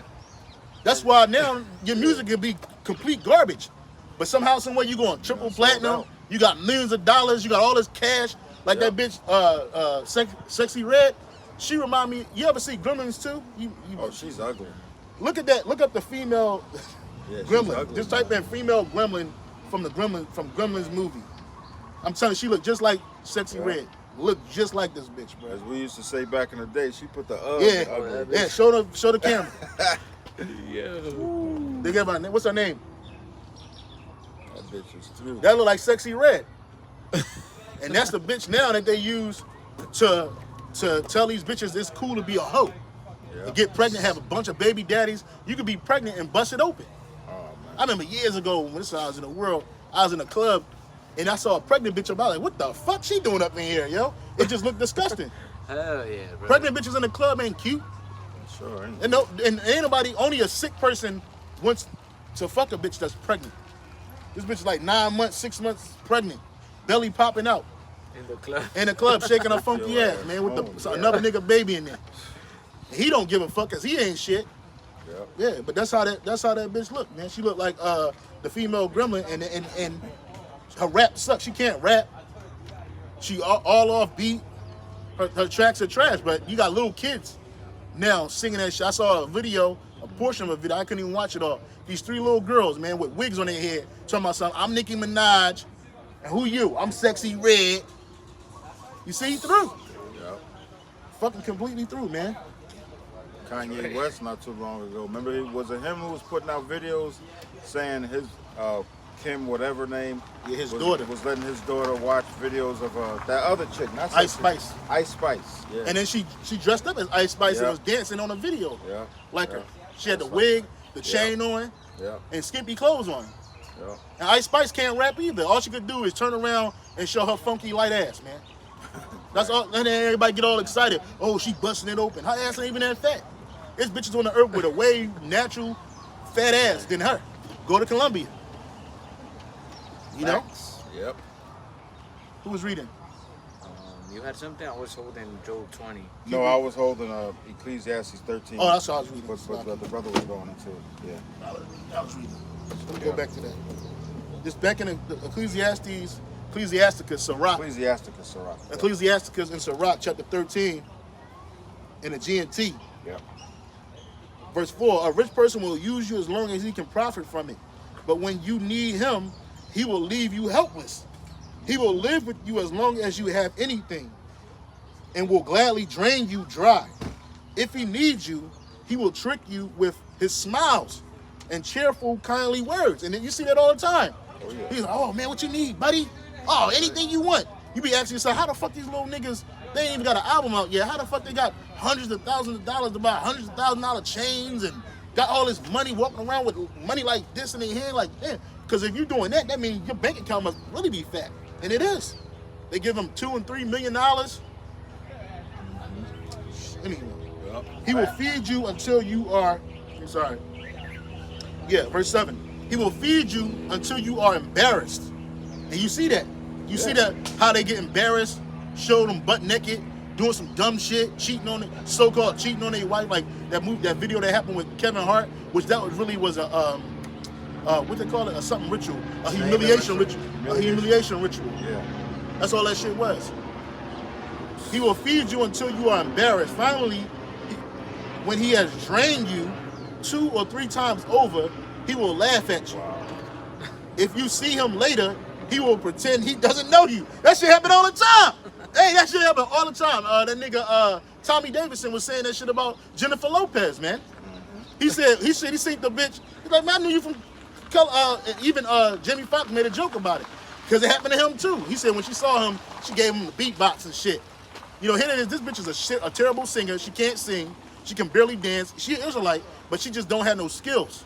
Speaker 1: That's why now your music can be complete garbage. But somehow, some way you going triple platinum, you got millions of dollars, you got all this cash. Like that bitch, Sexy Red, she remind me, you ever see Gremlins 2?
Speaker 2: Oh, she's ugly.
Speaker 1: Look at that, look up the female
Speaker 2: Yeah, she's
Speaker 1: Gremlin.
Speaker 2: ugly,
Speaker 1: Just type in female Gremlin from Gremlins movie. I'm telling you, she look just like Sexy Red. Look just like this bitch, bro.
Speaker 2: As we used to say back in the day, she put the
Speaker 1: Yeah, yeah. Show the camera.
Speaker 3: Yeah.
Speaker 1: They gave her, what's her name?
Speaker 2: That bitch is through.
Speaker 1: That look like Sexy Red. And that's the bitch now that they use to tell these bitches it's cool to be a hoe. To get pregnant, have a bunch of baby daddies. You could be pregnant and bust it open.
Speaker 2: Oh, man.
Speaker 1: I remember years ago when I was in the world, I was in a club and I saw a pregnant bitch about like, what the fuck she doing up in here, yo? It just looked disgusting.
Speaker 3: Hell yeah, bro.
Speaker 1: Pregnant bitches in the club ain't cute.
Speaker 2: Sure ain't.
Speaker 1: And no, and ain't nobody, only a sick person wants to fuck a bitch that's pregnant. This bitch is like 9 months, 6 months pregnant, belly popping out
Speaker 3: In the club.
Speaker 1: in the club, shaking her funky ass, man, with another nigga baby in there. He don't give a fuck cause he ain't shit. Yeah, but that's how that bitch look, man. She look like the female Gremlin, and her rap sucks. She can't rap. She all off beat. Her tracks are trash, but you got little kids now singing that shit. I saw a video, a portion of a video. I couldn't even watch it all. These 3 little girls, man, with wigs on their head, talking about something. I'm Nicki Minaj, and who you? I'm Sexy Red. You see through?
Speaker 2: Yep.
Speaker 1: Fucking completely through, man.
Speaker 2: Kanye West not too long ago. Remember, was it him who was putting out videos saying his Kim, whatever name,
Speaker 1: His daughter
Speaker 2: was letting his daughter watch videos of that other chick, not
Speaker 1: Ice
Speaker 2: Sexy.
Speaker 1: Spice.
Speaker 2: Ice Spice. Yeah.
Speaker 1: And then she dressed up as Ice Spice and
Speaker 2: Yeah.
Speaker 1: was dancing on a video.
Speaker 2: Yeah.
Speaker 1: Like
Speaker 2: Yeah.
Speaker 1: her. She had the wig, the chain on,
Speaker 2: Yeah.
Speaker 1: and skimpy clothes on.
Speaker 2: Yeah.
Speaker 1: And Ice Spice can't rap either. All she could do is turn around and show her funky light ass, man. That's all. And then everybody get all excited. Oh, she busting it open. Her ass ain't even that fat. There's bitches on the earth with a way natural fat ass than her. Go to Colombia. You know?
Speaker 2: Yep.
Speaker 1: Who was reading?
Speaker 3: You had something? I was holding Job 20.
Speaker 2: No, I was holding Ecclesiastes 13.
Speaker 1: Oh, that's what I was reading.
Speaker 2: But the brother was going into it. Yeah.
Speaker 1: I was reading. Let me go back to that. Just back in the Ecclesiasticus, Sirach. Ecclesiasticus in Sirach, chapter 13, in the GNT.
Speaker 2: Yep.
Speaker 1: Verse 4, a rich person will use you as long as he can profit from it. But when you need him, he will leave you helpless. He will live with you as long as you have anything and will gladly drain you dry. If he needs you, he will trick you with his smiles and cheerful, kindly words. And then you see that all the time.
Speaker 2: Oh, yeah.
Speaker 1: He's like, oh, man, what you need, buddy? Oh, anything you want. You be asking yourself, how the fuck these little niggas, they ain't even got an album out yet. How the fuck they got hundreds of thousands of dollars to buy hundreds of $1,000 chains and got all this money walking around with money like this in their hand? Like, damn. Because if you're doing that, that means your bank account must really be fat. And it is. They give them $2 and $3 million. Anyway, he will feed you until you are, verse 7. He will feed you until you are embarrassed. And you see that. You see that, how they get embarrassed, show them butt naked, doing some dumb shit, cheating on it, so-called cheating on their wife, like that video that happened with Kevin Hart, which that really was a, what they call it, a something ritual, a humiliation ritual. A humiliation ritual.
Speaker 2: Yeah.
Speaker 1: That's all that shit was. He will feed you until you are embarrassed. Finally, when he has drained you 2 or 3 times over, he will laugh at you. If you see him later, he will pretend he doesn't know you. That shit happen all the time. Hey, that shit happen all the time. That nigga Tommy Davidson was saying that shit about Jennifer Lopez, man. He said he seen the bitch. He's like, man, I knew you from color. Even Jamie Foxx made a joke about it because it happened to him too. He said when she saw him, she gave him the beatbox and shit. You know, here it is. This bitch is a terrible singer. She can't sing. She can barely dance. She is Israelite, but she just don't have no skills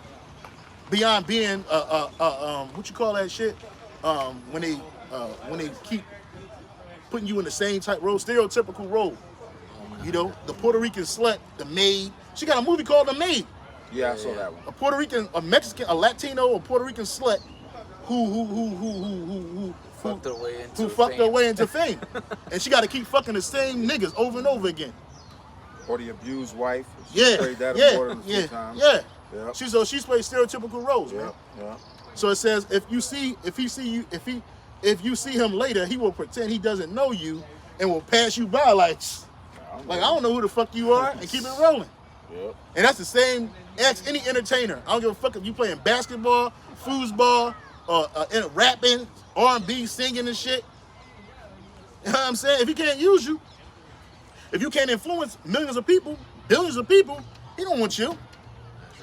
Speaker 1: beyond being what you call that shit? When they keep putting you in the same type role, stereotypical role. You know, the Puerto Rican slut, the maid. She got a movie called The Maid.
Speaker 2: Yeah, I saw that one.
Speaker 1: A Puerto Rican, a Mexican, a Latino, a Puerto Rican slut who
Speaker 3: fucked her way into
Speaker 1: her way into fame. And she got to keep fucking the same niggas over and over again.
Speaker 2: Or the abused wife.
Speaker 1: Yeah,
Speaker 2: Played that
Speaker 1: yeah,
Speaker 2: more than a few times.
Speaker 1: yeah.
Speaker 2: Yep.
Speaker 1: She's played stereotypical roles, man.
Speaker 2: Yeah.
Speaker 1: So it says if you see him later, he will pretend he doesn't know you and will pass you by like I don't know who the fuck you are and keep it rolling.
Speaker 2: Yep.
Speaker 1: And that's the same. Ask any entertainer. I don't give a fuck if you playing basketball, foosball, rapping, R&B, singing and shit. You know what I'm saying? If he can't use you, if you can't influence millions of people, billions of people, he don't want you.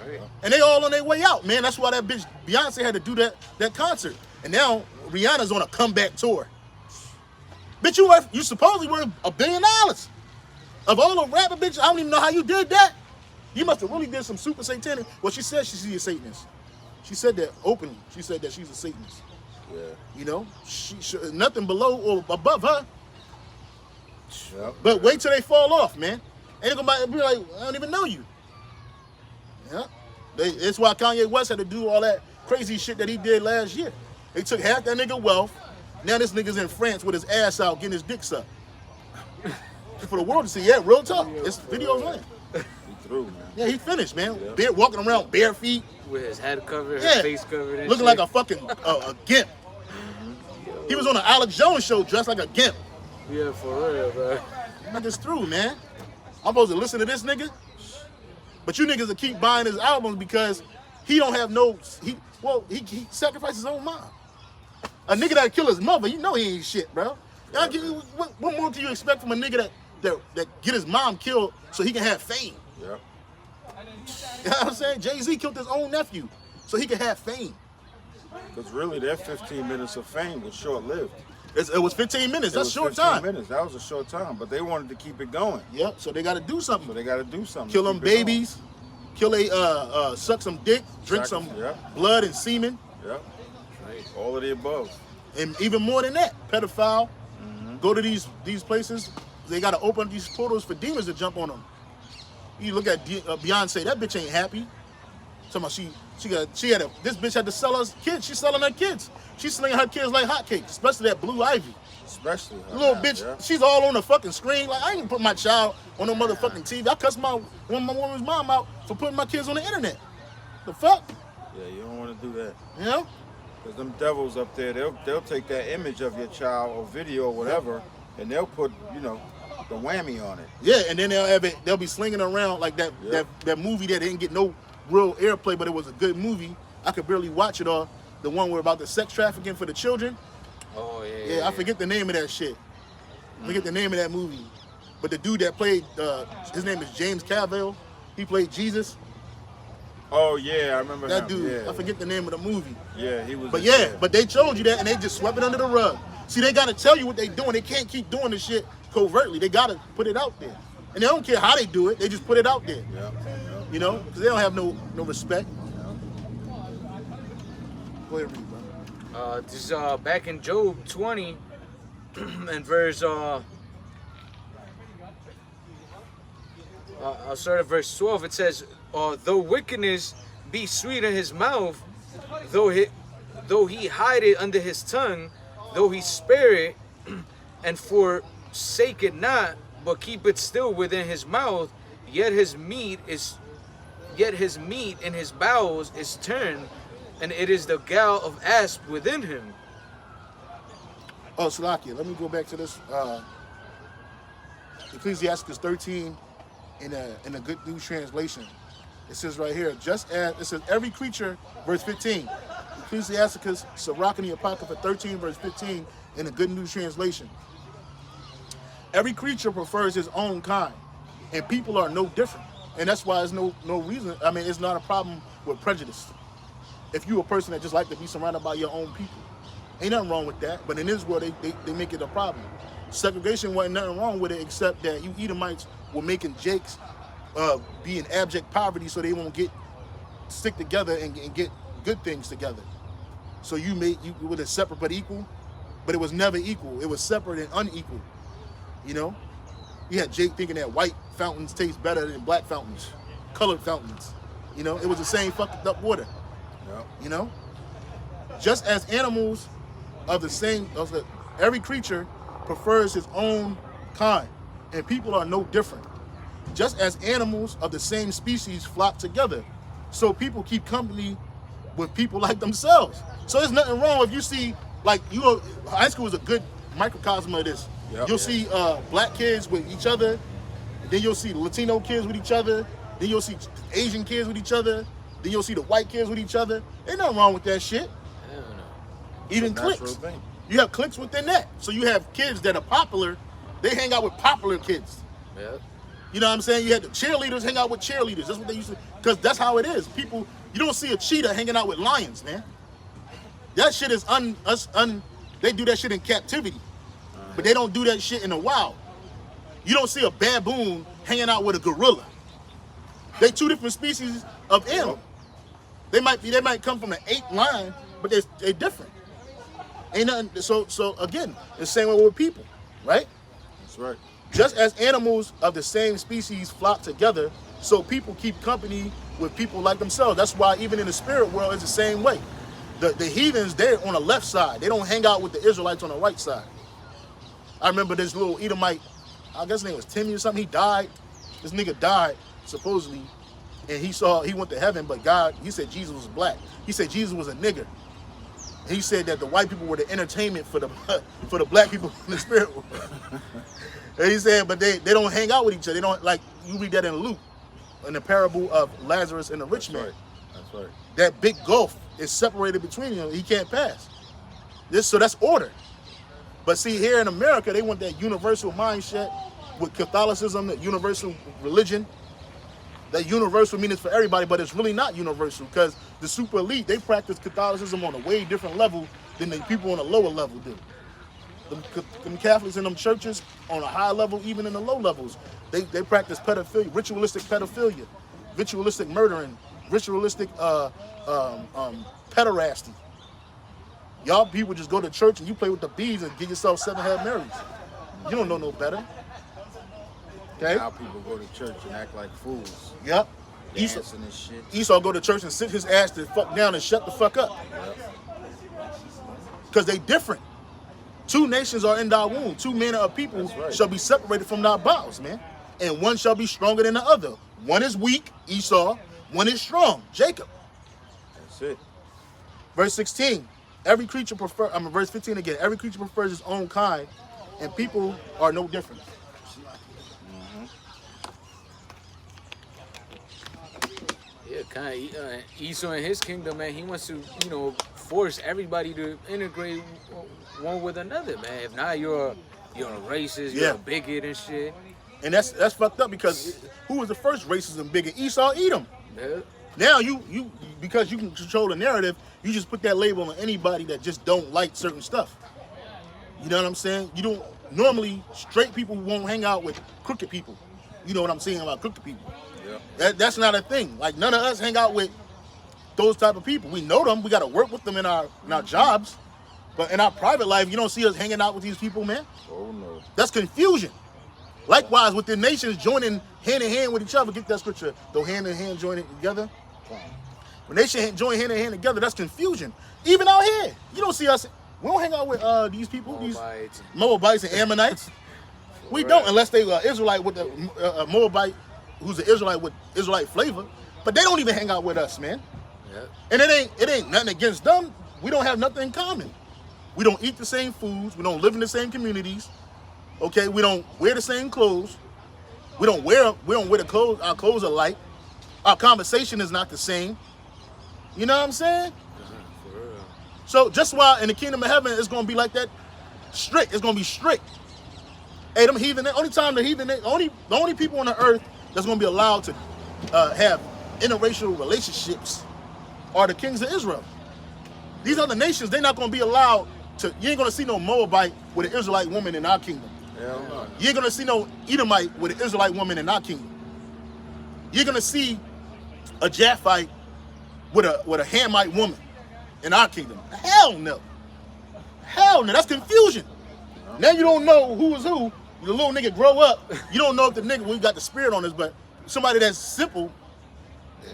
Speaker 3: Right.
Speaker 1: And they all on their way out, man. That's why that bitch Beyonce had to do that concert. And now Rihanna's on a comeback tour. Bitch, you supposedly worth $1 billion. Of all the rapper bitches, I don't even know how you did that. You must have really did some super satanic. Well, she said she's a Satanist. She said that openly. She said that she's a Satanist.
Speaker 2: Yeah.
Speaker 1: You know, she nothing below or above her.
Speaker 2: Yep.
Speaker 1: But wait till they fall off, man. Ain't gonna be like, I don't even know you. Yeah. That's why Kanye West had to do all that crazy shit that he did last year. They took half that nigga wealth. Now this nigga's in France with his ass out getting his dick sucked. For the world to see, yeah, real talk. It's videos on it.
Speaker 2: He threw, man.
Speaker 1: Yeah, he finished, man.
Speaker 2: Yeah.
Speaker 1: Walking around bare feet.
Speaker 3: With his head covered,
Speaker 1: Yeah.
Speaker 3: his face covered. And
Speaker 1: Looking
Speaker 3: shit.
Speaker 1: like a fucking a gimp. He was on an Alex Jones show dressed like a gimp.
Speaker 3: Yeah, for real, bro.
Speaker 1: Niggas through, man. I'm supposed to listen to this nigga? But you niggas will keep buying his albums because he don't have no, he sacrificed his own mom. A nigga that kill his mother, you know he ain't shit, bro. What more can you expect from a nigga that get his mom killed so he can have fame?
Speaker 2: Yep.
Speaker 1: You know what I'm saying? Jay-Z killed his own nephew so he could have fame.
Speaker 2: Because really, that 15 minutes of fame was short-lived.
Speaker 1: It was 15 minutes. That's short
Speaker 2: 15
Speaker 1: time.
Speaker 2: minutes. That was a short time, but they wanted to keep it going.
Speaker 1: Yep. So they got to do something.
Speaker 2: So they got to do something.
Speaker 1: Kill
Speaker 2: to
Speaker 1: them
Speaker 2: keep it
Speaker 1: babies. Kill suck some dick. Drink some
Speaker 2: Yep.
Speaker 1: blood and semen.
Speaker 2: Yep. All of the above.
Speaker 1: And even more than that, pedophile.
Speaker 2: Mm-hmm.
Speaker 1: go to these places, they got to open these portals for demons to jump on them. You look at Beyonce, that bitch ain't happy. Talking about this bitch had to sell her kids. She's selling her kids. She's slinging her kids like hotcakes, especially that Blue Ivy.
Speaker 2: Especially her
Speaker 1: Little
Speaker 2: now,
Speaker 1: bitch,
Speaker 2: yeah.
Speaker 1: she's all on the fucking screen. Like, I ain't put my child on no motherfucking TV. I cussed my woman's mom out for putting my kids on the internet. The fuck?
Speaker 2: Yeah, you don't want to do that.
Speaker 1: You know?
Speaker 2: Because them devils up there, they'll take that image of your child or video or whatever, and they'll put, you know, the whammy on it.
Speaker 1: Yeah, and then they'll be slinging around like that movie that didn't get no real airplay, but it was a good movie. I could barely watch it all. The one where about the sex trafficking for the children.
Speaker 3: Oh
Speaker 1: Yeah, I forget the name of that shit. I forget the name of that movie. But the dude that played, his name is James Cavill. He played Jesus.
Speaker 2: Oh yeah, I remember
Speaker 1: That
Speaker 2: him.
Speaker 1: dude.
Speaker 2: Yeah.
Speaker 1: I forget the name of the movie.
Speaker 2: Yeah, he was.
Speaker 1: But yeah, but they told you that and they just swept it under the rug. See, they got to tell you what they doing. They can't keep doing this shit covertly. They got to put it out there. And they don't care how they do it. They just put it out there.
Speaker 2: Yeah.
Speaker 1: You know? Because they don't have no respect. Go ahead, read, bro.
Speaker 3: This is back in Job 20 and verse I'll start at verse 12. It says, though wickedness be sweet in his mouth, though he hide it under his tongue, though he spare it and forsake it not, but keep it still within his mouth, yet his meat in his bowels is turned, and it is the gall of asp within him.
Speaker 1: Oh, Salakia, let me go back to this. Ecclesiastes 13 in a Good News Translation. It says right here, just as it says, every creature, verse 15. Ecclesiasticus, Sirach in the Apocrypha 13, verse 15 in the Good News Translation. Every creature prefers his own kind, and people are no different. And that's why there's no reason. I mean, it's not a problem with prejudice. If you're a person that just like to be surrounded by your own people, ain't nothing wrong with that. But in this world, they make it a problem. Segregation wasn't nothing wrong with it, except that you Edomites were making Jakes be in abject poverty so they won't stick together and get good things together. So you were separate but equal, but it was never equal. It was separate and unequal. You know? You had Jake thinking that white fountains taste better than black fountains, colored fountains. You know, it was the same fucked up water.
Speaker 2: Yeah.
Speaker 1: You know? Just as animals of the same, every creature prefers his own kind, and people are no different. Just as animals of the same species flock together, so people keep company with people like themselves. So there's nothing wrong if you see, like, high school is a good microcosm of this.
Speaker 2: Yep.
Speaker 1: You'll see black kids with each other, then you'll see Latino kids with each other, then you'll see Asian kids with each other, then you'll see the white kids with each other. Ain't nothing wrong with that shit.
Speaker 3: I don't know.
Speaker 1: Even
Speaker 2: It's a natural
Speaker 1: cliques.
Speaker 2: thing.
Speaker 1: You have cliques within that. So you have kids that are popular, they hang out with popular kids.
Speaker 3: Yeah.
Speaker 1: You know what I'm saying? You had the cheerleaders hang out with cheerleaders. That's what they used to, because that's how it is. People, you don't see a cheetah hanging out with lions, man. That shit is they do that shit in captivity. But they don't do that shit in the wild. You don't see a baboon hanging out with a gorilla. They two different species of animal. They might come from an ape line, but they're different. Ain't nothing. So again, the same way with people, right?
Speaker 2: That's right.
Speaker 1: Just as animals of the same species flock together, so people keep company with people like themselves. That's why even in the spirit world, it's the same way. The heathens, they're on the left side. They don't hang out with the Israelites on the right side. I remember this little Edomite, I guess his name was Timmy or something. He died. This nigga died, supposedly. And he went to heaven, but God, he said Jesus was black. He said Jesus was a nigger. And he said that the white people were the entertainment for the black people in the spirit world. And he said, but they don't hang out with each other. They don't, like, you read that in Luke, in the parable of Lazarus and the rich man.
Speaker 2: Right. That's right.
Speaker 1: That big gulf is separated between them. He can't pass. So that's order. But see, here in America, they want that universal mindset with Catholicism, that universal religion. That universal means for everybody, but it's really not universal, because the super elite, they practice Catholicism on a way different level than the people on a lower level do. Them Catholics in them churches on a high level, even in the low levels, they practice pedophilia, ritualistic pedophilia, ritualistic murdering, ritualistic pederasty. Y'all people just go to church and you play with the bees and give yourself 7 Hail Marys. You don't know no better. Okay?
Speaker 2: Now people go to church and act like fools.
Speaker 1: Yep. Esau,
Speaker 2: Dancing and shit.
Speaker 1: Esau go to church and sit his ass the fuck down and shut the fuck up.
Speaker 2: Yep.
Speaker 1: Because they different. Two nations are in thy womb. Two manner of people
Speaker 2: That's right.
Speaker 1: shall be separated from thy bowels, man. And one shall be stronger than the other. One is weak, Esau. One is strong, Jacob.
Speaker 2: That's it.
Speaker 1: Verse 16. Verse 15 again. Every creature prefers his own kind, and people are no different.
Speaker 3: Yeah, kind of. Esau in his kingdom, man, he wants to, force everybody to integrate one with another, man. If not, you're a racist, you're a bigot and shit.
Speaker 1: And that's fucked up because who was the first racist and bigot? Esau, Edom.
Speaker 3: Yeah.
Speaker 1: Now you because you can control the narrative, you just put that label on anybody that just don't like certain stuff. You know what I'm saying? You don't normally straight people won't hang out with crooked people. You know what I'm saying about crooked people.
Speaker 2: Yeah.
Speaker 1: That's not a thing. Like none of us hang out with those type of people. We know them. We got to work with them in our jobs, but in our private life, you don't see us hanging out with these people, man.
Speaker 2: Oh no.
Speaker 1: That's confusion. Likewise, with the nations joining hand in hand with each other, get that scripture. Though hand in hand joining together. When nations join hand in hand together, that's confusion. Even out here, you don't see us. We don't hang out with these people,
Speaker 3: Moabites.
Speaker 1: these Moabites and Ammonites. We don't, unless they are Israelite with the Moabite, who's an Israelite with Israelite flavor. But they don't even hang out with us, man.
Speaker 3: Yeah.
Speaker 1: And it ain't nothing against them. We don't have nothing in common. We don't eat the same foods. We don't live in the same communities. Okay, we don't wear the same clothes. We don't wear the clothes. Our clothes are alike. Our conversation is not the same. You know what I'm saying?
Speaker 3: For real.
Speaker 1: So just while in the kingdom of heaven, it's gonna be like that, strict. It's gonna be strict. Hey, them heathen. The only people on the earth that's gonna be allowed to have interracial relationships are the kings of Israel. These other nations, they're not gonna be allowed to. You ain't gonna see no Moabite with an Israelite woman in our kingdom.
Speaker 2: Hell no.
Speaker 1: You ain't gonna see no Edomite with an Israelite woman in our kingdom. You're gonna see a Japhite with a Hamite woman in our kingdom. Hell no. Hell no. That's confusion. Now you don't know who is who. The little nigga grow up. You don't know if the nigga, we got the spirit on us, but somebody that's simple.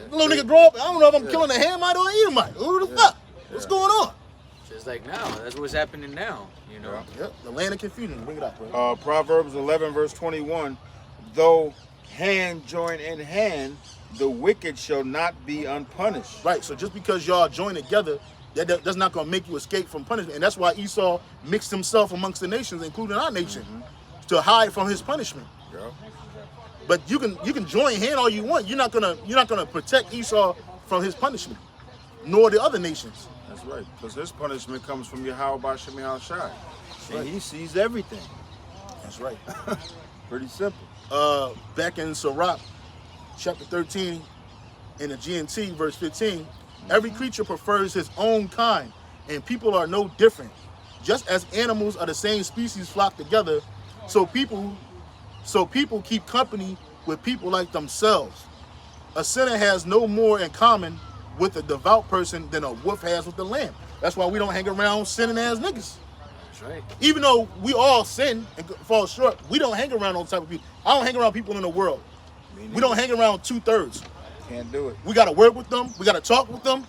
Speaker 1: The little nigga grow up. I don't know if I'm killing a Hamite or an Edomite. Who the fuck? What's going on?
Speaker 3: Just like now. That's what's happening now,
Speaker 1: Yep. The land of confusion. Bring it up, bro.
Speaker 2: Proverbs 11 verse 21. Though hand join in hand, the wicked shall not be unpunished.
Speaker 1: Right, so just because y'all join together, that's not going to make you escape from punishment. And that's why Esau mixed himself amongst the nations, including our nation, to hide from his punishment.
Speaker 2: Yeah.
Speaker 1: But you can join hand all you want. You're not gonna protect Esau from his punishment, nor the other nations.
Speaker 2: That's right. Because his punishment comes from Yahweh Bashim Shai. And
Speaker 1: right.
Speaker 2: he sees everything.
Speaker 1: That's right.
Speaker 2: Pretty simple.
Speaker 1: Back in Sirach, chapter 13, in the GNT, verse 15, every creature prefers his own kind, and people are no different. Just as animals of the same species flock together, so people keep company with people like themselves. A sinner has no more in common with a devout person than a wolf has with the lamb. That's why we don't hang around sinning ass niggas.
Speaker 3: That's right.
Speaker 1: Even though we all sin and fall short, we don't hang around those type of people. I don't hang around people in the world. We don't hang around 2/3.
Speaker 2: Can't do it.
Speaker 1: We gotta work with them. We gotta talk with them,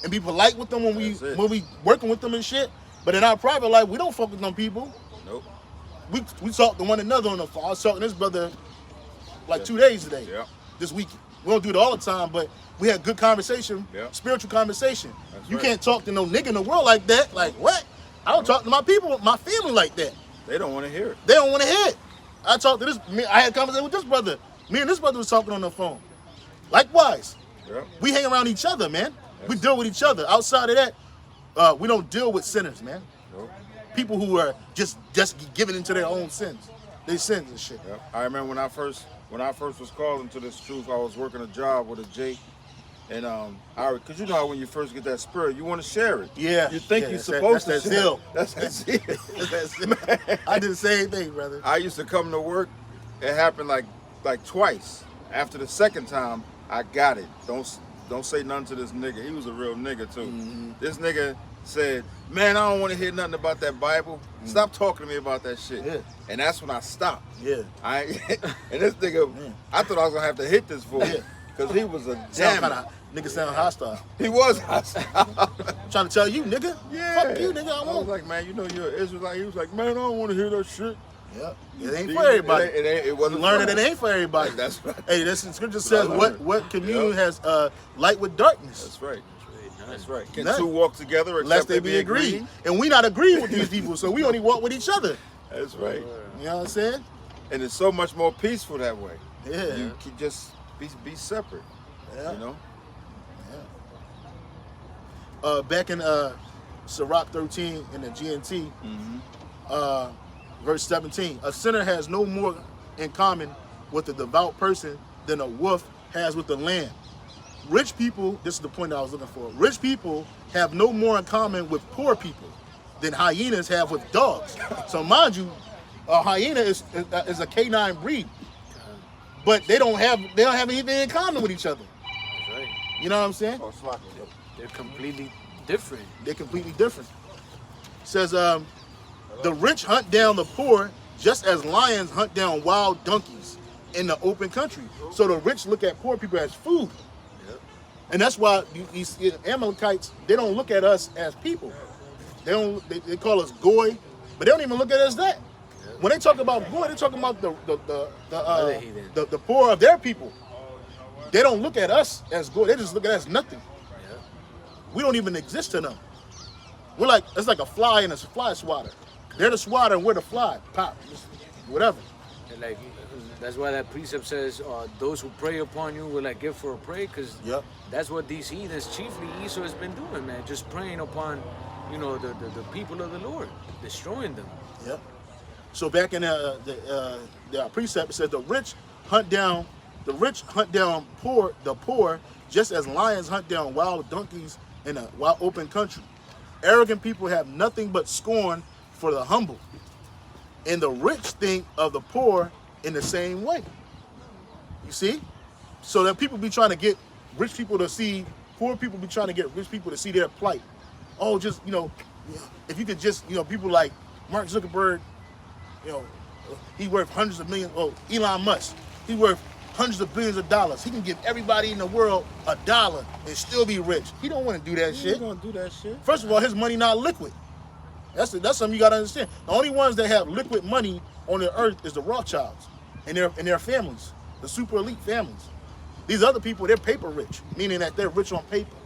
Speaker 1: and be polite with them when we working with them and shit. But in our private life, we don't fuck with them people.
Speaker 2: Nope.
Speaker 1: We talk to one another on the phone. I was talking to this brother like 2 days today.
Speaker 2: Yeah.
Speaker 1: This week. We don't do it all the time, but we had good conversation, spiritual conversation.
Speaker 2: That's
Speaker 1: you
Speaker 2: right.
Speaker 1: can't talk to no nigga in the world like that. Like what? I don't talk to my people, my family like that.
Speaker 2: They don't want to hear it.
Speaker 1: They don't want to hear it. I talked to this. I had a conversation with this brother. Me and this brother was talking on the phone. Likewise, we hang around each other, man. We deal with each other. Outside of that, we don't deal with sinners, man.
Speaker 2: Nope.
Speaker 1: People who are just giving into their own sins, they sins and shit.
Speaker 2: Yep. I remember when I first was called into this truth, I was working a job with a Jake, and because you know how when you first get that spirit, you want to share it.
Speaker 1: Yeah.
Speaker 2: You think you're supposed to.
Speaker 1: That's that zeal.
Speaker 2: That's that zeal.
Speaker 1: That's that zeal. I did the same thing, brother.
Speaker 2: I used to come to work. It happened like twice. After the second time, I got it. Don't say nothing to this nigga. He was a real nigga too. This nigga said, man, I don't want to hear nothing about that Bible. Stop talking to me about that shit.
Speaker 1: Yeah.
Speaker 2: And that's when I stopped.
Speaker 1: Yeah.
Speaker 2: And this nigga, I thought I was gonna have to hit this fool.
Speaker 1: Yeah.
Speaker 2: Cause he was a
Speaker 1: Sound
Speaker 2: damn.
Speaker 1: nigga sound hostile.
Speaker 2: He was hostile.
Speaker 1: I'm trying to tell you, nigga.
Speaker 2: Yeah.
Speaker 1: Fuck you, nigga. I
Speaker 2: I was
Speaker 1: won't.
Speaker 2: like, man, you know you're an Israelite. He was like, man, I don't want to hear that shit.
Speaker 1: Yeah. It ain't for everybody.
Speaker 2: It
Speaker 1: You
Speaker 2: wasn't
Speaker 1: learn
Speaker 2: for
Speaker 1: that it ain't for everybody.
Speaker 2: That's right.
Speaker 1: Hey, this scripture
Speaker 2: That's
Speaker 1: says
Speaker 2: what I
Speaker 1: what communion
Speaker 2: Yeah.
Speaker 1: has light with darkness.
Speaker 2: That's right. That's right. Can
Speaker 1: None.
Speaker 2: two walk together
Speaker 1: Unless
Speaker 2: except
Speaker 1: they be agreed. And we not agreeing with these people, so we only walk with each other.
Speaker 2: That's right.
Speaker 1: You know what I'm saying?
Speaker 2: And it's so much more peaceful that way.
Speaker 1: Yeah.
Speaker 2: You can just be separate.
Speaker 1: Yeah.
Speaker 2: You know?
Speaker 1: Back in Sirach 13 in the GNT, verse 17, a sinner has no more in common with a devout person than a wolf has with the lamb. Rich people, this is the point I was looking for, rich people have no more in common with poor people than hyenas have with dogs. So mind you, a hyena is a canine breed, but they don't have anything in common with each other.
Speaker 3: That's right.
Speaker 1: You know what I'm saying?
Speaker 2: Oh, it's like it.
Speaker 3: They're completely different.
Speaker 1: They're completely different. Says the rich hunt down the poor just as lions hunt down wild donkeys in the open country. So the rich look at poor people as food. And that's why these Amalekites, they don't look at us as people. They call us goy, but they don't even look at us that. When they talk about goy, they're talking about the poor of their people. They don't look at us as goy. They just look at us as nothing. We don't even exist to them. We're like, it's like a fly and a fly swatter. They're the swatter and we're the fly. Pop, just whatever.
Speaker 3: And like that's why that precept says, those who prey upon you will like give for a prey, because
Speaker 1: Yep.
Speaker 3: that's what these heathens, chiefly Esau, has been doing, man. Just preying upon, the people of the Lord, destroying them.
Speaker 1: Yep. So back in the precept, it says the rich hunt down the poor, just as lions hunt down wild donkeys in a wild open country. Arrogant people have nothing but scorn for the humble, and the rich think of the poor in the same way. You see? So that people be trying to get rich people to see, poor people be trying to get rich people to see their plight. Oh, just, if you could just, people like Mark Zuckerberg, he worth hundreds of millions, Elon Musk, he worth hundreds of billions of dollars. He can give everybody in the world $1 and still be rich. He don't want to do that shit.
Speaker 2: You don't do that shit.
Speaker 1: First of all, his money not liquid. That's something you gotta understand. The only ones that have liquid money on the earth is the Rothschilds and their families, the super elite families. These other people, they're paper rich, meaning that they're rich on paper,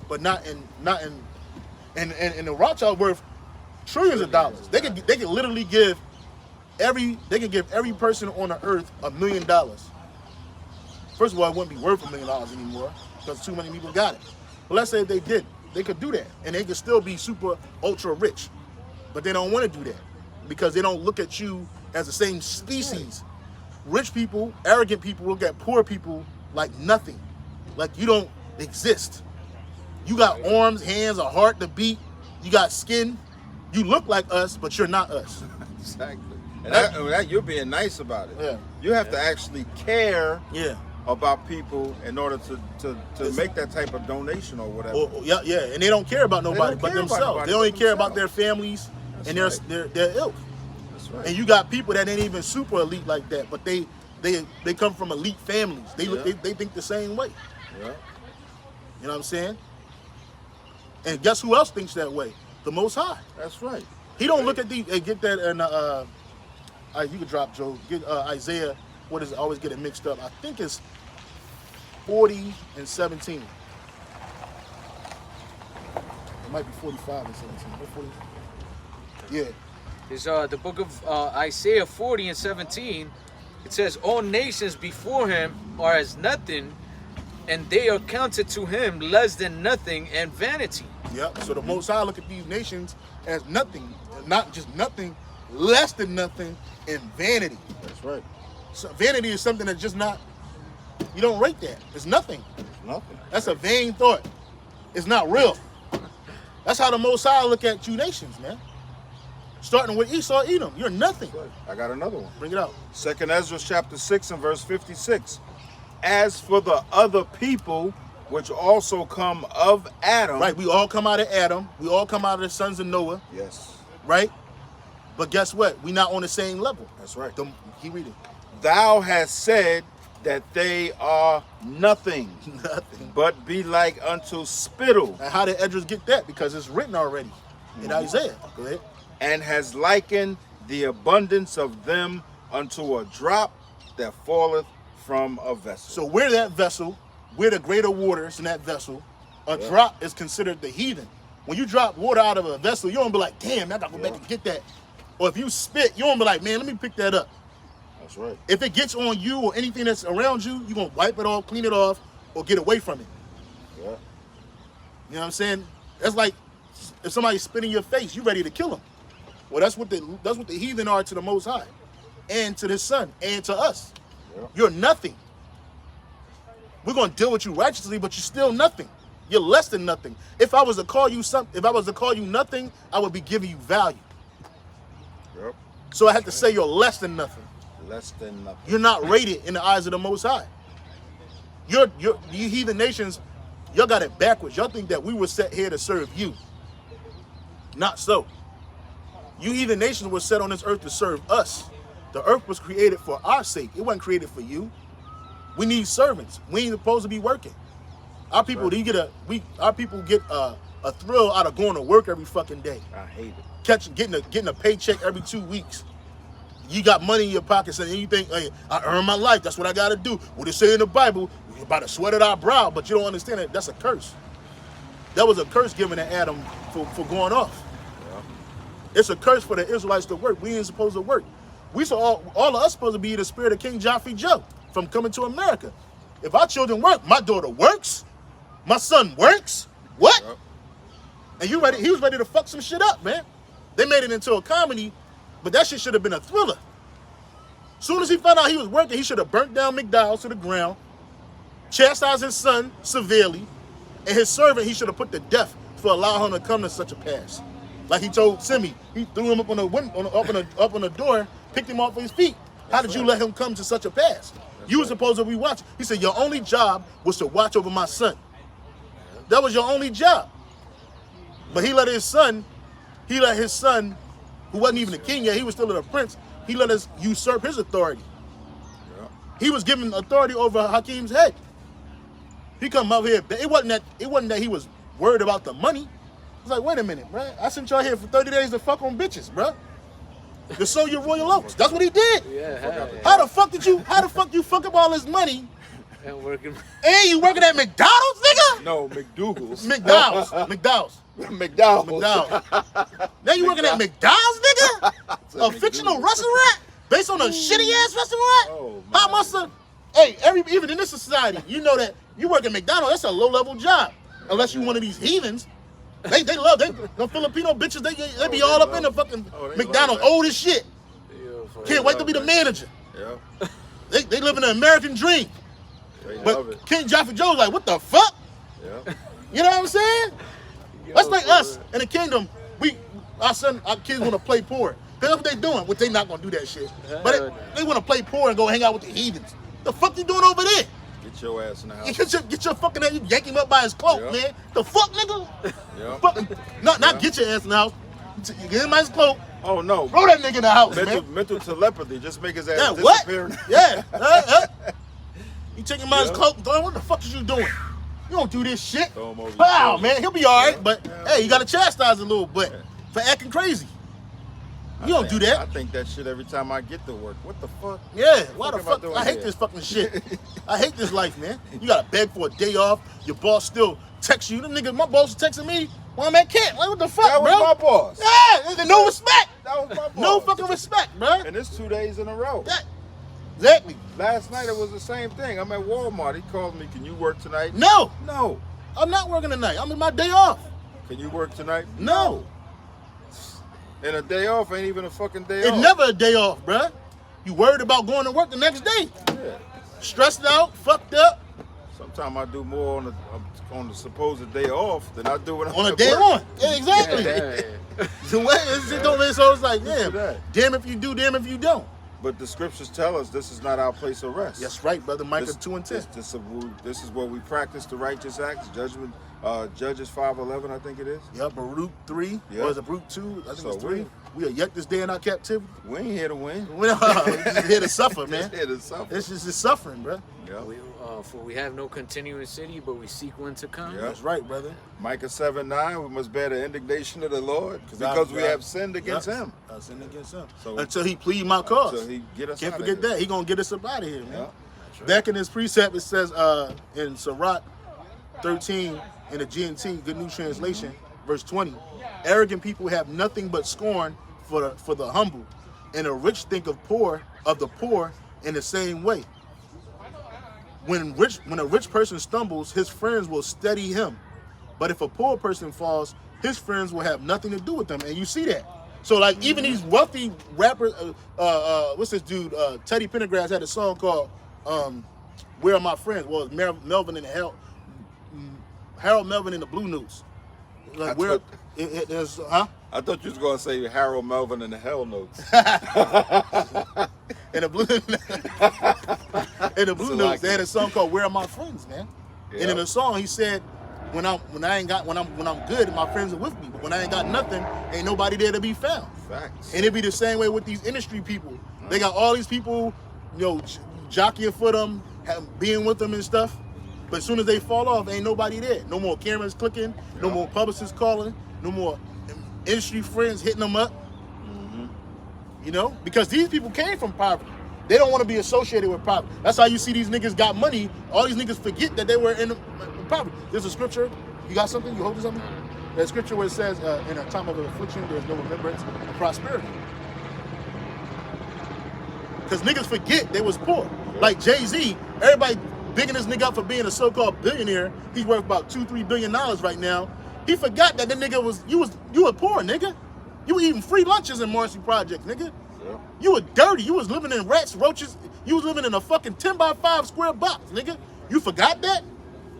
Speaker 1: but not in the Rothschild worth trillions of dollars. They can literally give every person on the earth $1 million. First of all, it wouldn't be worth $1 million anymore because too many people got it. But let's say if they did, they could do that and they could still be super ultra rich. But they don't want to do that because they don't look at you as the same species. Rich people, arrogant people look at poor people like nothing, like you don't exist. You got arms, hands, a heart to beat. You got skin. You look like us, but you're not us.
Speaker 2: Exactly. And that you're being nice about it.
Speaker 1: Yeah.
Speaker 2: You have to actually care
Speaker 1: Yeah.
Speaker 2: about people in order to make that type of donation or whatever.
Speaker 1: Yeah, and they don't care about nobody
Speaker 2: don't
Speaker 1: but
Speaker 2: care about
Speaker 1: themselves.
Speaker 2: nobody
Speaker 1: They only
Speaker 2: but
Speaker 1: care about
Speaker 2: themselves.
Speaker 1: their families and
Speaker 2: That's
Speaker 1: their ilk.
Speaker 2: That's right.
Speaker 1: And you got people that ain't even super elite like that, but they come from elite families. They think the same way.
Speaker 2: Yeah.
Speaker 1: You know what I'm saying? And guess who else thinks that way? The Most High.
Speaker 2: That's right.
Speaker 1: He don't look at these and get that and you could drop Joe. Get Isaiah. What is it? I always get it mixed up. I think it's 40 and 17. It might be 45 and 17. Or 40. Yeah.
Speaker 3: It's the book of Isaiah 40 and 17. It says, all nations before him are as nothing, and they are counted to him less than nothing and vanity.
Speaker 1: Yep. So the Most High look at these nations as nothing, not just nothing, less than nothing, and vanity.
Speaker 2: That's right.
Speaker 1: So vanity is something that's just not. You don't rate that. It's nothing.
Speaker 2: Nothing.
Speaker 1: That's a vain thought. It's not real. That's how the Most High look at you nations, man. Starting with Esau, Edom, you're nothing.
Speaker 2: I got another one.
Speaker 1: Bring it out.
Speaker 2: 2nd Ezra chapter 6 and verse 56. As for the other people which also come of Adam.
Speaker 1: Right, we all come out of Adam. We all come out of the sons of Noah.
Speaker 2: Yes.
Speaker 1: Right? But guess what? We're not on the same level.
Speaker 2: That's right.
Speaker 1: Keep reading.
Speaker 2: Thou hast said that they are nothing,
Speaker 1: Nothing.
Speaker 2: but be like unto spittle,
Speaker 1: And how did Edras get that? Because it's written already in Isaiah. Go ahead.
Speaker 2: and has likened the abundance of them unto a drop that falleth from a vessel.
Speaker 1: So we're that vessel. We're the greater waters in that vessel. A drop is considered the heathen. When you drop water out of a vessel, you don't be like, damn, I gotta go back and get that. Or if you spit, you don't be like, man, let me pick that up.
Speaker 2: That's right.
Speaker 1: If it gets on you or anything that's around you, you're going to wipe it off, clean it off, or get away from it.
Speaker 2: Yeah.
Speaker 1: You know what I'm saying? That's like if somebody's spit in your face, you ready to kill them. Well, that's what the heathen are to the Most High, and to His Son, and to us.
Speaker 2: Yeah.
Speaker 1: You're nothing. We're going to deal with you righteously, but you're still nothing. You're less than nothing. If I was to call you something, if I was to call you nothing, I would be giving you value.
Speaker 2: Yep.
Speaker 1: So I have to say you're less than nothing.
Speaker 2: Less than nothing.
Speaker 1: You're not rated in the eyes of the Most High. You heathen nations, y'all got it backwards. Y'all think that we were set here to serve you. Not so. You heathen nations were set on this earth to serve us. The earth was created for our sake. It wasn't created for you. We need servants. We ain't supposed to be working. Our people, our people get a thrill out of going to work every fucking day.
Speaker 2: I hate it.
Speaker 1: Getting a paycheck every 2 weeks. You got money in your pockets and you think, hey, I earn my life. That's what I got to do. What it say in the Bible, we're about to sweat at our brow, but you don't understand it. That's a curse. That was a curse given to Adam for going off. Yeah. It's a curse for the Israelites to work. We ain't supposed to work. We saw all of us supposed to be the spirit of King Joffrey Joe from coming to America. If our children work, my daughter works, my son works. What? Yep. And he was ready to fuck some shit up, man. They made it into a comedy. But that shit should have been a thriller. Soon as he found out he was working, he should have burnt down McDowell's to the ground, chastised his son severely, and his servant he should have put to death for allowing him to come to such a pass. Like he told Simi, he threw him up on the window, up on the door, picked him off his feet. How did you let him come to such a pass? You were supposed to be watching. He said your only job was to watch over my son. That was your only job. But he let his son, who wasn't even a king yet, he was still a prince, he let us usurp his authority. Yeah. He was given authority over Hakim's head. He come up here, it wasn't that he was worried about the money. It's like, wait a minute, bro. I sent y'all here for 30 days to fuck on bitches, bro. To sow your royal oats. That's what he did.
Speaker 3: Yeah.
Speaker 1: How the fuck you fuck up all his money?
Speaker 3: And working.
Speaker 1: And you working at McDonald's, nigga?
Speaker 2: No, McDougal's.
Speaker 1: McDowell's. Now you working at McDonald's, nigga? A fictional restaurant based on a shitty ass restaurant?
Speaker 2: Oh,
Speaker 1: how much? Hey, even in this society, you know that you work at McDonald's. That's a low level job, unless you one of these heathens. They love the Filipino bitches. They be all up in the fucking McDonald's, old as shit. Can't wait to be the manager.
Speaker 2: Yeah.
Speaker 1: They live in the American dream. But King Joffrey Joe's like, what the fuck?
Speaker 2: Yeah.
Speaker 1: You know what I'm saying? That's like us in the kingdom. Our kids want to play poor. That's what they doing. But they not gonna do that shit. But they want to play poor and go hang out with the heathens. The fuck you doing over there?
Speaker 2: Get your ass in the house.
Speaker 1: Get your fucking ass. You yank him up by his cloak, man. The fuck, nigga?
Speaker 2: Yeah.
Speaker 1: Not get your ass in the house. You get him by his cloak.
Speaker 2: Oh no.
Speaker 1: Throw that nigga in the house, man.
Speaker 2: Mental telepathy. Just make his ass
Speaker 1: disappear.
Speaker 2: What?
Speaker 1: Yeah. You take him by his cloak. What the fuck is you doing? You don't do this shit. Wow, man. He'll be all right. But hey, you gotta chastise a little bit for acting crazy. You don't do that.
Speaker 2: I think that shit every time I get to work. What the fuck?
Speaker 1: Yeah, why the fuck? I hate this fucking shit. I hate this life, man. You gotta beg for a day off. Your boss still texts you. My boss was texting me while I'm at camp. Like, what the fuck,
Speaker 2: bro? That was my boss.
Speaker 1: Yeah, no respect.
Speaker 2: That was my boss.
Speaker 1: No fucking respect, bro.
Speaker 2: And it's 2 days in a row.
Speaker 1: Yeah, exactly.
Speaker 2: Last night it was the same thing. I'm at Walmart. He called me, can you work tonight?
Speaker 1: No.
Speaker 2: No.
Speaker 1: I'm not working tonight. I'm in my day off.
Speaker 2: Can you work tonight?
Speaker 1: No.
Speaker 2: And a day off ain't even a fucking day off.
Speaker 1: It's never a day off, bruh. You worried about going to work the next day.
Speaker 2: Yeah. Stressed
Speaker 1: out, fucked up.
Speaker 2: Sometimes I do more on the supposed day off than I do when I'm
Speaker 1: on a day on. Yeah, exactly.
Speaker 3: Yeah.
Speaker 1: So what is it don't make so it's like, damn if you do, damn if you don't.
Speaker 2: But the scriptures tell us this is not our place of rest.
Speaker 1: That's right, brother. Micah
Speaker 2: This-
Speaker 1: 2 and 10.
Speaker 2: This is where we practice the righteous acts. Judges 5:11, I think it is.
Speaker 1: Yeah, Baruch 3.
Speaker 2: Yeah.
Speaker 1: Or is it Baruch 2? I think
Speaker 2: So
Speaker 1: it's 3. We are yet this day in our captivity.
Speaker 2: We ain't here to win.
Speaker 1: We're just here to suffer, man.
Speaker 2: Here to suffer.
Speaker 1: It's just suffering, bro.
Speaker 2: Yeah.
Speaker 3: For we have no continuing city, but we seek one to come.
Speaker 2: Yeah.
Speaker 1: That's right, brother.
Speaker 2: Micah 7:9, we must bear the indignation of the Lord because we have sinned against
Speaker 1: Yep.
Speaker 2: him.
Speaker 1: I sinned against him.
Speaker 2: So-
Speaker 1: Until he plead my cause.
Speaker 2: So he get us
Speaker 1: Can't
Speaker 2: out
Speaker 1: forget
Speaker 2: of here.
Speaker 1: that. He gonna get us up out of here, man.
Speaker 2: Yeah.
Speaker 1: Back in his precept, it says in Sirach 13 in the GNT, Good New Translation, verse 20, arrogant people have nothing but scorn for the humble, and the rich think of the poor in the same way. When a rich person stumbles, his friends will steady him. But if a poor person falls, his friends will have nothing to do with them. And you see that. So like even these wealthy rappers, what's this dude? Teddy Pendergrass had a song called "Where Are My Friends?" Well, it's Melvin and Harold Melvin and the Blue Notes. Like where? There's
Speaker 2: I thought you was gonna say Harold Melvin and the Hell Notes.
Speaker 1: And the Blue Notes, they had a song called "Where Are My Friends," man.
Speaker 2: Yeah.
Speaker 1: And in the song, he said, "When I'm good, my friends are with me. But when I ain't got nothing, ain't nobody there to be found."
Speaker 2: Facts.
Speaker 1: And it be the same way with these industry people. They got all these people, jockeying for them, being with them and stuff. But as soon as they fall off, ain't nobody there. No more cameras clicking, no more publicists calling, no more industry friends hitting them up. Because these people came from poverty. They don't want to be associated with poverty. That's how you see these niggas got money. All these niggas forget that they were in poverty. There's a scripture. You got something? You holding something? There's a scripture where it says, in a time of affliction, there's no remembrance of prosperity. Because niggas forget they was poor. Like Jay-Z, everybody bigging this nigga up for being a so-called billionaire. He's worth about $2-3 billion right now. He forgot that the nigga you were poor, nigga. You were eating free lunches in Marcy Projects, nigga.
Speaker 2: Yeah.
Speaker 1: You were dirty. You was living in rats, roaches. You was living in a fucking 10x5 square box, nigga. You forgot that?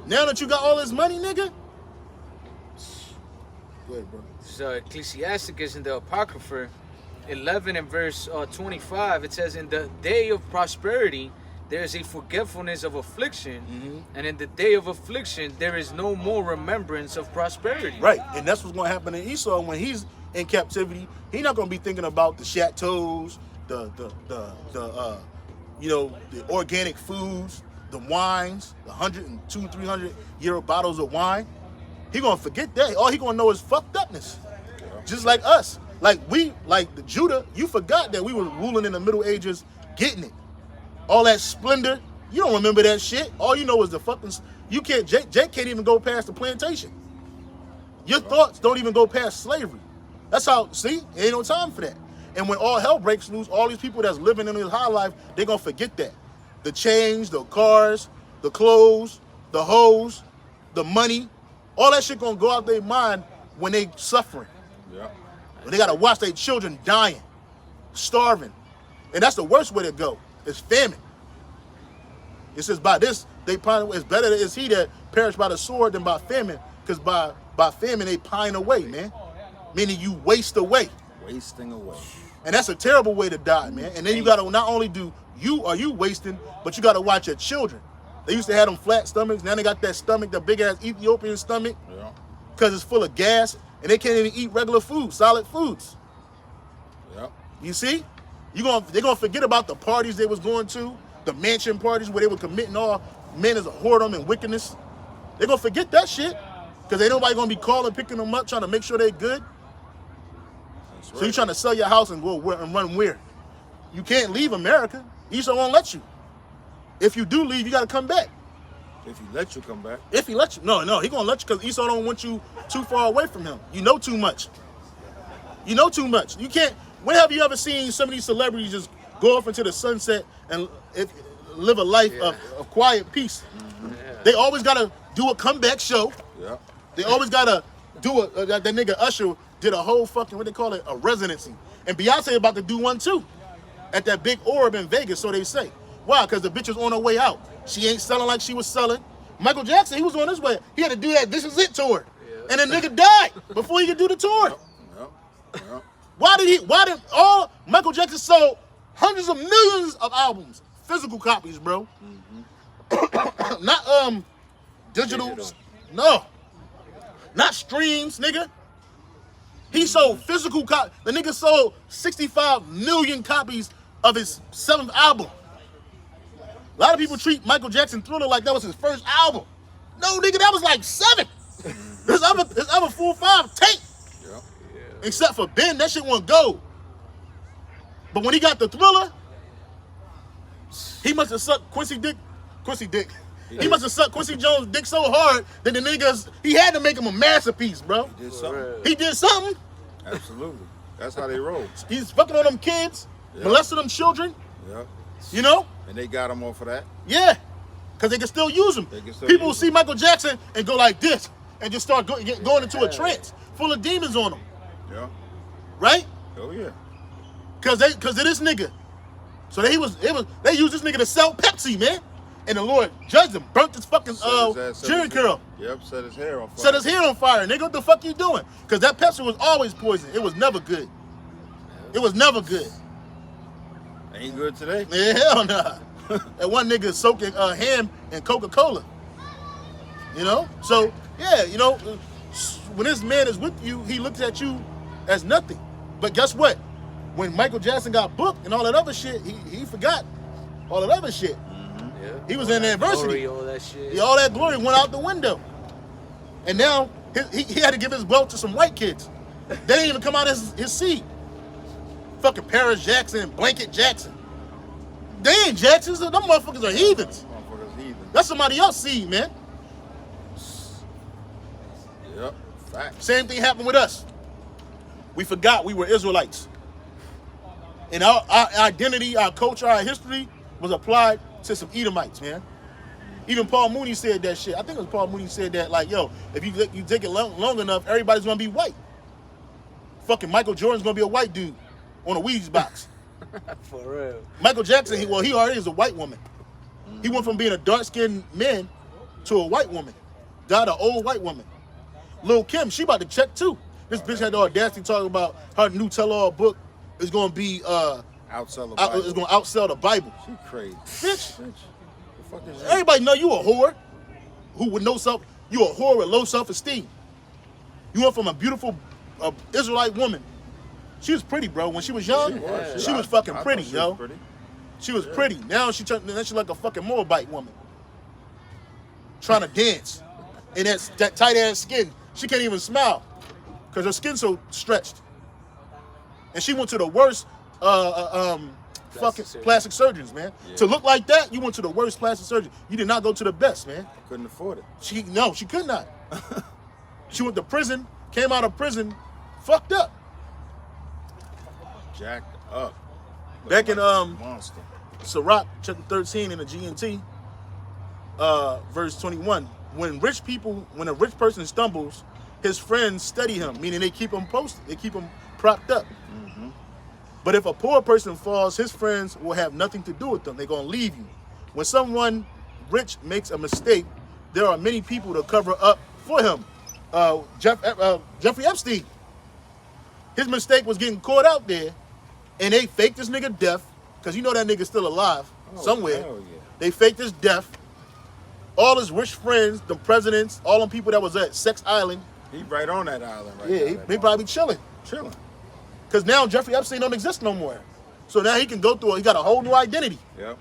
Speaker 1: Now that you got all this money, nigga? Go ahead, bro.
Speaker 3: So Ecclesiasticus in the Apocrypha 11 and verse 25, it says, in the day of prosperity, there is a forgetfulness of affliction, and in the day of affliction, there is no more remembrance of prosperity.
Speaker 1: Right, and that's what's going to happen to Esau when he's in captivity. He's not going to be thinking about the chateaus, the organic foods, the wines, the 100 and 200-300-year bottles of wine. He going to forget that. All he going to know is fucked upness. Just like us. Like the Judah, you forgot that we were ruling in the Middle Ages, getting it. All that splendor, you don't remember that shit. All you know is the fucking, Jake can't even go past the plantation. Your thoughts don't even go past slavery. That's how, see, ain't no time for that. And when all hell breaks loose, all these people that's living in this high life, they're gonna forget that. The change, the cars, the clothes, the hoes, the money, all that shit gonna go out their mind when they suffering.
Speaker 2: Yeah.
Speaker 1: When they gotta watch their children dying, starving. And that's the worst way to go. It's famine. It says by this, they pine. It's better is he that perish by the sword than by famine. Because by famine, they pine away, man. Meaning you waste away.
Speaker 2: Wasting away.
Speaker 1: And that's a terrible way to die, man. And then you got to not only are you wasting, but you got to watch your children. They used to have them flat stomachs. Now they got that stomach, the big-ass Ethiopian stomach.
Speaker 2: Yeah.
Speaker 1: Because it's full of gas. And they can't even eat regular food, solid foods.
Speaker 2: Yep.
Speaker 1: You see? They're gonna forget about the parties they was going to, the mansion parties where they were committing all manners of whoredom and wickedness. They're gonna forget that shit. Because ain't nobody gonna be calling, picking them up, trying to make sure they're good.
Speaker 2: That's
Speaker 1: So you're trying to sell your house and go and run where? You can't leave America. Esau won't let you. If you do leave, you gotta come back.
Speaker 2: If he let you come back.
Speaker 1: If he lets you. No, he gonna let you because Esau don't want you too far away from him. You know too much. You know too much. You can't. When have you ever seen some of these celebrities just go off into the sunset and live a life of quiet peace? They always gotta do a comeback show.
Speaker 2: Yeah.
Speaker 1: They always gotta do that nigga Usher did a whole fucking, what they call it, a residency. And Beyonce about to do one too. At that big orb in Vegas, so they say. Why? Because the bitch is on her way out. She ain't selling like she was selling. Michael Jackson, he was on his way. He had to do that This Is It tour. And the nigga died before he could do the tour.
Speaker 2: Yep.
Speaker 1: Why did all Michael Jackson sold Hundreds of millions of albums, physical copies, bro. Not digital. No, not streams, nigga. He sold physical copies. The nigga sold 65 million copies of his 7th album. A lot of people treat Michael Jackson Thriller like that was his first album. No, nigga, that was like 7. His other 4 or 5 tape.
Speaker 2: Yeah.
Speaker 1: Except for Ben, that shit wasn't gold. But when he got the Thriller, he must have sucked Quincy dick. He must have sucked Quincy Jones' dick so hard that the niggas, he had to make him a masterpiece, bro.
Speaker 2: He did something.
Speaker 1: He did something.
Speaker 2: Absolutely. That's how they roll.
Speaker 1: He's fucking on them kids, molesting them children,
Speaker 2: Yep.
Speaker 1: you know?
Speaker 2: And they got him off of that.
Speaker 1: Yeah, because they can still use him. People will see Michael Jackson and go like this and just start going into a trance full of demons on them,
Speaker 2: Yeah.
Speaker 1: right?
Speaker 2: Oh yeah.
Speaker 1: Because of this nigga. So they used this nigga to sell Pepsi, man. And the Lord judged him, burnt his fucking Jerry curl.
Speaker 2: Yep, set his hair on fire.
Speaker 1: Set his hair on fire, nigga. What the fuck you doing? Because that Pepsi was always poison. It was never good. It was never good.
Speaker 2: Ain't good today.
Speaker 1: Yeah, hell nah. That one nigga soaking ham and Coca-Cola. You know? So, yeah, you know, when this man is with you, he looks at you as nothing. But guess what? When Michael Jackson got booked and all that other shit, he forgot all that other shit.
Speaker 3: Yeah.
Speaker 1: He was in adversity.
Speaker 3: Glory, all that shit.
Speaker 1: Yeah, all that glory went out the window. And now he had to give his wealth to some white kids. They didn't even come out as his seed. Fucking Paris Jackson and Blanket Jackson. They ain't Jacksons. Them motherfuckers are heathens.
Speaker 2: Motherfuckers heathen.
Speaker 1: That's somebody else's seed, man.
Speaker 2: Yep. Fact.
Speaker 1: Same thing happened with us. We forgot we were Israelites. And our identity, our culture, our history was applied to some Edomites, man. Even Paul Mooney said that shit. I think it was Paul Mooney said that, like, yo, if you take it long enough, everybody's gonna be white. Fucking Michael Jordan's gonna be a white dude on a Wheaties box.
Speaker 3: For real.
Speaker 1: Michael Jackson, he already is a white woman. He went from being a dark-skinned man to a white woman. Got an old white woman. Lil' Kim, she about to check too. This bitch had the audacity talking about her new tell-all book is gonna be
Speaker 2: Outsell the Bible.
Speaker 1: it's gonna outsell the Bible.
Speaker 2: She crazy.
Speaker 1: Bitch.
Speaker 2: The fuck is that?
Speaker 1: Everybody know you a whore. You a whore with low self-esteem. You went from a beautiful Israelite woman. She was pretty, bro. When she was young, she was fucking pretty, yo.
Speaker 2: Pretty.
Speaker 1: She was pretty. Now she's like a fucking Moabite woman. Trying to dance. And that tight ass skin. She can't even smile. Because her skin's so stretched. And she went to the worst fucking plastic surgeons, man.
Speaker 2: Yeah.
Speaker 1: To look like that, you went to the worst plastic surgeon. You did not go to the best, man.
Speaker 2: Couldn't afford it.
Speaker 1: She could not. She went to prison, came out of prison, fucked up.
Speaker 2: Jacked up.
Speaker 1: Back in
Speaker 2: Monster.
Speaker 1: Sirach chapter 13 in the GNT, verse 21. When a rich person stumbles, his friends steady him, meaning they keep him posted, they keep him propped up.
Speaker 2: Mm-hmm.
Speaker 1: But if a poor person falls, his friends will have nothing to do with them. They're gonna leave you. When someone rich makes a mistake, there are many people to cover up for him. Jeffrey Epstein, his mistake was getting caught out there, and they faked this nigga death, because you know that nigga's still alive somewhere.
Speaker 2: Hell yeah.
Speaker 1: They faked his death. All his rich friends, the presidents, all them people that was at Sex Island.
Speaker 2: He right on that island right
Speaker 1: Yeah,
Speaker 2: now.
Speaker 1: he probably chilling.
Speaker 2: Chilling.
Speaker 1: Because now Jeffrey Epstein don't exist no more. So now he can go through, he got a whole new identity.
Speaker 2: Yep.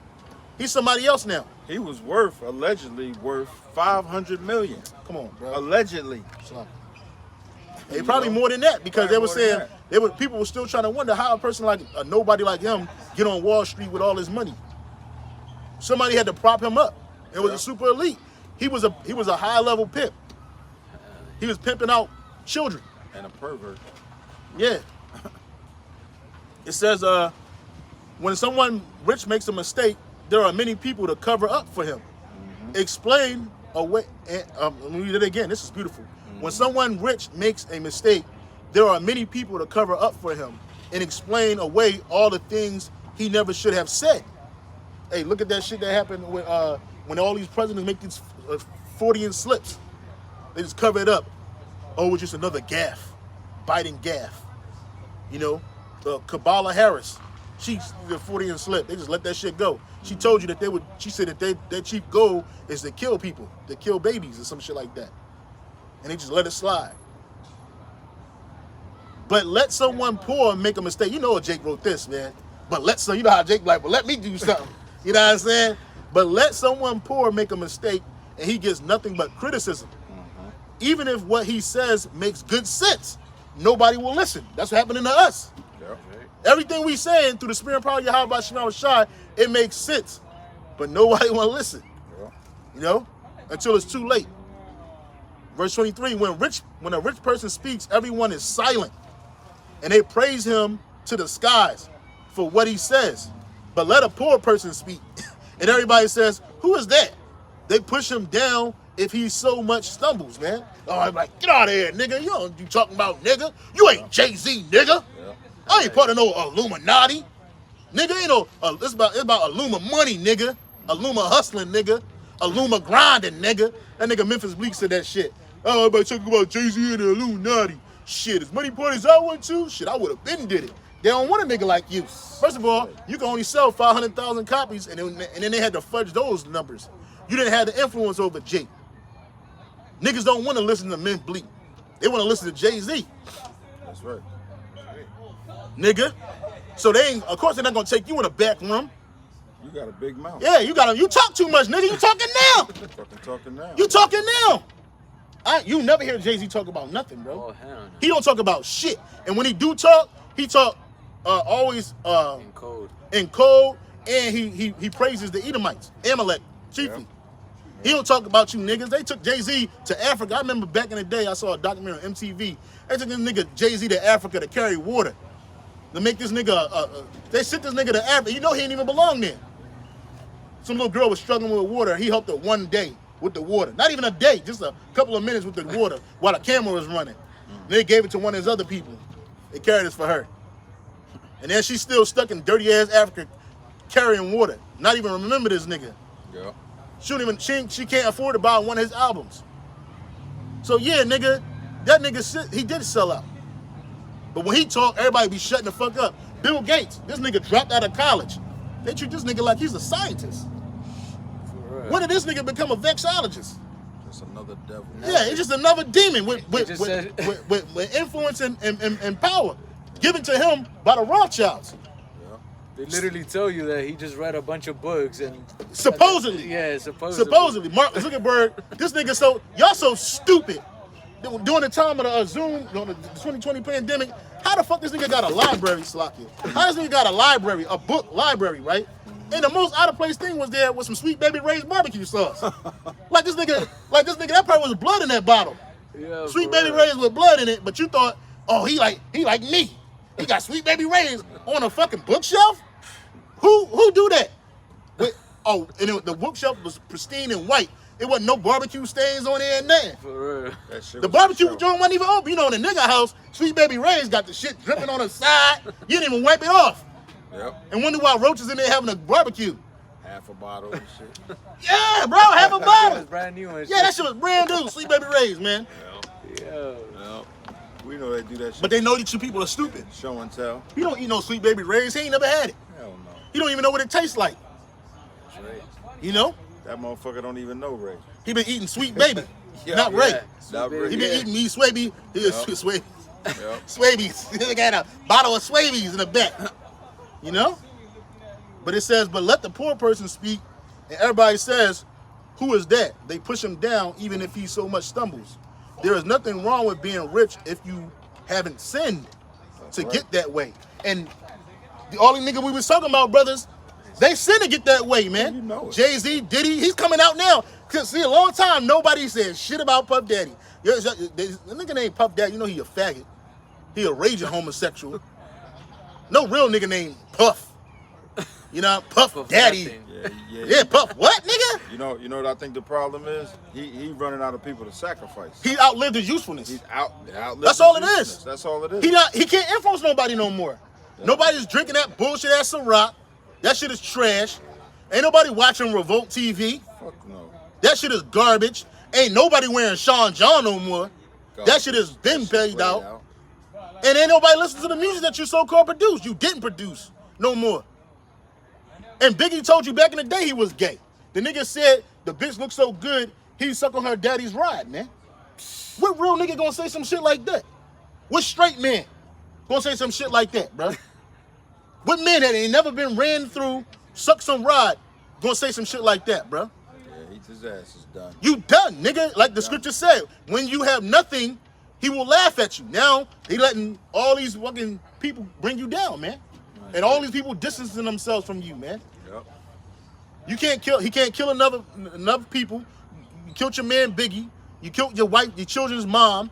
Speaker 1: He's somebody else now.
Speaker 2: He was allegedly worth $500 million.
Speaker 1: Come on, bro.
Speaker 2: Allegedly.
Speaker 1: Hey, probably more than that, because they were
Speaker 2: Probably more
Speaker 1: saying,
Speaker 2: than
Speaker 1: people were still trying to wonder how a person like, a nobody like him get on Wall Street with all his money. Somebody had to prop him up. It was a super elite. He was a high level pimp. He was pimping out children.
Speaker 2: And a pervert.
Speaker 1: Yeah. It says, when someone rich makes a mistake, there are many people to cover up for him. Mm-hmm. Explain away. Let me read it again. This is beautiful. Mm-hmm. When someone rich makes a mistake, there are many people to cover up for him and explain away all the things he never should have said. Hey, look at that shit that happened when all these presidents make these Freudian slips. They just cover it up. Oh, it's just another gaffe, biting gaffe. You know, Kamala Harris, She the 40 and slip. They just let that shit go. She told you that they would. She said that their chief goal is to kill people, to kill babies or some shit like that, and they just let it slide. But let someone poor make a mistake. You know what Jake wrote this, man. But you know how Jake like, but let me do something. You know what I'm saying? But let someone poor make a mistake and he gets nothing but criticism. Even if what he says makes good sense, nobody will listen. That's what happening to us.
Speaker 2: Yep.
Speaker 1: Everything we saying through the spirit and power of Yahweh Shema Shai, it makes sense. But nobody want to listen.
Speaker 2: Yep.
Speaker 1: You know? Until it's too late. Verse 23, when a rich person speaks, everyone is silent. And they praise him to the skies for what he says. But let a poor person speak. And everybody says, who is that? They push him down if he so much stumbles, man. Oh, I'm like, get out of here, nigga. You talking about nigga. You ain't Jay-Z, nigga.
Speaker 2: Yeah.
Speaker 1: I ain't part of no Illuminati. Nigga, ain't no, it's about Illuma money, nigga. Illuma hustling, nigga. Illuma grinding, nigga. That nigga Memphis Bleak said that shit. Oh, everybody talking about Jay-Z and the Illuminati. Shit, as many parties I went to, shit, I would have been did it. They don't want a nigga like you. First of all, you can only sell 500,000 copies, and then they had to fudge those numbers. You didn't have the influence over Jake. Niggas don't want to listen to Memphis Bleak. They want to listen to Jay-Z.
Speaker 2: That's right.
Speaker 1: Nigga. So they ain't, of course they're not gonna take you in a back room.
Speaker 2: You got a big mouth.
Speaker 1: Yeah, you talk too much, nigga. You talking now.
Speaker 2: Fucking talking now.
Speaker 1: You talking now. You never hear Jay-Z talk about nothing, bro.
Speaker 3: Oh, hell no.
Speaker 1: He don't talk about shit. And when he do talk, he talk always
Speaker 3: In code.
Speaker 1: and he praises the Edomites, Amalek, chiefly. Yeah. He don't talk about you niggas. They took Jay-Z to Africa. I remember back in the day, I saw a documentary on MTV. They took this nigga Jay-Z to Africa to carry water. To make this nigga, they sent this nigga to Africa. You know he didn't even belong there. Some little girl was struggling with water. He helped her one day with the water. Not even a day, just a couple of minutes with the water while the camera was running. And they gave it to one of his other people. They carried this for her. And then she's still stuck in dirty ass Africa carrying water. Not even remember this nigga.
Speaker 2: Yeah.
Speaker 1: She can't afford to buy one of his albums. So yeah, nigga, that nigga, he did sell out. But when he talk, everybody be shutting the fuck up. Bill Gates, this nigga dropped out of college. They treat this nigga like he's a scientist. When did this nigga become a vexologist?
Speaker 2: Just another devil.
Speaker 1: Yeah, he's just another demon with influence and power given to him by the Rothschilds.
Speaker 3: They literally tell you that he just read a bunch of books and
Speaker 1: supposedly.
Speaker 3: Yeah, supposedly.
Speaker 1: Supposedly, Mark Zuckerberg. This nigga y'all so stupid. During the time of the Zoom, the 2020 pandemic, how the fuck this nigga got a library, Slocky? How this nigga got a library, a book library, right? And the most out of place thing was there was some Sweet Baby Ray's barbecue sauce. like this nigga, that probably was blood in that bottle.
Speaker 3: Yeah,
Speaker 1: Sweet Baby Ray's with blood in it, but you thought, oh, he like me. He got Sweet Baby Ray's on a fucking bookshelf? Who do that? And the bookshelf was pristine and white. It wasn't no barbecue stains on there and nothing.
Speaker 3: For real.
Speaker 1: The barbecue joint wasn't even open. You know, in the nigga house, Sweet Baby Ray's got the shit dripping on the side. You didn't even wipe it off.
Speaker 2: Yep.
Speaker 1: And wonder why roaches in there having a barbecue.
Speaker 2: Half a bottle and shit.
Speaker 1: Yeah, bro, half a bottle.
Speaker 3: It was brand new and
Speaker 1: yeah, that shit was brand new. Sweet Baby Ray's, man.
Speaker 3: Yeah.
Speaker 2: We know they do that shit.
Speaker 1: But they know that you people are stupid.
Speaker 2: Show and tell.
Speaker 1: He don't eat no Sweet Baby Ray's. He ain't never had it.
Speaker 2: Hell no.
Speaker 1: He don't even know what it tastes like. You know?
Speaker 2: That motherfucker don't even know Ray.
Speaker 1: He been eating Sweet Baby,
Speaker 2: Yeah,
Speaker 1: not Ray.
Speaker 2: Not Ray.
Speaker 1: He been eating me Swaby. Swabies.
Speaker 2: Yep.
Speaker 1: Swabies. They got a bottle of Swabies in the back. You know? But it says, but let the poor person speak. And everybody says, who is that? They push him down even if he so much stumbles. There is nothing wrong with being rich if you haven't sinned to get that way. And the only nigga we was talking about, brothers, they sin to get that way, man.
Speaker 2: You know it.
Speaker 1: Jay-Z, Diddy, he's coming out now. Cause see, a long time nobody said shit about Puff Daddy. The nigga named Puff Daddy, you know he a faggot. He a raging homosexual. No real nigga named Puff. You know, Puff Daddy. Yeah, Puff what, nigga?
Speaker 2: You know what I think the problem is? He running out of people to sacrifice.
Speaker 1: He outlived his usefulness.
Speaker 2: He's outlived
Speaker 1: That's all
Speaker 2: his
Speaker 1: it
Speaker 2: usefulness.
Speaker 1: is.
Speaker 2: That's all it is.
Speaker 1: He can't influence nobody no more. Yeah. Nobody's drinking that bullshit ass Ciroc. That shit is trash. Ain't nobody watching Revolt TV.
Speaker 2: Fuck no.
Speaker 1: That shit is garbage. Ain't nobody wearing Sean John no more. That shit has been paid out. And ain't nobody listen to the music that you so-called produced. You didn't produce. no more. And Biggie told you back in the day he was gay. The nigga said the bitch looked so good, he suck on her daddy's ride, man. What real nigga gonna say some shit like that? What straight man gonna say some shit like that, bro? What man that ain't never been ran through, suck some ride, gonna say some shit like that, bro?
Speaker 2: Yeah, his ass is done.
Speaker 1: You done, nigga. Like the scripture said, when you have nothing, he will laugh at you. Now, he letting all these fucking people bring you down, man. And all these people distancing themselves from you, man.
Speaker 2: Yep.
Speaker 1: You can't kill, he can't kill enough people. You killed your man Biggie. You killed your wife, your children's mom.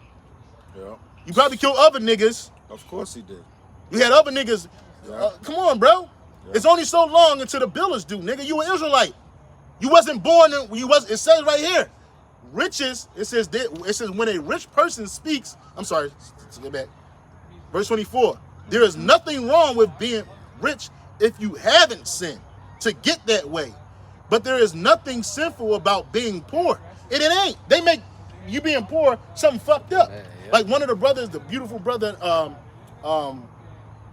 Speaker 2: Yep.
Speaker 1: You probably killed other niggas.
Speaker 2: Of course he did.
Speaker 1: You had other niggas.
Speaker 2: Yeah.
Speaker 1: Come on, bro.
Speaker 2: Yeah.
Speaker 1: It's only so long until the bill is due, nigga. You an Israelite. You wasn't born in, it says right here. Riches, it says when a rich person speaks, I'm sorry, let's get back. Verse 24. There is nothing wrong with being rich if you haven't sinned to get that way. But there is nothing sinful about being poor. It ain't. They make you being poor something fucked up.
Speaker 3: Yeah.
Speaker 1: Like one of the brothers, the beautiful brother,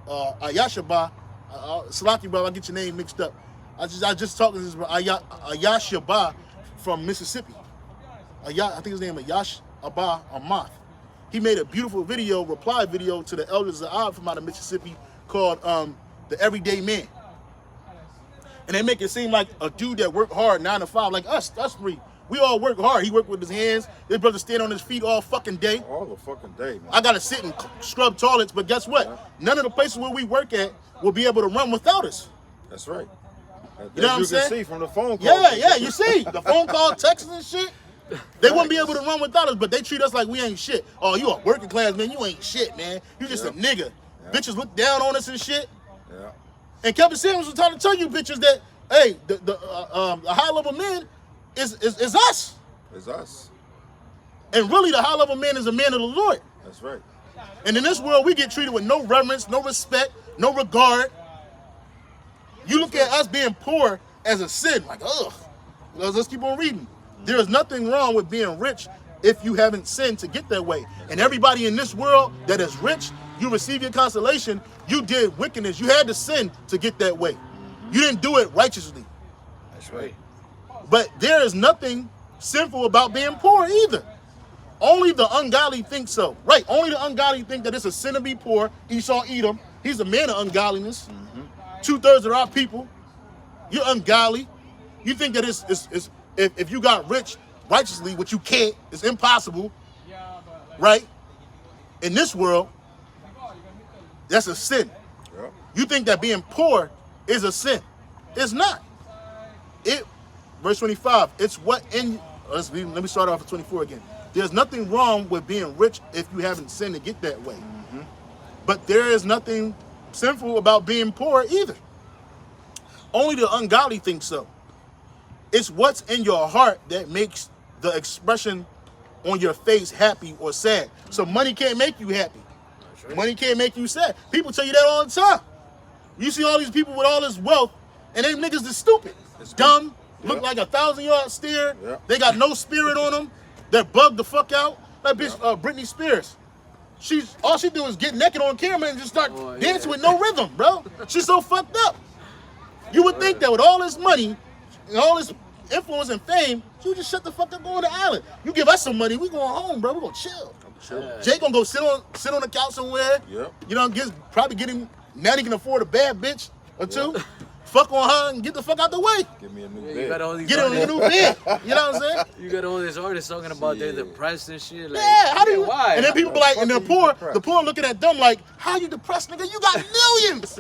Speaker 1: Ayashaba, Salaki brother, I get your name mixed up. I just talked to this Ayashaba from Mississippi. I think his name is Ayash Abba Amath. He made a beautiful video, reply video to the elders of Ab from out of Mississippi called The Everyday Man. And they make it seem like a dude that worked hard 9 to 5, like us three. We all work hard. He worked with his hands. This brother stand on his feet all fucking day.
Speaker 2: All the fucking day, man.
Speaker 1: I gotta sit and scrub toilets, but guess what?
Speaker 2: Yeah.
Speaker 1: None of the places where we work at will be able to run without us.
Speaker 2: That's right.
Speaker 1: You know what I'm
Speaker 2: you
Speaker 1: saying?
Speaker 2: can see from the phone call.
Speaker 1: Yeah, you see. The phone call, texts and shit. They wouldn't be able to run without us, but they treat us like we ain't shit. Oh, you a working class man, you ain't shit, man. You just a nigga.
Speaker 2: Yeah.
Speaker 1: Bitches look down on us and shit.
Speaker 2: Yeah.
Speaker 1: And Kevin Samuels was trying to tell you bitches that, hey, the high level man is us.
Speaker 2: It's us.
Speaker 1: And really the high level man is a man of the Lord.
Speaker 2: That's right.
Speaker 1: And in this world, we get treated with no reverence, no respect, no regard. You look at us being poor as a sin, like, ugh. Let's keep on reading. There is nothing wrong with being rich if you haven't sinned to get that way. And everybody in this world that is rich, you receive your consolation, you did wickedness. You had to sin to get that way. You didn't do it righteously.
Speaker 3: That's right.
Speaker 1: But there is nothing sinful about being poor either. Only the ungodly think so. Right, only the ungodly think that it's a sin to be poor. Esau Edom, he's a man of ungodliness. 2/3 of our people, you're ungodly. You think that it's if you got rich righteously, which you can't, it's impossible, right? In this world, that's a sin.
Speaker 2: Yep.
Speaker 1: You think that being poor is a sin. It's not. Verse 25, it's what in, let me start off at 24 again. There's nothing wrong with being rich if you haven't sinned to get that way. But there is nothing sinful about being poor either. Only the ungodly think so. It's what's in your heart that makes the expression on your face happy or sad. So money can't make you happy.
Speaker 3: Right.
Speaker 1: Money can't make you sad. People tell you that all the time. You see all these people with all this wealth, and they niggas is stupid.
Speaker 2: It's
Speaker 1: Dumb,
Speaker 2: Yep.
Speaker 1: look like a 1,000-yard steer.
Speaker 2: Yep.
Speaker 1: They got no spirit on them. They're bugged the fuck out. That bitch, Britney Spears. All she do is get naked on camera and just start dancing with no rhythm, bro. She's so fucked up. You would think that with all this money and all this influence and fame, she would just shut the fuck up, go on the island. You give us some money, we going home, bro. We gonna chill.
Speaker 2: Sure.
Speaker 1: Jay gonna go sit on the couch somewhere.
Speaker 2: Yep.
Speaker 1: You know, probably get him. Now he can afford a bad bitch or two. Fuck on her and get the fuck out the way.
Speaker 2: Give me a new
Speaker 3: You
Speaker 2: bed.
Speaker 3: got all these
Speaker 1: Get him a
Speaker 3: artists,
Speaker 1: new bed. You know what I'm saying?
Speaker 3: you got all these artists talking about they're
Speaker 2: Yeah.
Speaker 3: depressed and shit. Like,
Speaker 1: Yeah, how do you?
Speaker 3: why?
Speaker 1: And then people be like, and the poor,
Speaker 2: depressed?
Speaker 1: the poor looking at them like, how you depressed, nigga? You got millions.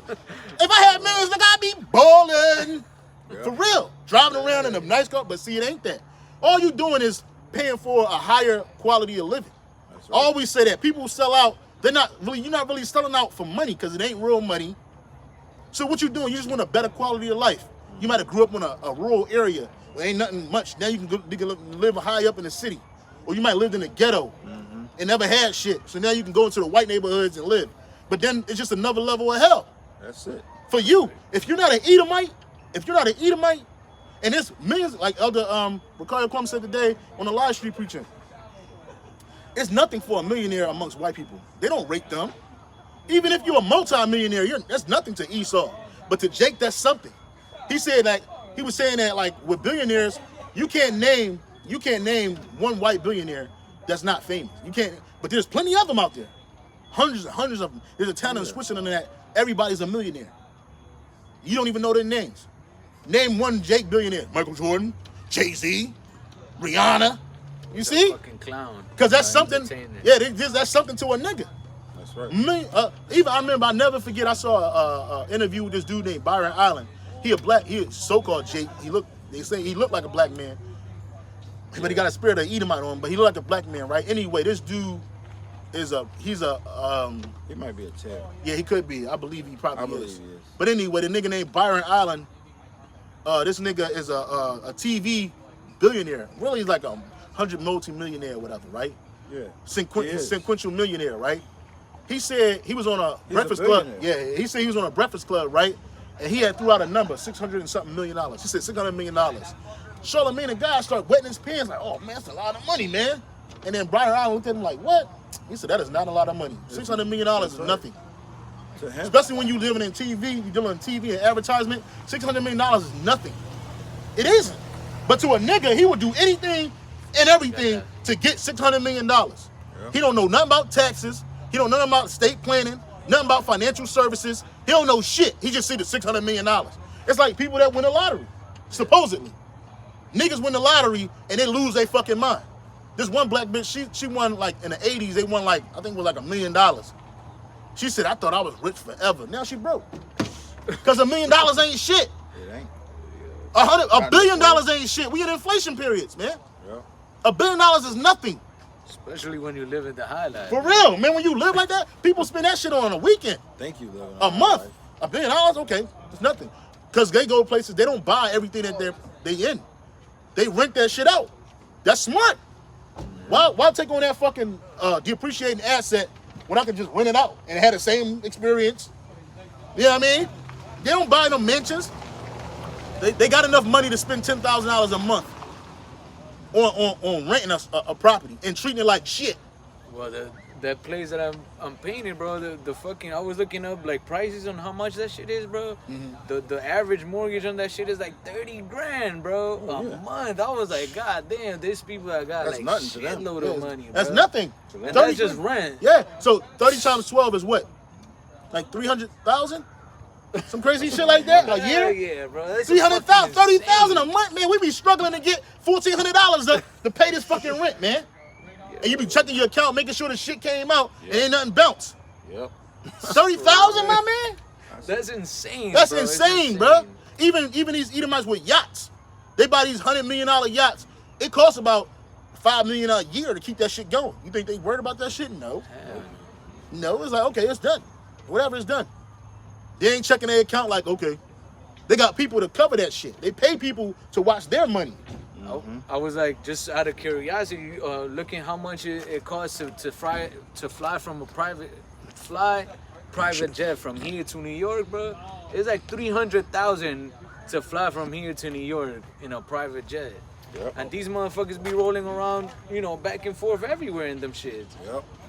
Speaker 1: If I had millions, nigga, I'd be balling.
Speaker 2: Yeah.
Speaker 1: For real. Driving around in a nice car, but see, it ain't that. All you doing is paying for a higher quality of living.
Speaker 2: That's right.
Speaker 1: Always say that. People sell out, you're not really selling out for money because it ain't real money. So what you doing? You just want a better quality of life. You might have grew up in a rural area where ain't nothing much. Now you can live high up in the city. Or you might have lived in the ghetto and never had shit. So now you can go into the white neighborhoods and live. But then it's just another level of hell.
Speaker 2: That's it.
Speaker 1: For you, if you're not an Edomite, and there's millions, like Elder Ricardo Kwame said today on the live street preaching, it's nothing for a millionaire amongst white people. They don't rate them. Even if you're a multi-millionaire, that's nothing to Esau. But to Jake, that's something. He said that he was saying that like with billionaires, you can't name one white billionaire that's not famous. You can't. But there's plenty of them out there. Hundreds of them. There's a town in Switzerland that everybody's a millionaire. You don't even know their names. Name one Jake billionaire. Michael Jordan, Jay-Z, Rihanna. You see?
Speaker 3: Fucking clown.
Speaker 1: Because that's something.
Speaker 3: Entertainment.
Speaker 1: Yeah, that's something to a nigga.
Speaker 2: That's right.
Speaker 1: Even I remember, I never forget. I saw an interview with this dude named Byron Allen. He a so-called Jake. They say he looked like a black man, but he got a spirit of Edomite on him. But he looked like a black man, right? Anyway, this dude he
Speaker 2: might be a tail.
Speaker 1: yeah, he could be. I believe he probably is.
Speaker 2: He is.
Speaker 1: But anyway, the nigga named Byron Allen, this nigga is a TV billionaire. Really, he's like a 100 multi-millionaire or whatever, right?
Speaker 2: Yeah.
Speaker 1: Sequential millionaire, right? He said he was on a Breakfast Club. Yeah, he said he was on a Breakfast Club, right? And he had threw out a number, $600 and something million. He said $600 million. Charlamagne and guys start wetting his pants like, oh man, that's a lot of money, man. And then Byron Allen looked at him like, what? He said, that is not a lot of money. $600 million is nothing.
Speaker 2: To him.
Speaker 1: Especially when you're living in TV, you're dealing in TV and advertisement, $600 million is nothing. It isn't. But to a nigga, he would do anything and everything to get $600 million. Yeah. He don't know nothing about taxes. He don't know nothing about estate planning, nothing about financial services. He don't know shit. He just see the $600 million. It's like people that win the lottery, supposedly. Niggas win the lottery and they lose their fucking mind. This one black bitch, she won like in the 80s, they won like, I think it was like $1 million. She said, I thought I was rich forever. Now she broke. Because $1 million ain't shit.
Speaker 2: It ain't.
Speaker 1: $1 billion ain't shit. We in inflation periods, man.
Speaker 2: Yeah.
Speaker 1: $1 billion is nothing.
Speaker 3: Especially when you live in the high life.
Speaker 1: For real, man. When you live like that, people spend that shit on a weekend.
Speaker 2: Thank you, living
Speaker 1: A month. $1 billion, okay. It's nothing. Because they go places, they don't buy everything that they in. They rent that shit out. That's smart. Why take on that fucking depreciating asset when I can just rent it out and have the same experience? You know what I mean? They don't buy no mansions. They got enough money to spend $10,000 a month on renting a property and treating it like shit.
Speaker 3: Well, that place that I'm painting, bro, the fucking, I was looking up like prices on how much that shit is, bro. Mm-hmm. The average mortgage on that shit is like 30 grand, bro, a month. I was like, god damn, there's people that got
Speaker 2: That's
Speaker 3: like
Speaker 2: nothing to them.
Speaker 3: shitload of money, bro.
Speaker 1: That's nothing.
Speaker 3: And that's just rent.
Speaker 1: Yeah, so 30 times 12 is what? Like 300,000? Some crazy shit like that? A year?
Speaker 3: Yeah, bro. That's
Speaker 1: 300,000, 30,000 a month, man. We be struggling to get $1,400 to pay this fucking rent, man. And you be checking your account, making sure the shit came out, and ain't nothing bounce.
Speaker 2: Yep.
Speaker 1: 30,000, my man?
Speaker 3: That's insane.
Speaker 1: That's
Speaker 3: bro.
Speaker 1: insane, bro. Even these Edomites with yachts, they buy these $100 million yachts. It costs about $5 million a year to keep that shit going. You think they worried about that shit? No. No, it's like, okay, it's done. Whatever, it's done. They ain't checking their account like, okay. They got people to cover that shit. They pay people to watch their money.
Speaker 3: I was like, just out of curiosity, looking how much it costs to fly from a private jet from here to New York, bro. It's like $300,000 to fly from here to New York in a private jet.
Speaker 2: Yep.
Speaker 3: And these motherfuckers be rolling around, back and forth everywhere in them shits.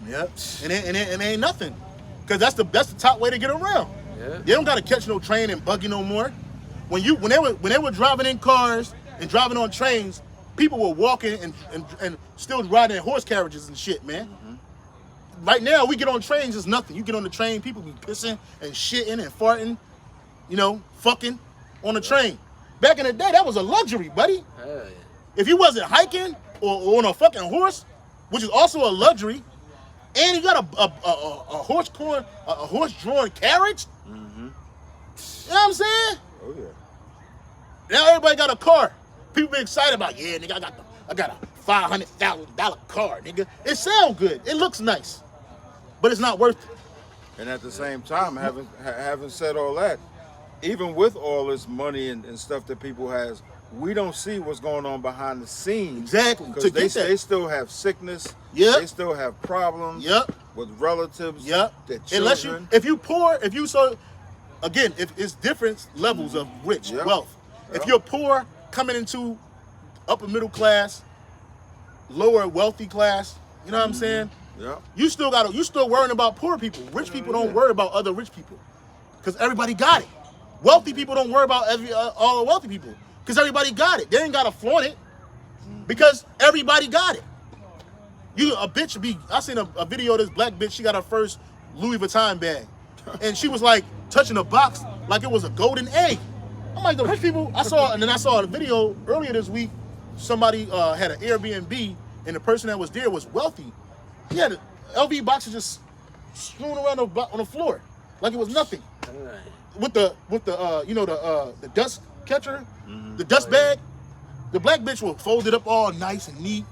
Speaker 1: Yep. And it ain't nothing. Cause that's the top way to get around.
Speaker 3: Yeah.
Speaker 1: They don't gotta catch no train and buggy no more. When they were driving in cars and driving on trains, people were walking and still riding in horse carriages and shit, man. Mm-hmm. Right now, we get on trains, it's nothing. You get on the train, people be pissing and shitting and farting, fucking on the train. Back in the day, that was a luxury, buddy.
Speaker 3: Hell yeah.
Speaker 1: If you wasn't hiking or on a fucking horse, which is also a luxury, and you got a horse-drawn carriage, you know what I'm saying?
Speaker 2: Oh yeah.
Speaker 1: Now everybody got a car. People be excited about, yeah, nigga, I got a $500,000 car, nigga. It sounds good. It looks nice, but it's not worth it.
Speaker 2: And at the same time, having said all that, even with all this money and stuff that people has, we don't see what's going on behind the scenes.
Speaker 1: Exactly.
Speaker 2: Because they still have sickness.
Speaker 1: Yep.
Speaker 2: They still have problems.
Speaker 1: Yep.
Speaker 2: With relatives.
Speaker 1: Yep.
Speaker 2: Their children.
Speaker 1: If it's different levels of rich, wealth. If you're poor, coming into upper middle class, lower wealthy class, you know what I'm saying?
Speaker 2: Yeah.
Speaker 1: You still worrying about poor people. Rich people don't worry about other rich people. Because everybody got it. Wealthy people don't worry about all the wealthy people because everybody got it. They ain't gotta flaunt it because everybody got it. A bitch be. I seen a video of this black bitch. She got her first Louis Vuitton bag, and she was like touching a box like it was a golden egg. I'm like, the rich people. I saw a video earlier this week. Somebody had an Airbnb, and the person that was there was wealthy. He had LV boxes just strewn around on the floor like it was nothing. With the dust catcher, the dust bag. The black bitch will fold it up all nice and neat,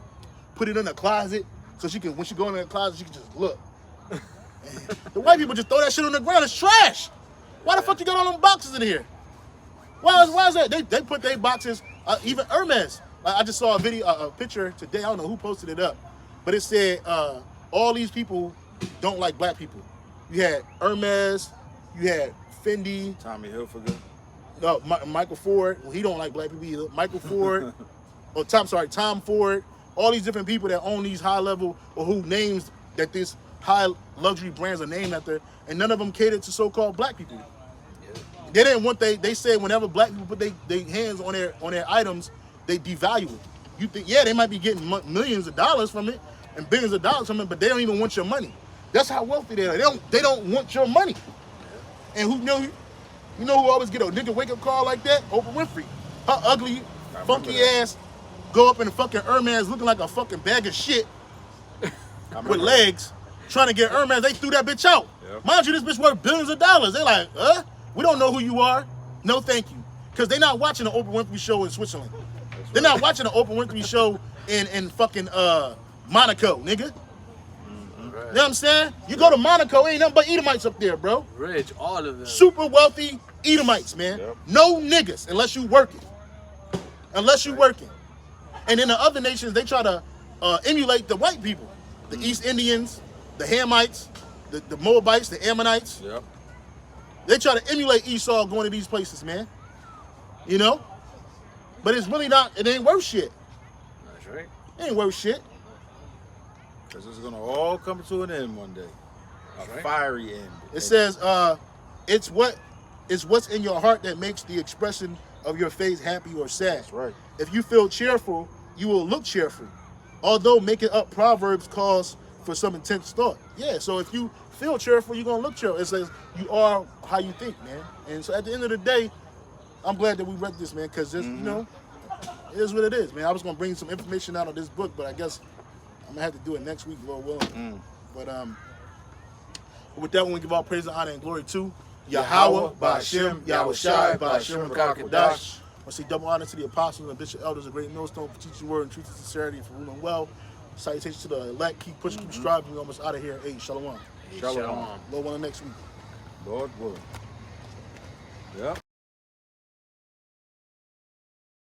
Speaker 1: put it in a closet so she can, when she go in the closet, she can just look. The white people just throw that shit on the ground. It's trash. Why the fuck you got all them boxes in here? Why is that? They put their boxes, even Hermes. I just saw a picture today. I don't know who posted it up, but it said all these people don't like black people. You had Hermes, you had Fendi,
Speaker 2: Tommy Hilfiger.
Speaker 1: No, Michael Ford. Well, he don't like black people either. Michael Ford, Tom Ford. All these different people that own these high level or who names that this high luxury brands are named after, and none of them catered to so-called black people. Yeah. They didn't want they said whenever black people put their hands on their items, they devalue it. You think they might be getting millions of dollars from it and billions of dollars from it, but they don't even want your money. That's how wealthy they are. They don't want your money. And who know? You know who always get a nigga wake-up call like that? Oprah Winfrey. Her ugly, funky ass go up in a fucking Hermes looking like a fucking bag of shit with legs trying to get Hermes. They threw that bitch out. Yep. Mind you, this bitch worth billions of dollars. They like, we don't know who you are. No, thank you. Because they not watching the Oprah Winfrey show in Switzerland. They're not watching the Oprah Winfrey show in fucking Monaco, nigga. You know what I'm saying? You go to Monaco, ain't nothing but Edomites up there, bro.
Speaker 3: Rich, all of them.
Speaker 1: Super wealthy Edomites, man. Yep. No niggas unless you working. Unless you working. And in the other nations, they try to emulate the white people. The East Indians, the Hamites, the Moabites, the Ammonites.
Speaker 2: Yep.
Speaker 1: They try to emulate Esau going to these places, man. You know? But it's really not, it ain't worth shit.
Speaker 3: That's right.
Speaker 1: It ain't worth shit.
Speaker 2: Because it's going to all come to an end one day. A fiery end.
Speaker 1: It says, it's what's in your heart that makes the expression of your face happy or sad.
Speaker 2: That's right.
Speaker 1: If you feel cheerful, you will look cheerful. Although making up proverbs calls for some intense thought. Yeah, so if you feel cheerful, you're going to look cheerful. It says you are how you think, man. And so at the end of the day, I'm glad that we read this, man, because this, you know, it is what it is, man. I was going to bring some information out of this book, but I guess I'm going to have to do it next week, Lord willing. But with that, we give all praise and honor and glory to Yahweh, Ba'ashem, Yahweh Shai, Ba'ashem, Rakakadash. I say double honor to the apostles and bishop elders, a great millstone for teaching word and truth and sincerity and for ruling well. Salutations to the elect. Keep pushing, keep striving. We're almost out of here. Hey, shalom.
Speaker 2: Shalom.
Speaker 1: Lord willing next week.
Speaker 2: Lord willing. Yep.